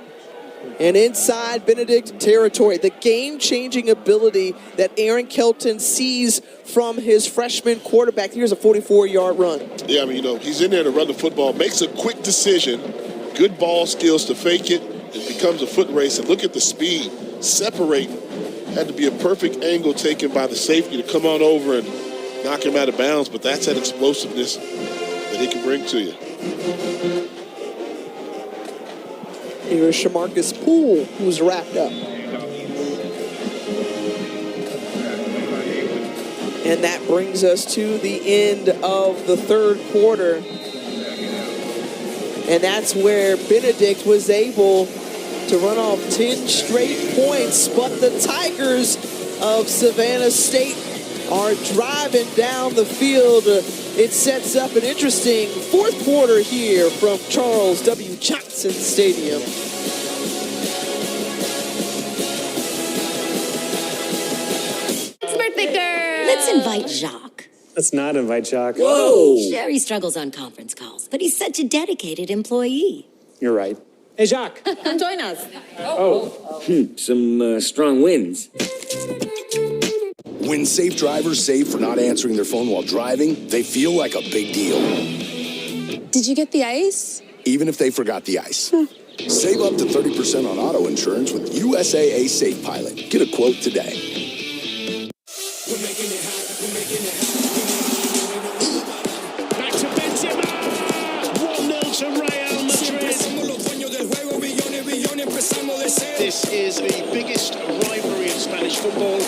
and inside Benedict territory. The game-changing ability that Aaron Kelton sees from his freshman quarterback. Here's a 44-yard run. Yeah, I mean, he's in there to run the football, makes a quick decision, good ball skills to fake it. It becomes a foot race, and look at the speed. Separating. Had to be a perfect angle taken by the safety to come on over and knock him out of bounds, but that's that explosiveness that he can bring to you. Here's Shamarcus Poole, who's wrapped up. And that brings us to the end of the third quarter. And that's where Benedict was able to run off 10 straight points, but the Tigers of Savannah State are driving down the field. It sets up an interesting fourth quarter here from Charles W. Johnson Stadium. It's birthday girl! Let's invite Jacques. Let's not invite Jacques. Whoa! Sherry struggles on conference calls, but he's such a dedicated employee. You're right. Hey, Jacques. Come join us. Some strong winds. When safe drivers save for not answering their phone while driving, they feel like a big deal. Did you get the ice? Even if they forgot the ice. Save up to 30% on auto insurance with USAA Safe Pilot. Get a quote today. Back to Benzema. 1-0 to Real Madrid. This is the biggest rivalry in Spanish football.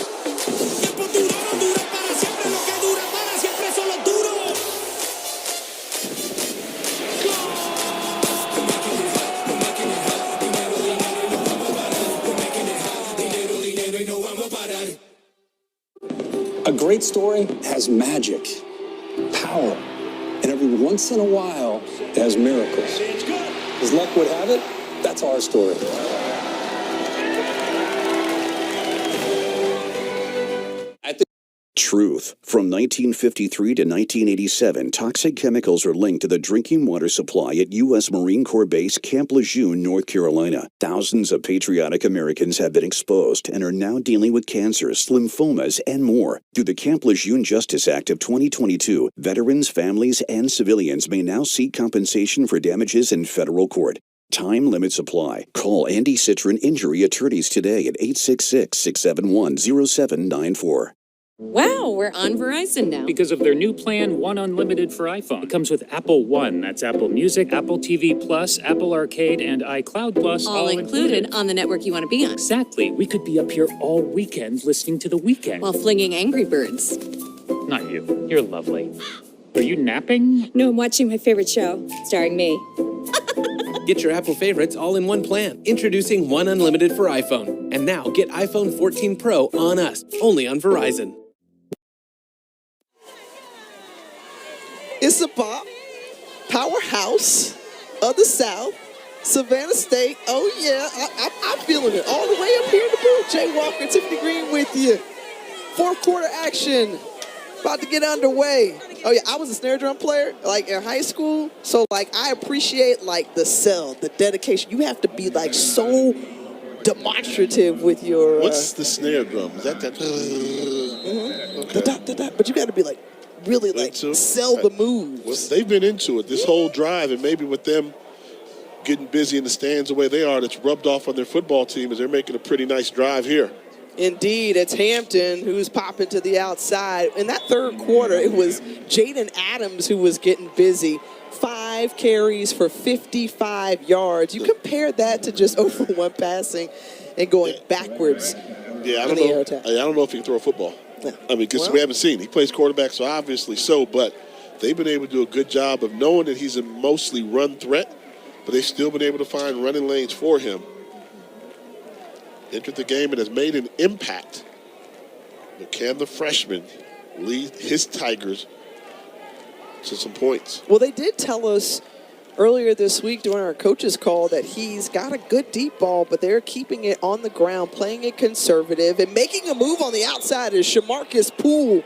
A great story has magic, power, and every once in a while, it has miracles. As luck would have it, that's our story. Truth. From 1953 to 1987, toxic chemicals are linked to the drinking water supply at U.S. Marine Corps Base Camp Lejeune, North Carolina. Thousands of patriotic Americans have been exposed and are now dealing with cancers, lymphomas, and more. Through the Camp Lejeune Justice Act of 2022, veterans, families, and civilians may now seek compensation for damages in federal court. Time limits apply. Call Andy Citron Injury Attorneys today at 866-671-0794. Wow, we're on Verizon now. Because of their new plan, One Unlimited for iPhone. It comes with Apple One. That's Apple Music, Apple TV Plus, Apple Arcade, and iCloud Plus. All included on the network you want to be on. Exactly. We could be up here all weekend listening to The Weekend. While flinging Angry Birds. Not you. You're lovely. Are you napping? No, I'm watching my favorite show, starring me. Get your Apple favorites all in one plan. Introducing One Unlimited for iPhone. And now get iPhone 14 Pro on us, only on Verizon. It's a pop, powerhouse of the South, Savannah State. Oh, yeah, I'm feeling it all the way up here in the booth. Jay Walker, Tiffany Green with you. Fourth quarter action, about to get underway. Oh, yeah, I was a snare drum player, like, in high school. So, like, I appreciate, like, the cell, the dedication. You have to be, like, so demonstrative with your... What's the snare drum? Is that... Okay. But you got to be, like, really like sell the moves. Well, they've been into it this whole drive, and maybe with them getting busy in the stands the way they are, that's rubbed off on their football team as they're making a pretty nice drive here. Indeed, it's Hampton who's popping to the outside. In that third quarter, it was Jaden Adams who was getting busy. 5 carries for 55 yards. You compare that to just over 1 passing and going backwards. Yeah, I don't know if he can throw a football. Yeah. I mean, because we haven't seen. He plays quarterback, so obviously so, but they've been able to do a good job of knowing that he's a mostly run threat, but they've still been able to find running lanes for him. Entered the game and has made an impact. But can the freshman lead his Tigers to some points? Well, they did tell us earlier this week during our coaches call that he's got a good deep ball, but they're keeping it on the ground, playing it conservative, and making a move on the outside is Shamarcus Poole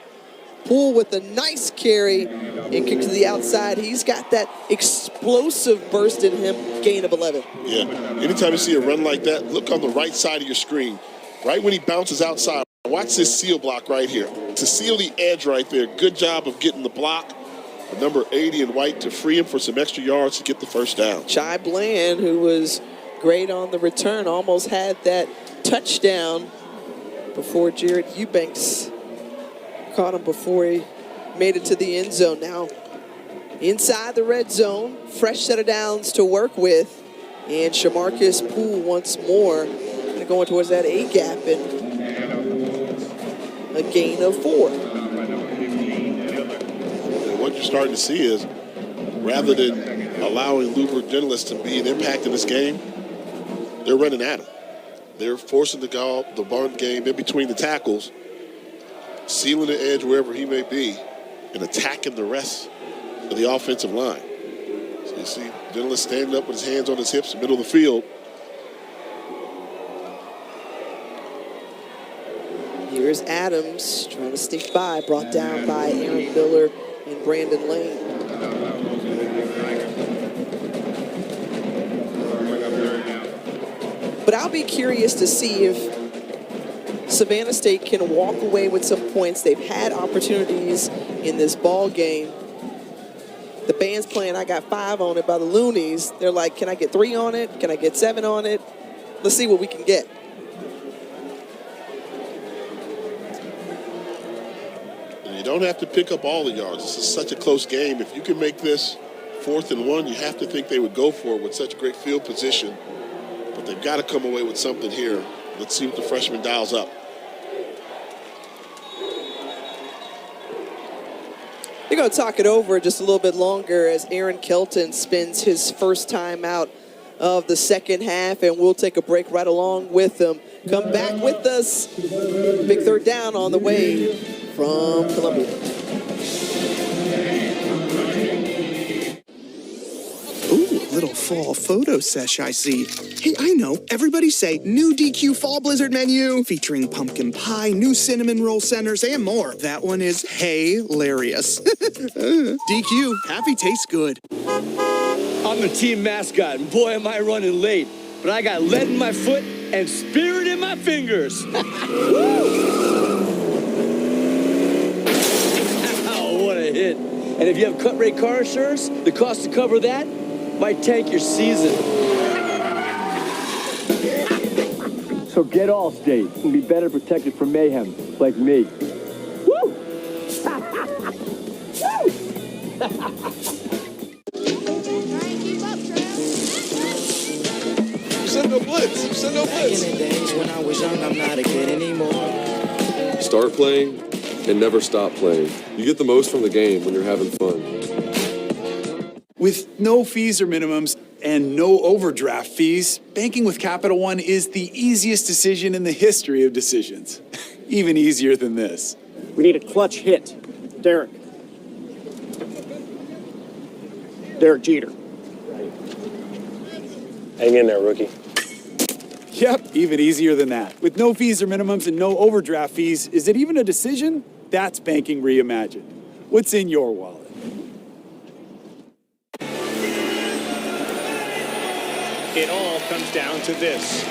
Poole with a nice carry and kick to the outside. He's got that explosive burst in him, gain of 11. Yeah, anytime you see a run like that, look on the right side of your screen. Right when he bounces outside, watch this seal block right here. To seal the edge right there, good job of getting the block. Number 80 in white to free him for some extra yards to get the first down. Chai Bland, who was great on the return, almost had that touchdown before Jared Eubanks caught him before he made it to the end zone. Now inside the red zone, fresh set of downs to work with, and Shamarcus Poole once more going towards that A gap and a gain of 4. And what you're starting to see is, rather than allowing Luber Generalist to be an impact in this game, they're running at him. They're forcing the run game in between the tackles, sealing the edge wherever he may be, and attacking the rest of the offensive line. So you see Generalist standing up with his hands on his hips in the middle of the field. Here's Adams trying to sneak by, brought down by Aaron Miller and Brandon Lane. But I'll be curious to see if Savannah State can walk away with some points. They've had opportunities in this ball game. The band's playing I Got 5 on it by the Loonies. They're like, can I get 3 on it? Can I get 7 on it? Let's see what we can get. You don't have to pick up all the yards. This is such a close game. If you can make this 4th and 1, you have to think they would go for it with such great field position. But they've got to come away with something here. Let's see what the freshman dials up. They're going to talk it over just a little bit longer as Aaron Kelton spends his first time out of the second half, and we'll take a break right along with them. Come back with us. Big third down on the way from Columbia. Ooh, a little fall photo sesh I see. Hey, I know. Everybody say new DQ Fall Blizzard menu featuring pumpkin pie, new cinnamon roll centers, and more. That one is hilarious. DQ, happy tastes good. I'm the team mascot, and boy, am I running late. But I got lead in my foot and spirit in my fingers. Ow, what a hit. And if you have cut rate car insurance, the cost to cover that might tank your season. So get Allstate and be better protected from mayhem, like me. Woo! Send no blitz. Send no blitz. In the days when I was young, I'm not a kid anymore. Start playing and never stop playing. You get the most from the game when you're having fun. With no fees or minimums and no overdraft fees, banking with Capital One is the easiest decision in the history of decisions. Even easier than this. We need a clutch hit. Derek Jeter. Hang in there, rookie. Yep, even easier than that. With no fees or minimums and no overdraft fees, is it even a decision? That's banking reimagined. What's in your wallet? It all comes down to this.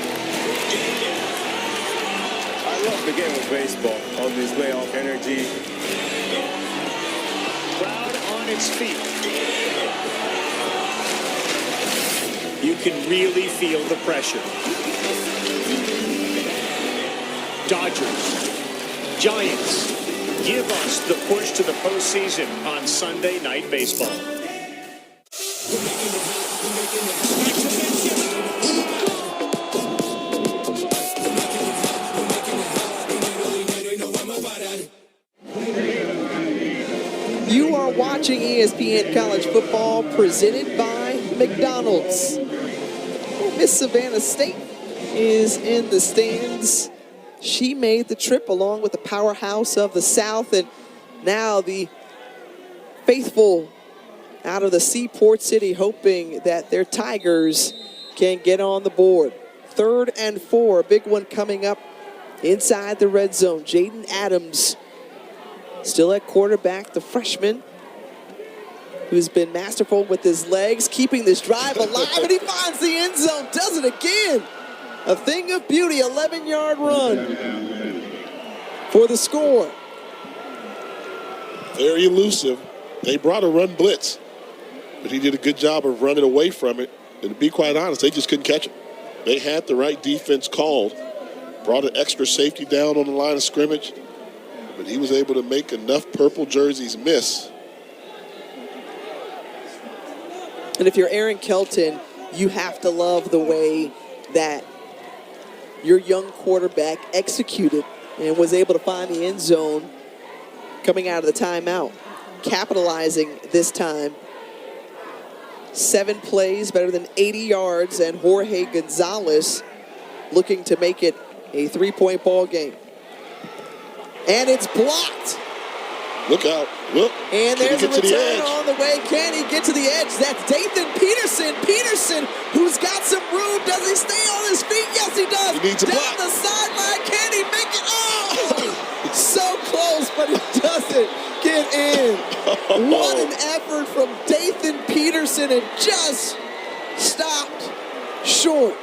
I love the game of baseball. All this layoff energy. Crowd on its feet. You can really feel the pressure. Dodgers, Giants, give us the push to the postseason on Sunday Night Baseball. You are watching ESPN College Football presented by McDonald's. Miss Savannah State is in the stands. She made the trip along with the powerhouse of the South, and now the faithful out of the Seaport City hoping that their Tigers can get on the board. 3rd and 4, a big one coming up inside the red zone. Jaden Adams Still at quarterback, the freshman, who's been masterful with his legs, keeping this drive alive, and he finds the end zone, does it again. A thing of beauty, 11-yard run for the score. Very elusive. They brought a run blitz, but he did a good job of running away from it. And to be quite honest, they just couldn't catch him. They had the right defense called, brought an extra safety down on the line of scrimmage, but he was able to make enough purple jerseys miss. And if you're Aaron Kelton, you have to love the way that your young quarterback executed and was able to find the end zone coming out of the timeout, capitalizing this time. 7 plays, better than 80 yards, and Jorge Gonzalez looking to make it a 3-point ball game. And it's blocked. Look out. Look. And there's a Can he get to the return edge? on the way. Can he get to the edge? That's Dathan Peterson. Peterson, who's got some room. Does he stay on his feet? Yes, he does. He needs a down block. the sideline. Can he make it? Oh! So close, but he doesn't get in. What an effort from Dathan Peterson, and just stopped short.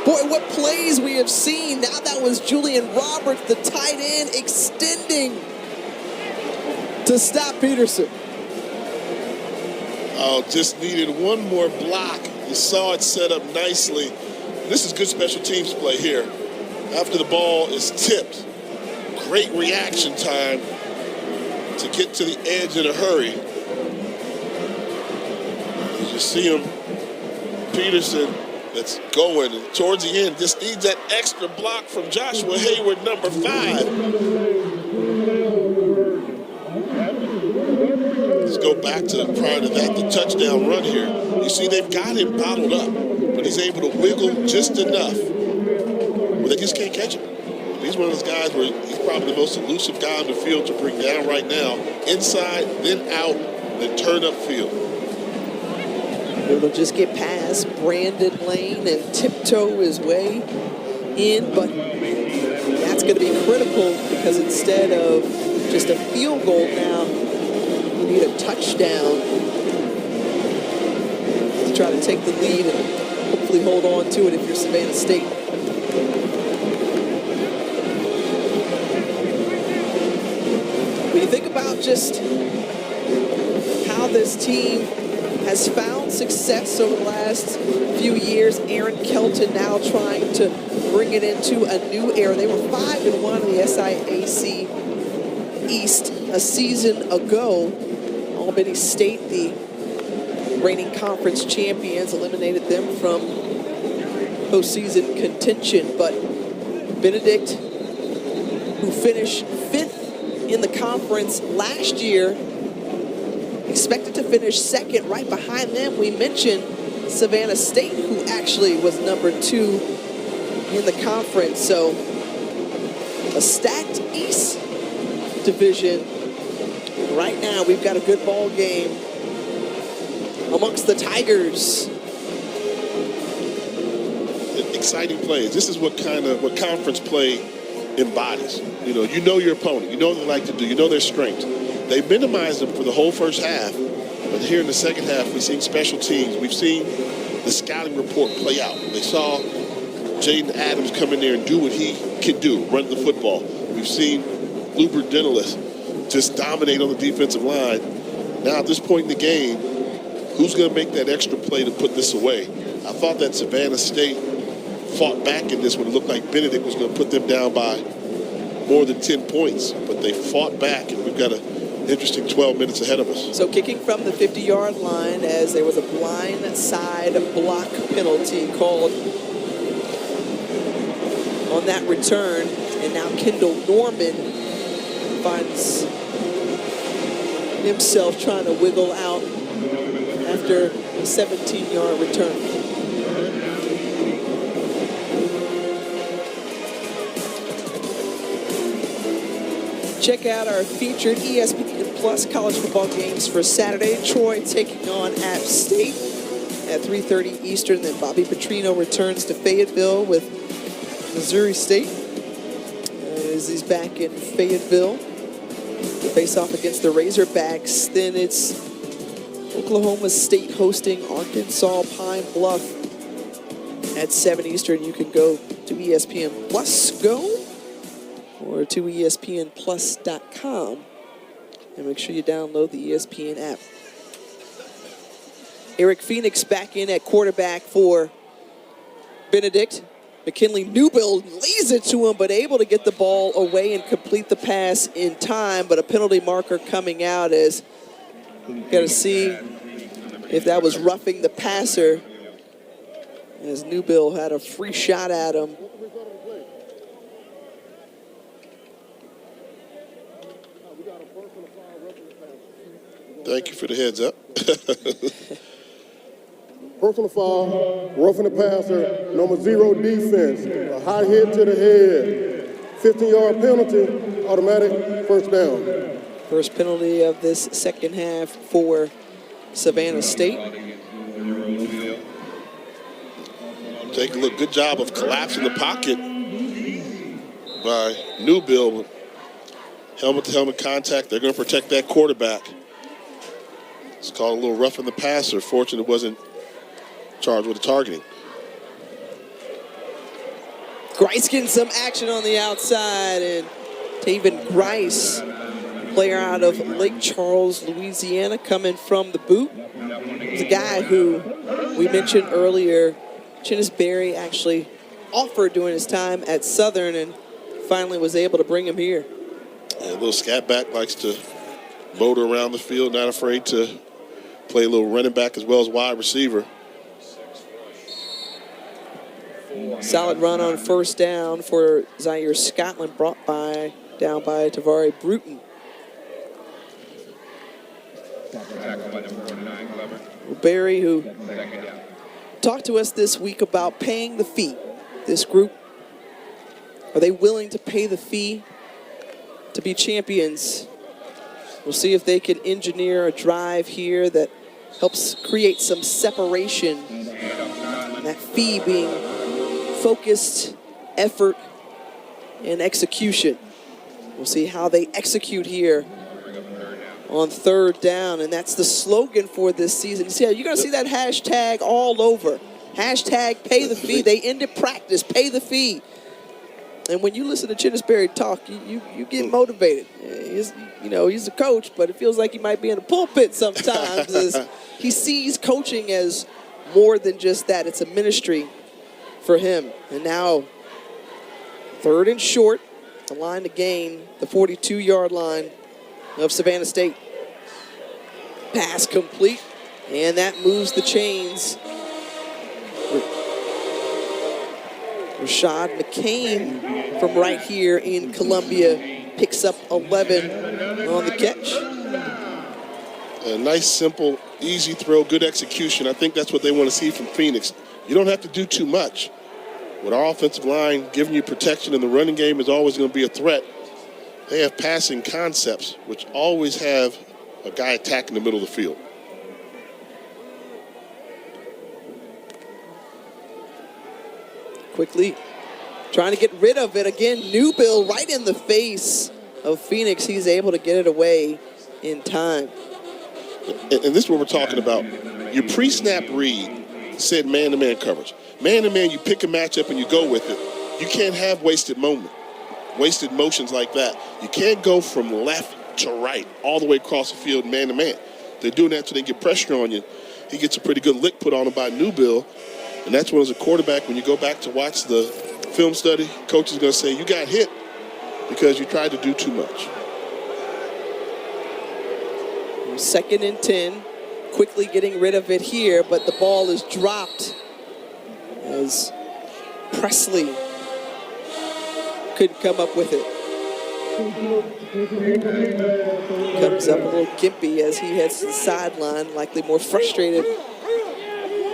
Boy, what plays we have seen. Now that was Julian Roberts, the tight end, extending to stop Peterson. Oh, just needed one more block. You saw it set up nicely. This is good special teams play here. After the ball is tipped, great reaction time to get to the edge in a hurry. As you see him, Peterson, that's going, and towards the end, just needs that extra block from Joshua Hayward, number 5. Let's go back to prior to that, the touchdown run here. You see, they've got him bottled up, but he's able to wiggle just enough where they just can't catch him. He's one of those guys where he's probably the most elusive guy on the field to bring down right now. Inside, then out, then turn upfield. Able to just get past Brandon Lane and tiptoe his way in, but that's going to be critical because instead of just a field goal now, you need a touchdown to try to take the lead and hopefully hold on to it if you're Savannah State. When you think about just how this team has found success over the last few years, Aaron Kelton now trying to bring it into a new era. They were 5-1 in the SIAC East a season ago. Albany State, the reigning conference champions, eliminated them from postseason contention. But Benedict, who finished 5th in the conference last year, expected to finish 2nd. Right behind them, we mentioned Savannah State, who actually was number 2 in the conference. So a stacked East division. Right now, we've got a good ball game amongst the Tigers. Exciting plays. This is what conference play embodies. You know your opponent. You know what they like to do. You know their strengths. They minimized them for the whole first half, but here in the second half, we've seen special teams. We've seen the scouting report play out. They saw Jaden Adams come in there and do what he can do, run the football. We've seen Luber Dennis just dominate on the defensive line. Now, at this point in the game, who's going to make that extra play to put this away? I thought that Savannah State fought back in this one. It looked like Benedict was going to put them down by more than 10 points, but they fought back, and we've got an interesting 12 minutes ahead of us. So kicking from the 50-yard line, as there was a blind side block penalty called on that return, and now Kendall Norman finds himself trying to wiggle out after a 17-yard return. Check out our featured ESPN Plus college football games for Saturday. Troy taking on App State at 3:30 Eastern. Then Bobby Petrino returns to Fayetteville with Missouri State as he's back in Fayetteville. face off against the Razorbacks. Then it's Oklahoma State hosting Arkansas Pine Bluff at 7 Eastern. You can go to ESPN Plus Go or to ESPNplus.com and make sure you download the ESPN app. Eric Phoenix back in at quarterback for Benedict. McKinley Newbill lays it to him, but able to get the ball away and complete the pass in time. But a penalty marker coming out as got to see if that was roughing the passer, as Newbill had a free shot at him. Thank you for the heads up. Personal foul, roughing the passer, number 0 defense, a high hit to the head, 15-yard penalty, automatic first down. First penalty of this second half for Savannah State. Take a look, good job of collapsing the pocket by Newbill. Helmet-to-helmet contact, they're going to protect that quarterback. It's called a little roughing the passer. Fortunate it wasn't charged with the targeting. Grice getting some action on the outside, and Taven Grice, player out of Lake Charles, Louisiana, coming from the boot. He's a guy who we mentioned earlier, Chinnis Berry actually offered during his time at Southern and finally was able to bring him here. Yeah, a little scat back, likes to motor around the field, not afraid to play a little running back as well as wide receiver. Solid run on first down for Zaire Scotland, brought down by Tavari Bruton. Barry, who talked to us this week about paying the fee. This group, are they willing to pay the fee to be champions? We'll see if they can engineer a drive here that helps create some separation. And that fee being focused effort and execution. We'll see how they execute here on third down, and that's the slogan for this season. You see, you're going to see that hashtag all over. Hashtag pay the fee. They ended practice, pay the fee. And when you listen to Chinnis Berry talk, you get motivated. He's a coach, but it feels like he might be in a pulpit sometimes. As he sees coaching as more than just that. It's a ministry for him. And now, third and short, the line to gain, the 42-yard line of Savannah State. Pass complete, and that moves the chains. Rashad McCain from right here in Columbia picks up 11 on the catch. A nice, simple, easy throw, good execution. I think that's what they want to see from Phoenix. You don't have to do too much. With our offensive line giving you protection, and the running game is always going to be a threat, they have passing concepts, which always have a guy attacking the middle of the field. Quickly trying to get rid of it. Again, Newbill right in the face of Phoenix. He's able to get it away in time. And this is what we're talking about. Your pre-snap read said man-to-man coverage. Man-to-man, you pick a matchup and you go with it. You can't have wasted motions like that. You can't go from left to right all the way across the field man-to-man. They're doing that so they get pressure on you. He gets a pretty good lick put on him by Newbill. And that's when, as a quarterback, when you go back to watch the film study, coach is going to say, you got hit because you tried to do too much. 2nd and 10. Quickly getting rid of it here, but the ball is dropped as Presley couldn't come up with it. Comes up a little gimpy as he heads to the sideline, likely more frustrated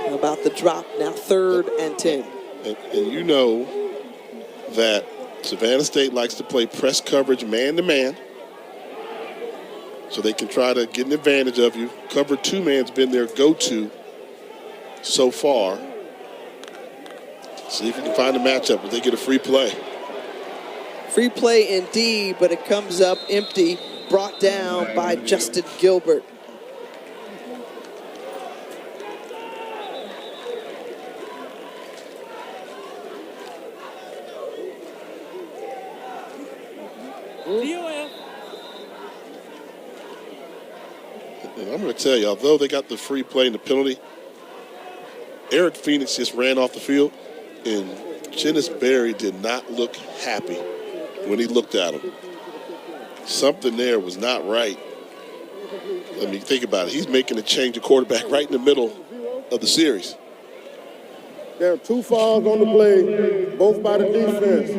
about the drop. Now 3rd and 10. And you know that Savannah State likes to play press coverage man-to-man, so they can try to get an advantage of you. Cover 2-man's been their go-to so far. See if you can find a matchup, but they get a free play. Free play indeed, but it comes up empty. brought down by Justin Gilbert. And I'm going to tell you, although they got the free play and the penalty, Eric Phoenix just ran off the field, and Dennis Berry did not look happy when he looked at him. Something there was not right. Let me think about it. He's making a change of quarterback right in the middle of the series. There are 2 fouls on the play, both by the defense.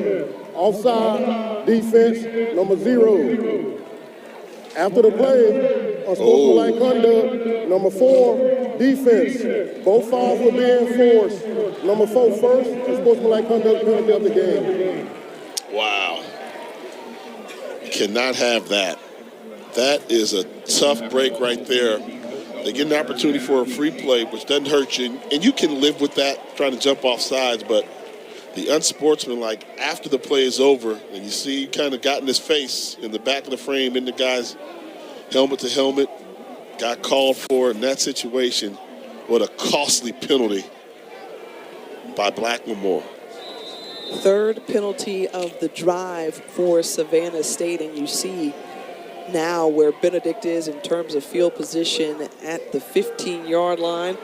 Offside, defense, number 0. After the play, unsportsmanlike conduct, number 4, defense. Both fouls were being enforced. Number 4 first, unsportsmanlike conduct penalty of the game. Wow. Cannot have that. That is a tough break right there. They get an opportunity for a free play, which doesn't hurt you. And you can live with that, trying to jump off sides, but the unsportsmanlike after the play is over, and you see kind of got in his face in the back of the frame, in the guy's helmet to helmet, got called for in that situation. What a costly penalty by Blackmore. Third penalty of the drive for Savannah State, and you see now where Benedict is in terms of field position at the 15-yard line.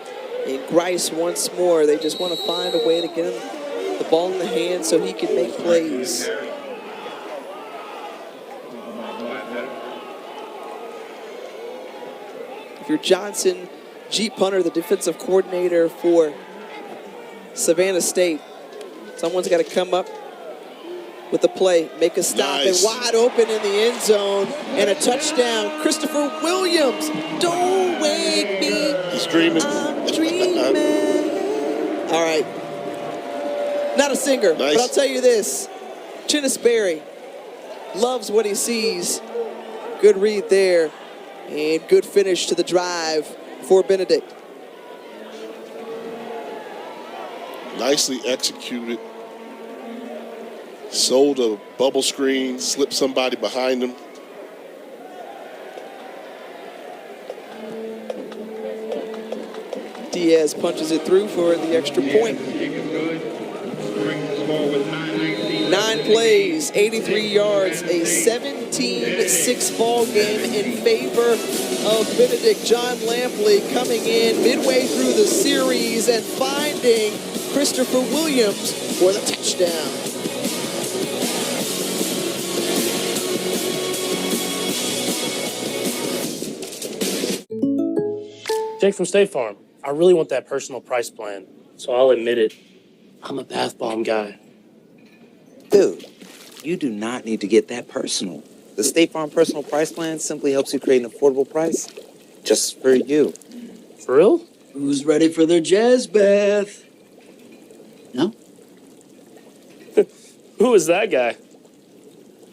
And Grice once more, they just want to find a way to get him the ball in the hand so he can make plays. If you're Johnson, G. Punter, the defensive coordinator for Savannah State, someone's got to come up with the play, make a stop, nice. And wide open in the end zone, and a touchdown. Christopher Williams, don't wake me. He's dreaming. I'm dreaming. All right. Not a singer, nice. But I'll tell you this. Chinnis Berry loves what he sees. Good read there, and good finish to the drive for Benedict. Nicely executed. Sold a bubble screen, slipped somebody behind him. Diaz punches it through for the extra point. 9 plays, 83 yards, a 17-6 ball game in favor of Benedict. John Lampley coming in midway through the series and finding Christopher Williams for the touchdown. Jake from State Farm. I really want that personal price plan, so I'll admit it. I'm a bath bomb guy. Dude, you do not need to get that personal. The State Farm Personal Price Plan simply helps you create an affordable price just for you. For real? Who's ready for their jazz bath? No? Who is that guy?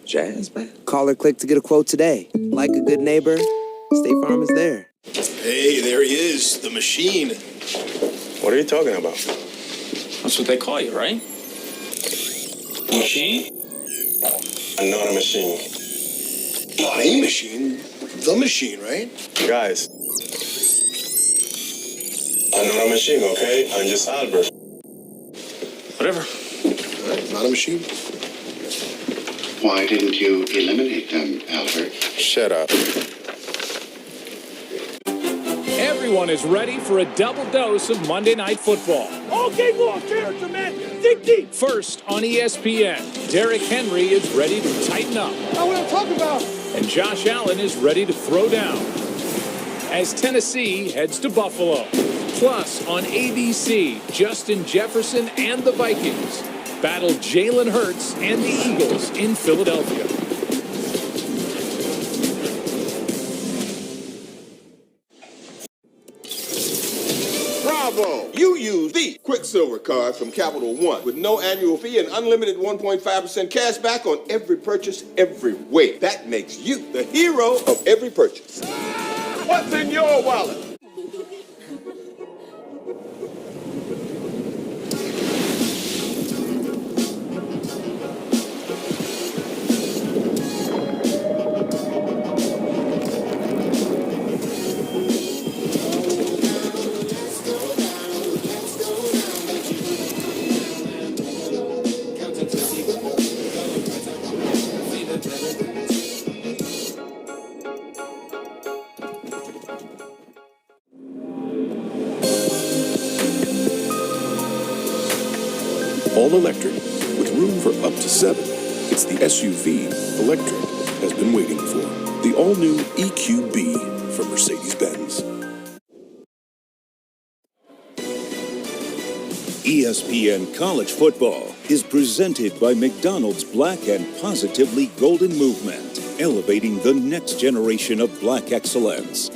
Jazz bath? Call or click to get a quote today. Like a good neighbor, State Farm is there. Hey, there he is, the machine. What are you talking about? That's what they call you, right? Machine? I'm not a machine. Not a machine, the machine, right? Guys, I'm not a machine, okay? I'm just Albert. Whatever. All right, not a machine. Why didn't you eliminate them, Albert? Shut up. Everyone is ready for a double dose of Monday Night Football. All game long, character, man. Dig deep. First on ESPN, Derrick Henry is ready to tighten up. That's what I'm talking about. And Josh Allen is ready to throw down as Tennessee heads to Buffalo. Plus, on ABC, Justin Jefferson and the Vikings battle Jalen Hurts and the Eagles in Philadelphia. Bravo! You use the Quicksilver card from Capital One with no annual fee and unlimited 1.5% cash back on every purchase every way. That makes you the hero of every purchase. What's in your wallet? all electric with room for up to 7. It's the SUV electric has been waiting for. The all-new EQB from Mercedes-Benz. ESPN College Football is presented by McDonald's Black and Positively Golden Movement, elevating the next generation of black excellence.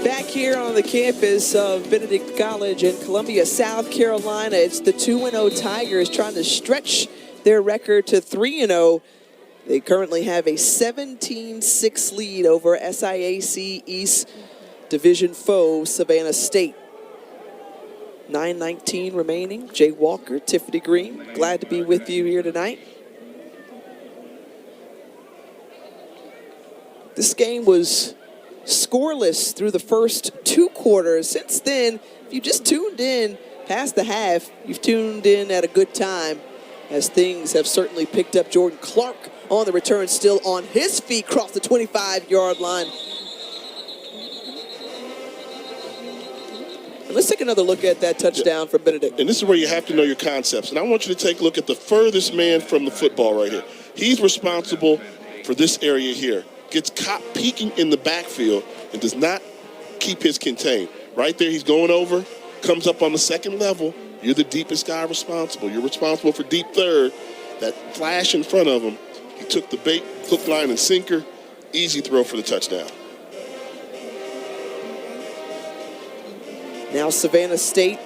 Back here on the campus of Benedict College in Columbia, South Carolina, it's the 2-0 Tigers trying to stretch their record to 3-0. They currently have a 17-6 lead over SIAC East Division foe, Savannah State. 9:19 remaining. Jay Walker, Tiffany Green, glad to be with you here tonight. This game was scoreless through the first 2 quarters. Since then, if you just tuned in past the half, you've tuned in at a good time, as things have certainly picked up. Jordan Clark on the return, still on his feet, crossed the 25-yard line. And let's take another look at that touchdown from Benedict. And this is where you have to know your concepts. And I want you to take a look at the furthest man from the football right here. He's responsible for this area here. Gets caught peeking in the backfield and does not keep his contained. Right there, he's going over, comes up on the second level. You're the deepest guy responsible. You're responsible for deep third. That flash in front of him, he took the bait, hook, line, and sinker. Easy throw for the touchdown. Now Savannah State.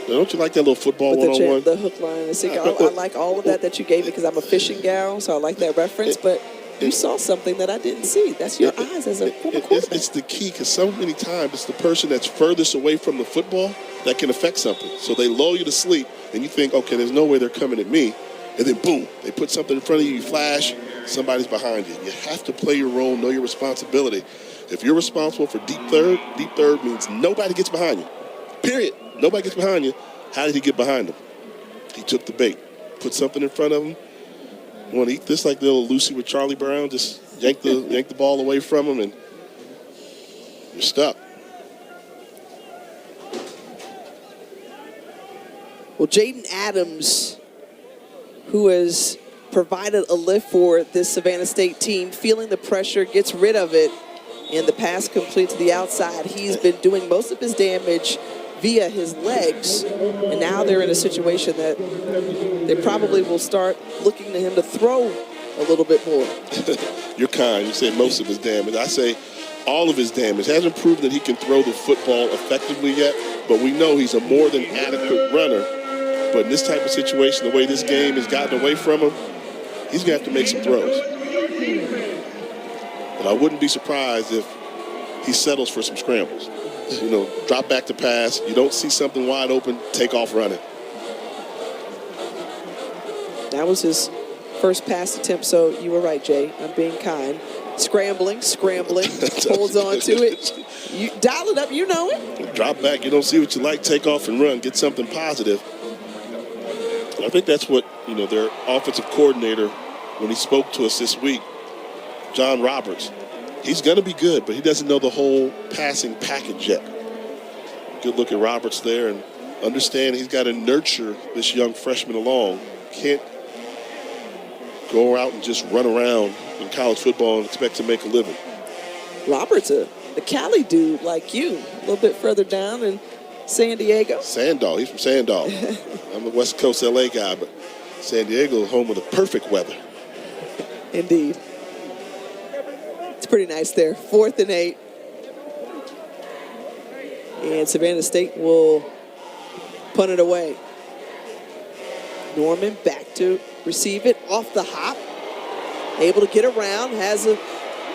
Don't you like that little football with one-on-one? The hook, line, and sinker. I like all of that you gave me because I'm a fishing gal, so I like that reference. But you saw something that I didn't see. That's your eyes as a former quarterback. It's the key, because so many times it's the person that's furthest away from the football that can affect something. So they lull you to sleep, and you think, okay, there's no way they're coming at me. And then, boom, they put something in front of you, you flash, somebody's behind you. You have to play your role, know your responsibility. If you're responsible for deep third means nobody gets behind you. Period. Nobody gets behind you. How did he get behind him? He took the bait, put something in front of him. You want to eat this like the little Lucy with Charlie Brown? Just yank the ball away from him, and you're stuck. Well, Jaden Adams, who has provided a lift for this Savannah State team, feeling the pressure, gets rid of it, and the pass complete to the outside. He's been doing most of his damage via his legs, and now they're in a situation that they probably will start looking to him to throw a little bit more. You're kind. You say most of his damage. I say all of his damage. Hasn't proven that he can throw the football effectively yet, but we know he's a more than adequate runner. But in this type of situation, the way this game has gotten away from him, he's going to have to make some throws. But I wouldn't be surprised if he settles for some scrambles. You know, drop back to pass. You don't see something wide open, take off running. That was his first pass attempt, so you were right, Jay. I'm being kind. Scrambling, holds on to it. You dial it up, you know it. Drop back, you don't see what you like, take off and run, get something positive. And I think that's what, their offensive coordinator, when he spoke to us this week, John Roberts, he's going to be good, but he doesn't know the whole passing package yet. Good look at Roberts there, and understand he's got to nurture this young freshman along. Can't go out and just run around in college football and expect to make a living. Roberts, a Cali dude like you, a little bit further down in San Diego. Sandal, he's from Sandal. I'm a West Coast LA guy, but San Diego is home of the perfect weather. Indeed. It's pretty nice there. 4th and 8. And Savannah State will punt it away. Norman back to receive it off the hop. Able to get around. Has a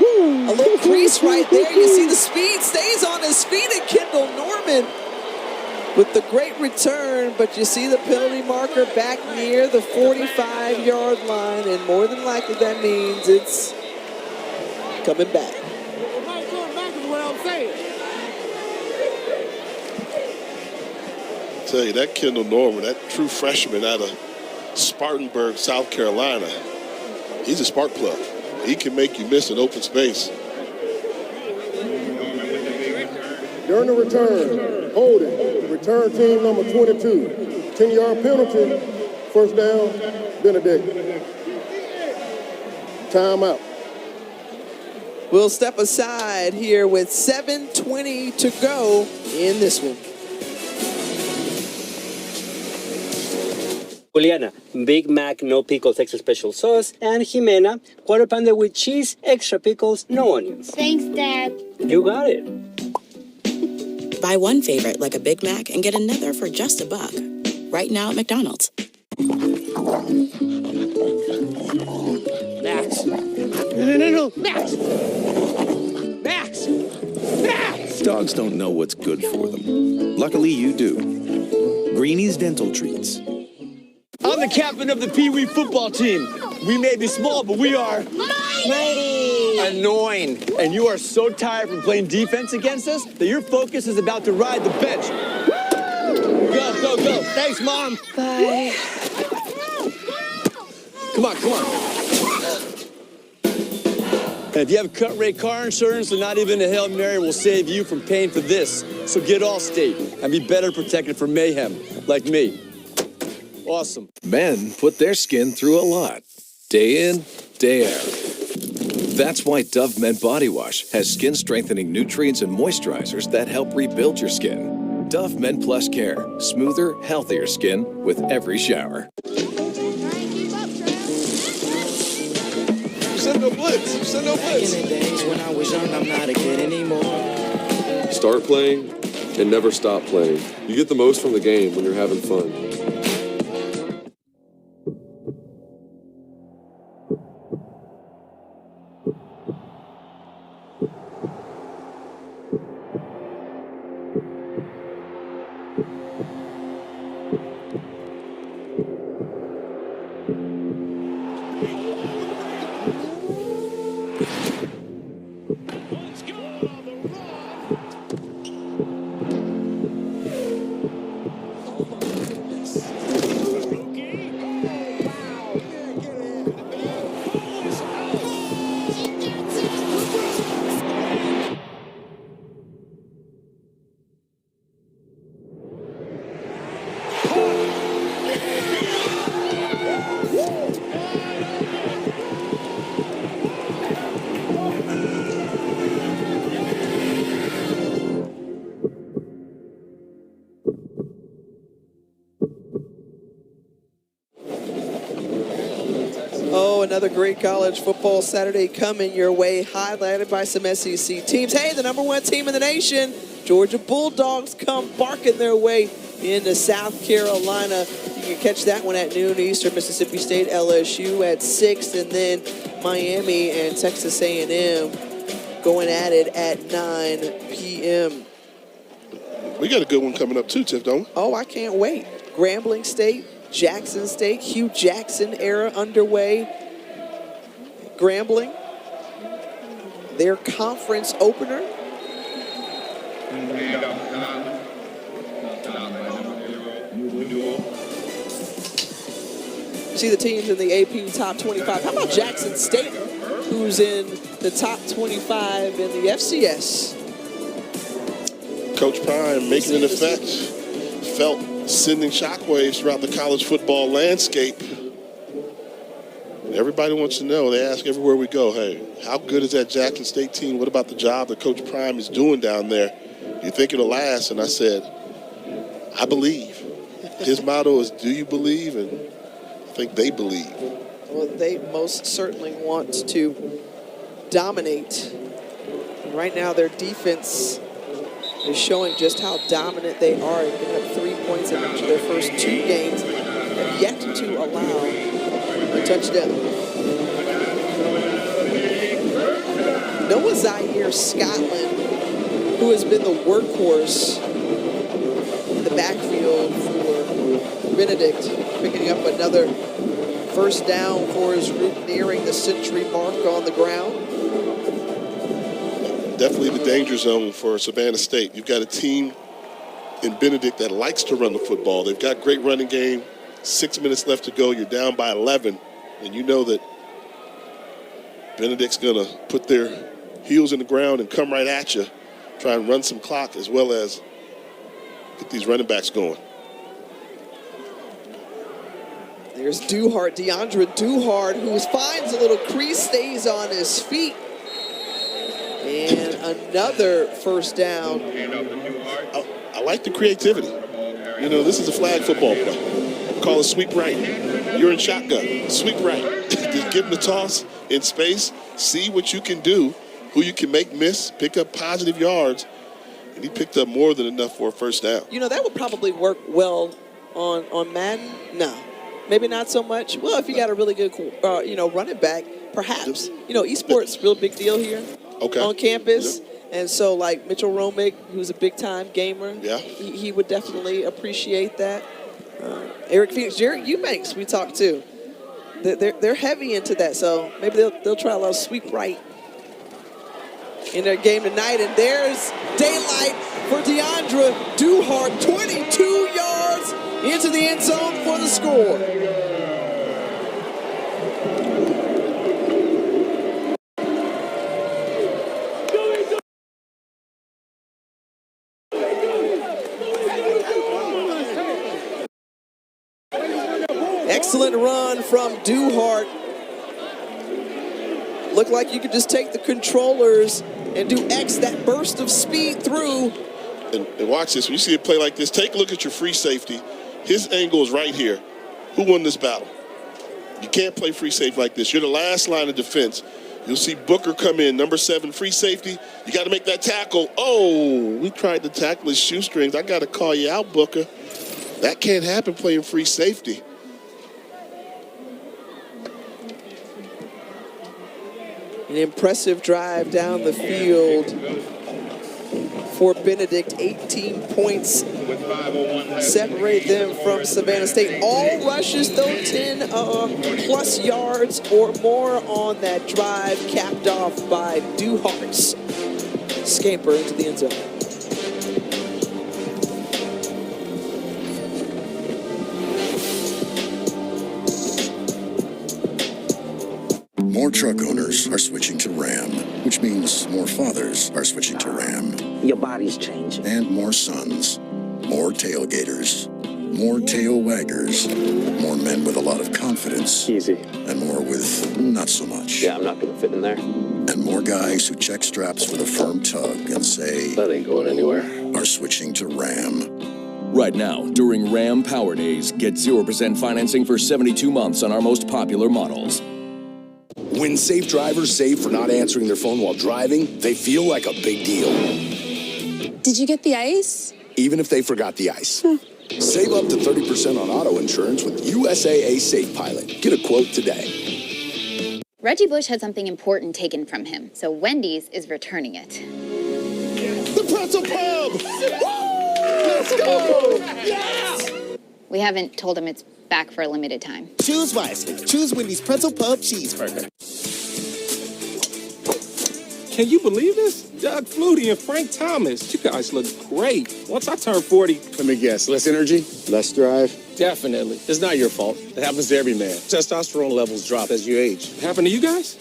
little crease right there. You see the speed. Stays on his feet. And Kendall Norman with the great return. But you see the penalty marker back near the 45-yard line. And more than likely that means it's coming back. I tell you, that Kendall Norman, that true freshman out of Spartanburg, South Carolina, he's a spark plug. He can make you miss an open space. During the return, holding, return team number 22. 10-yard penalty, first down, Benedict. Timeout. We'll step aside here with 7:20 to go in this one. Juliana, Big Mac, no pickles, extra special sauce. And Jimena, quarter pounder with cheese, extra pickles, no onions. Thanks, Dad. You got it. Buy one favorite like a Big Mac and get another for just $1. Right now at McDonald's. Max. No. Max. Max. Max. Dogs don't know what's good for them. Luckily, you do. Greenie's Dental Treats. I'm the captain of the Pee Wee football team. We may be small, but we are Mighty. annoying. And you are so tired from playing defense against us that your focus is about to ride the bench. Go. Thanks, Mom. Bye. Come on. And if you have cut rate car insurance, then not even a Hail Mary will save you from paying for this. So get Allstate and be better protected from mayhem, like me. Awesome. Men put their skin through a lot, day in, day out. That's why Dove Men Body Wash has skin-strengthening nutrients and moisturizers that help rebuild your skin. Dove Men Plus Care, smoother, healthier skin with every shower. Send no blitz. In the days when I was young, I'm not a kid anymore. Start playing and never stop playing. You get the most from the game when you're having fun. Another great college football Saturday coming your way, highlighted by some SEC teams. Hey, the #1 team in the nation, Georgia Bulldogs, come barking their way into South Carolina. You can catch that one at noon Eastern. Mississippi State, LSU at 6, and then Miami and Texas A&M going at it at 9 p.m. We got a good one coming up too, Tiff, don't we? Oh, I can't wait. Grambling State, Jackson State, Hugh Jackson era underway. Grambling, their conference opener. See the teams in the AP top 25. How about Jackson State, who's in the top 25 in the FCS? Coach Prime making an effect. Felt sending shockwaves throughout the college football landscape. Everybody wants to know. They ask everywhere we go, hey, how good is that Jackson State team? What about the job that Coach Prime is doing down there? Do you think it'll last? And I said, I believe. His motto is, do you believe? And I think they believe. Well, they most certainly want to dominate. And right now, their defense is showing just how dominant they are. Giving up 3 points in each of their first 2 games. Have yet to allow a touchdown. Noah Zaire Scotland, who has been the workhorse in the backfield for Benedict, picking up another first down for his group, nearing the century mark on the ground. Definitely the danger zone for Savannah State. You've got a team in Benedict that likes to run the football. They've got great running game. 6 minutes left to go. You're down by 11. And you know that Benedict's going to put their heels in the ground and come right at you. try and run some clock as well as get these running backs going. There's Duhart, DeAndre Duhart, who finds a little crease, stays on his feet. And another first down. I like the creativity. You know, this is a flag football play. Call it sweep right. You're in shotgun. Sweep right. Just give him the toss in space. See what you can do, who you can make miss, pick up positive yards. And he picked up more than enough for a first down. You know, that would probably work well on Madden. No, maybe not so much. Well, if you got a really good, running back, perhaps. You know, esports, real big deal here on campus. Yep. And so, like Mitchell Romick, who's a big-time gamer, he would definitely appreciate that. Eric Phoenix, Jared Eubanks, we talked to. They're heavy into that, so maybe they'll try a little sweep right in their game tonight. And there's daylight for DeAndre Duhart, 22 yards into the end zone for the score. Excellent run from Duhart. Looked like you could just take the controllers and do X, that burst of speed through. And watch this. When you see a play like this, take a look at your free safety. His angle is right here. Who won this battle? You can't play free safety like this. You're the last line of defense. You'll see Booker come in, number 7, free safety. You got to make that tackle. Oh, we tried to tackle his shoestrings. I got to call you out, Booker. That can't happen playing free safety. An impressive drive down the field for Benedict. 18 points separate them from Savannah State. All rushes, though, 10 plus yards or more on that drive, capped off by Duhart's scamper into the end zone. More truck owners are switching to Ram, which means more fathers are switching to Ram. Your body's changing. And more sons, more tailgaters, more tail waggers, more men with a lot of confidence. Easy. And more with not so much. Yeah, I'm not going to fit in there. And more guys who check straps with a firm tug and say, that ain't going anywhere, are switching to Ram. Right now, during Ram Power Days, get 0% financing for 72 months on our most popular models. When safe drivers save for not answering their phone while driving, they feel like a big deal. Did you get the ice? Even if they forgot the ice. Save up to 30% on auto insurance with USAA Safe Pilot. Get a quote today. Reggie Bush had something important taken from him, so Wendy's is returning it. The pretzel pub! Let's go! Yes! We haven't told him it's back for a limited time. Choose wisely. Choose Wendy's Pretzel Pub Cheeseburger. Can you believe this? Doug Flutie and Frank Thomas. You guys look great. Once I turn 40... Let me guess. Less energy? Less drive? Definitely. It's not your fault. It happens to every man. Testosterone levels drop as you age. It happened to you guys?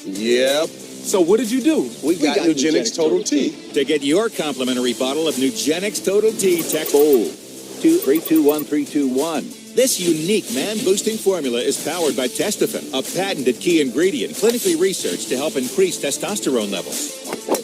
Yep. So what did you do? We got Nugenix Total T. To get your complimentary bottle of Nugenix Total T, text BOLD 321-321. This unique man-boosting formula is powered by Testofen, a patented key ingredient clinically researched to help increase testosterone levels.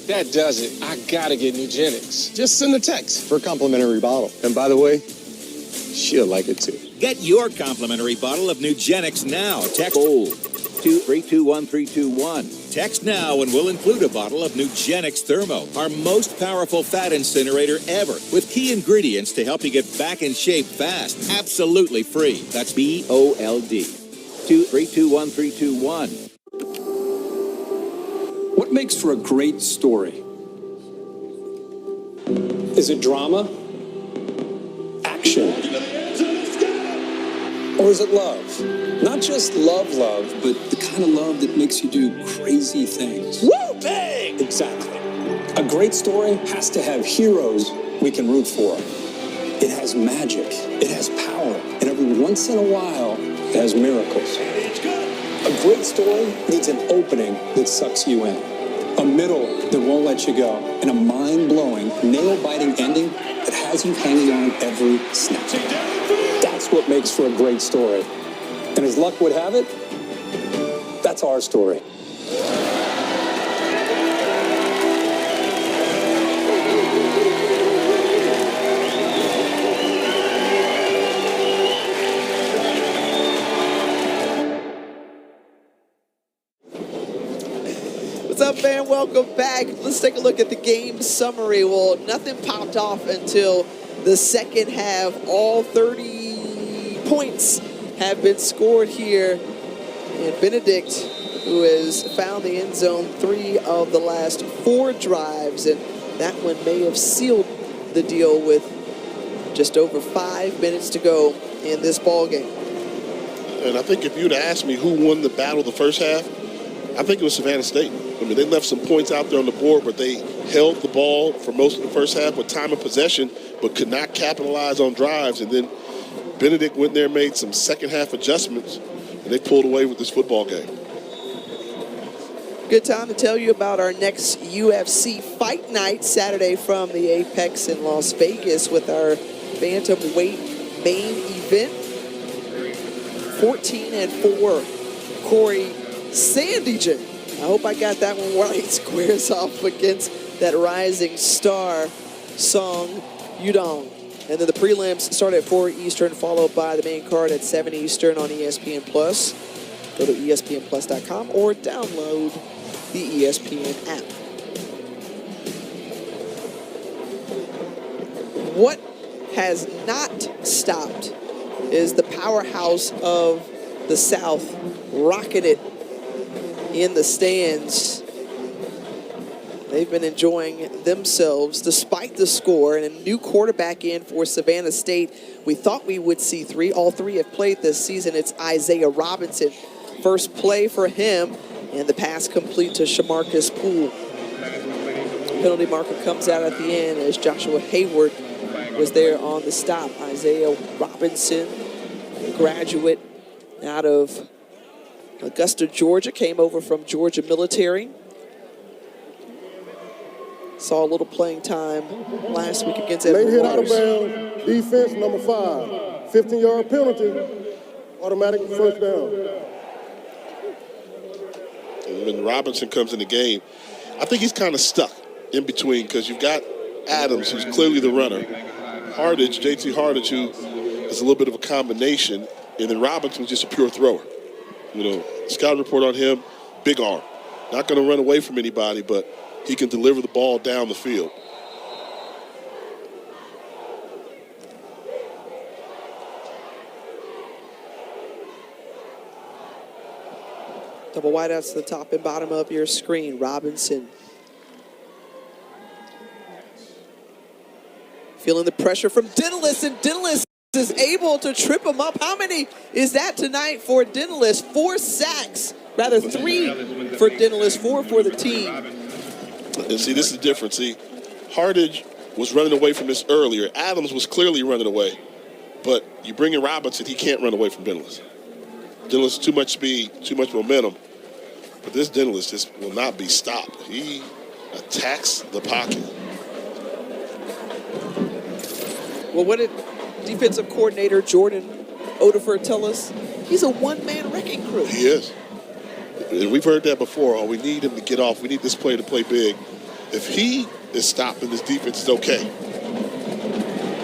That does it. I gotta get Nugenix. Just send a text for a complimentary bottle. And by the way, she'll like it too. Get your complimentary bottle of Nugenix now. Text BOLD 321-321. Text now and we'll include a bottle of Nugenix Thermo, our most powerful fat incinerator ever, with key ingredients to help you get back in shape fast. Absolutely free. That's BOLD 321-321. What makes for a great story? Is it drama? Action? Or is it love? Not just love, but the kind of love that makes you do crazy things. Woo, bang! Exactly. A great story has to have heroes we can root for. It has magic. It has power. And every once in a while, it has miracles. A great story needs an opening that sucks you in. A a middle that won't let you go, and a mind-blowing, nail-biting ending that has you hanging on every snap. That's what makes for a great story. And as luck would have it, that's our story. What's up, man? Welcome back. Let's take a look at the game summary. Well, nothing popped off until the second half. All 30 points have been scored here. And Benedict, who has found the end zone 3 of the last 4 drives, and that one may have sealed the deal with just over 5 minutes to go in this ball game. And I think if you'd asked me who won the battle the first half, I think it was Savannah State. I mean, they left some points out there on the board, but they held the ball for most of the first half with time of possession, but could not capitalize on drives. And then Benedict went there and made some second half adjustments, and they pulled away with this football game. Good time to tell you about our next UFC Fight Night Saturday from the Apex in Las Vegas with our bantamweight main event. 14-4, Corey Sandygin. I hope I got that one right. Squares off against that rising star, Song Yudong. And then the prelims start at 4 Eastern, followed by the main card at 7 Eastern on ESPN+. Go to ESPNplus.com or download the ESPN app. What has not stopped is the powerhouse of the South rocking it in the stands. They've been enjoying themselves despite the score, and a new quarterback in for Savannah State. We thought we would see 3. All 3 have played this season. It's Isaiah Robinson. First play for him, and the pass complete to Shamarcus Poole. Penalty marker comes out at the end as Joshua Hayward was there on the stop. Isaiah Robinson, a graduate out of Augusta, Georgia, came over from Georgia Military. Saw a little playing time last week against Late Edward hit out of Waters. bounds, defense number 5. 15-yard penalty, automatic first down. And when Robinson comes in the game, I think he's kind of stuck in between because you've got Adams, who's clearly the runner, Hardage, JT Hardage, who is a little bit of a combination, and then Robinson's just a pure thrower. You know, scout report on him, big arm. Not going to run away from anybody, but he can deliver the ball down the field. Double wideouts to the top and bottom of your screen. Robinson feeling the pressure from Dennis, and Dennis is able to trip him up. How many is that tonight for Dennis? 4 sacks, rather 3 for Dennis, 4 for the team. And see, this is the difference. See, Hardage was running away from this earlier. Adams was clearly running away. But you bring in Robinson, he can't run away from Dennis. Dennis, too much speed, too much momentum. But this Dennis just will not be stopped. He attacks the pocket. Well, what did defensive coordinator Jordan Odefer tell us? He's a one-man wrecking crew. He is. And we've heard that before. Oh, we need him to get off. We need this player to play big. If he is stopped, then this defense is okay.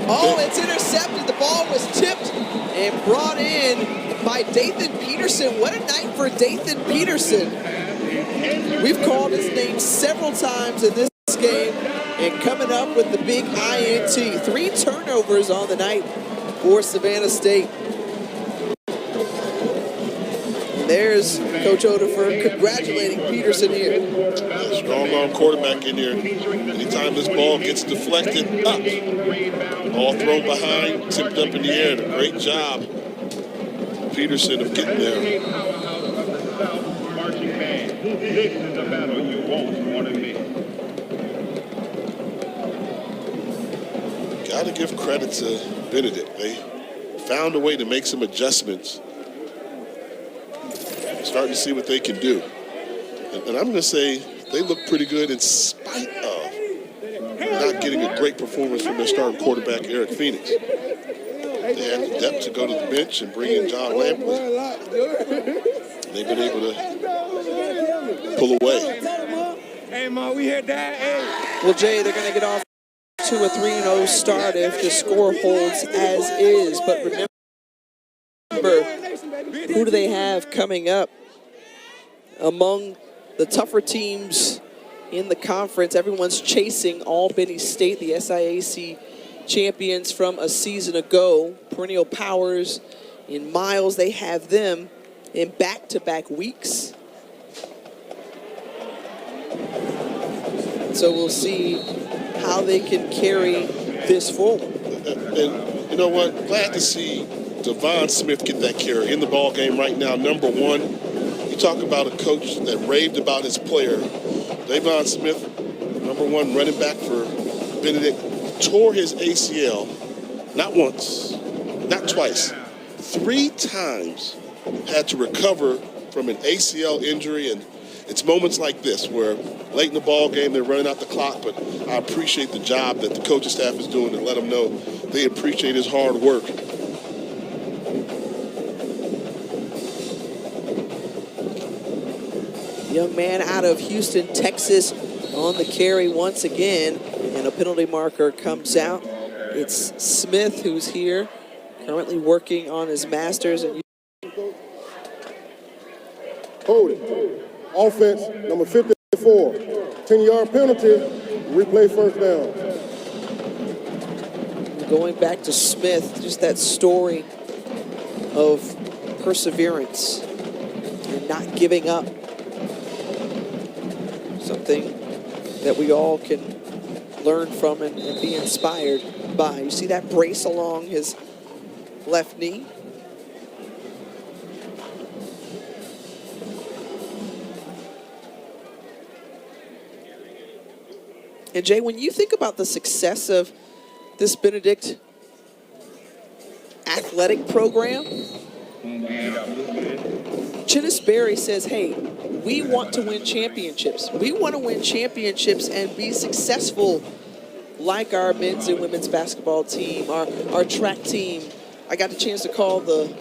Oh, it's intercepted. The ball was tipped and brought in by Dathan Peterson. What a night for Dathan Peterson. We've called his name several times in this game, and coming up with the big INT. 3 turnovers on the night for Savannah State. And there's Coach Odefer congratulating Peterson here. Strong arm quarterback in here. Anytime this ball gets deflected up, ball thrown behind, tipped up in the air. A great job, Peterson, of getting there. This is a battle you won't want to miss. Got to give credit to Benedict. They found a way to make some adjustments. Starting to see what they can do. And I'm going to say they look pretty good in spite of not getting a great performance from their starting quarterback, Eric Phoenix. They had the depth to go to the bench and bring in John Lampley. They've been able to pull away. Hey, man, we here, Dad. Hey. Well, Jay, they're going to get off to a 3-0 start if the score holds as is. But remember, who do they have coming up? Among the tougher teams in the conference, everyone's chasing Albany State, the SIAC champions from a season ago. Perennial powers in Miles, they have them in back-to-back weeks. So we'll see how they can carry this forward. And you know what? Glad to see Devon Smith get that carry in the ball game right now, number one. You talk about a coach that raved about his player. Devon Smith, number one running back for Benedict, tore his ACL not once, not twice, 3 times. Had to recover from an ACL injury, and it's moments like this where late in the ball game they're running out the clock, but I appreciate the job that the coaching staff is doing to let them know they appreciate his hard work. Young man out of Houston, Texas on the carry once again, and a penalty marker comes out. It's Smith who's here, currently working on his master's. And hold it. Offense, number 54. 10-yard penalty, replay first down. going back to Smith, just that story of perseverance and not giving up. Something that we all can learn from and be inspired by. You see that brace along his left knee? And Jay, when you think about the success of this Benedict athletic program, Chinnis Berry says, hey, we want to win championships. We want to win championships and be successful like our men's and women's basketball team, our track team. I got the chance to call the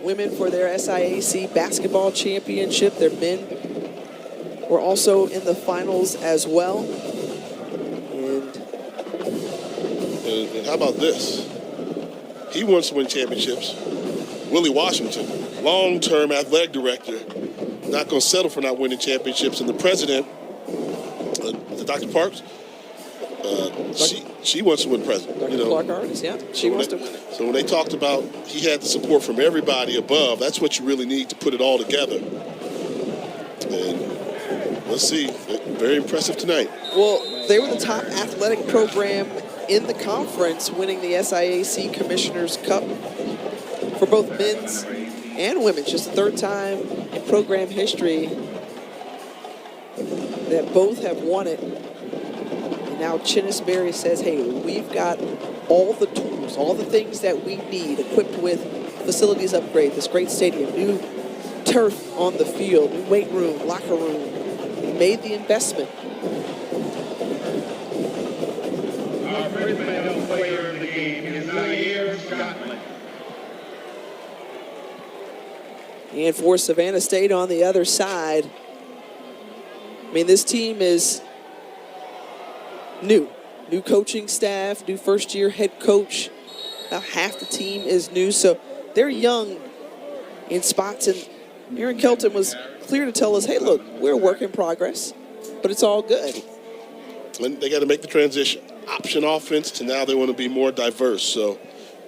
women for their SIAC basketball championship. Their men were also in the finals as well. And how about this? He wants to win championships. Willie Washington, long-term athletic director, not going to settle for not winning championships. And the president, Dr. Parks, she wants to win president. Dr. Clark Artis, yeah, she wants to win it. So when they talked about he had the support from everybody above, that's what you really need to put it all together. And let's see, very impressive tonight. Well, they were the top athletic program in the conference, winning the SIAC Commissioner's Cup for both men's and women's. Just the third time in program history that both have won it. And now Chinnis Berry says, hey, we've got all the tools, all the things that we need, equipped with facilities upgrade, this great stadium, new turf on the field, new weight room, locker room. We made the investment. Our first medal player of the game is Zaire Scotland. And for Savannah State on the other side, I mean, this team is new. New coaching staff, new first-year head coach. About half the team is new, so they're young in spots. And Aaron Kelton was clear to tell us, hey, look, we're a work in progress, but it's all good. And they got to make the transition. Option offense to now they want to be more diverse. So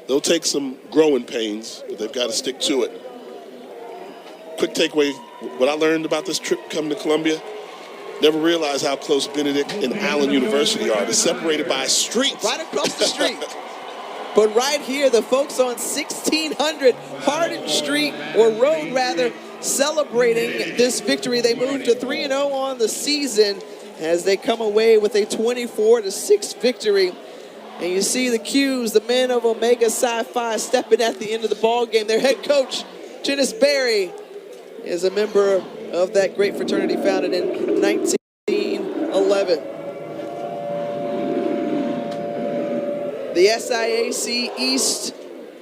they'll take some growing pains, but they've got to stick to it. Quick takeaway, what I learned about this trip coming to Columbia, never realized how close Benedict and Allen University are. They're separated by streets. Right across the street. But right here, the folks on 1600 Hardin Street, or Road rather, celebrating this victory. They moved to 3-0 on the season as they come away with a 24-6 victory. And you see the cues, the men of Omega Psi-Phi stepping at the end of the ball game. Their head coach, Chinnis Berry, is a member of that great fraternity founded in 19 The SIAC East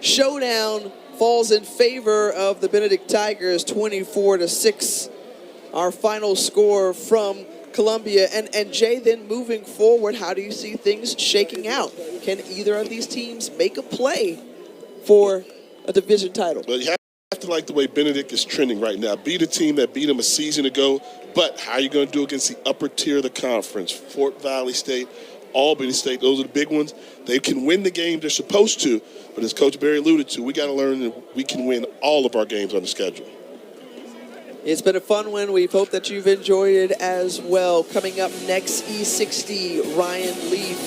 showdown falls in favor of the Benedict Tigers, 24-6. Our final score from Columbia. And Jay, then moving forward, how do you see things shaking out? Can either of these teams make a play for a division title? Well, you have to like the way Benedict is trending right now. Beat a team that beat them a season ago, but how are you going to do against the upper tier of the conference? Fort Valley State, Albany State, those are the big ones. They can win the game they're supposed to, but as Coach Barry alluded to, we got to learn that we can win all of our games on the schedule. It's been a fun one. We hope that you've enjoyed it as well. Coming up next, E60, Ryan Leaf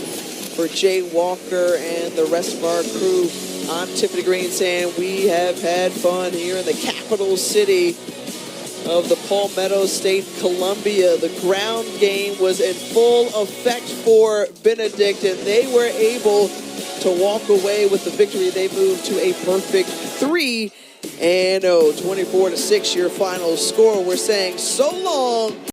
for Jay Walker and the rest of our crew. I'm Tiffany Green saying we have had fun here in the capital city of the Palmetto State, Columbia. The ground game was in full effect for Benedict, and they were able to walk away with the victory. They moved to a perfect 3-0, 24-6 your final score. We're saying so long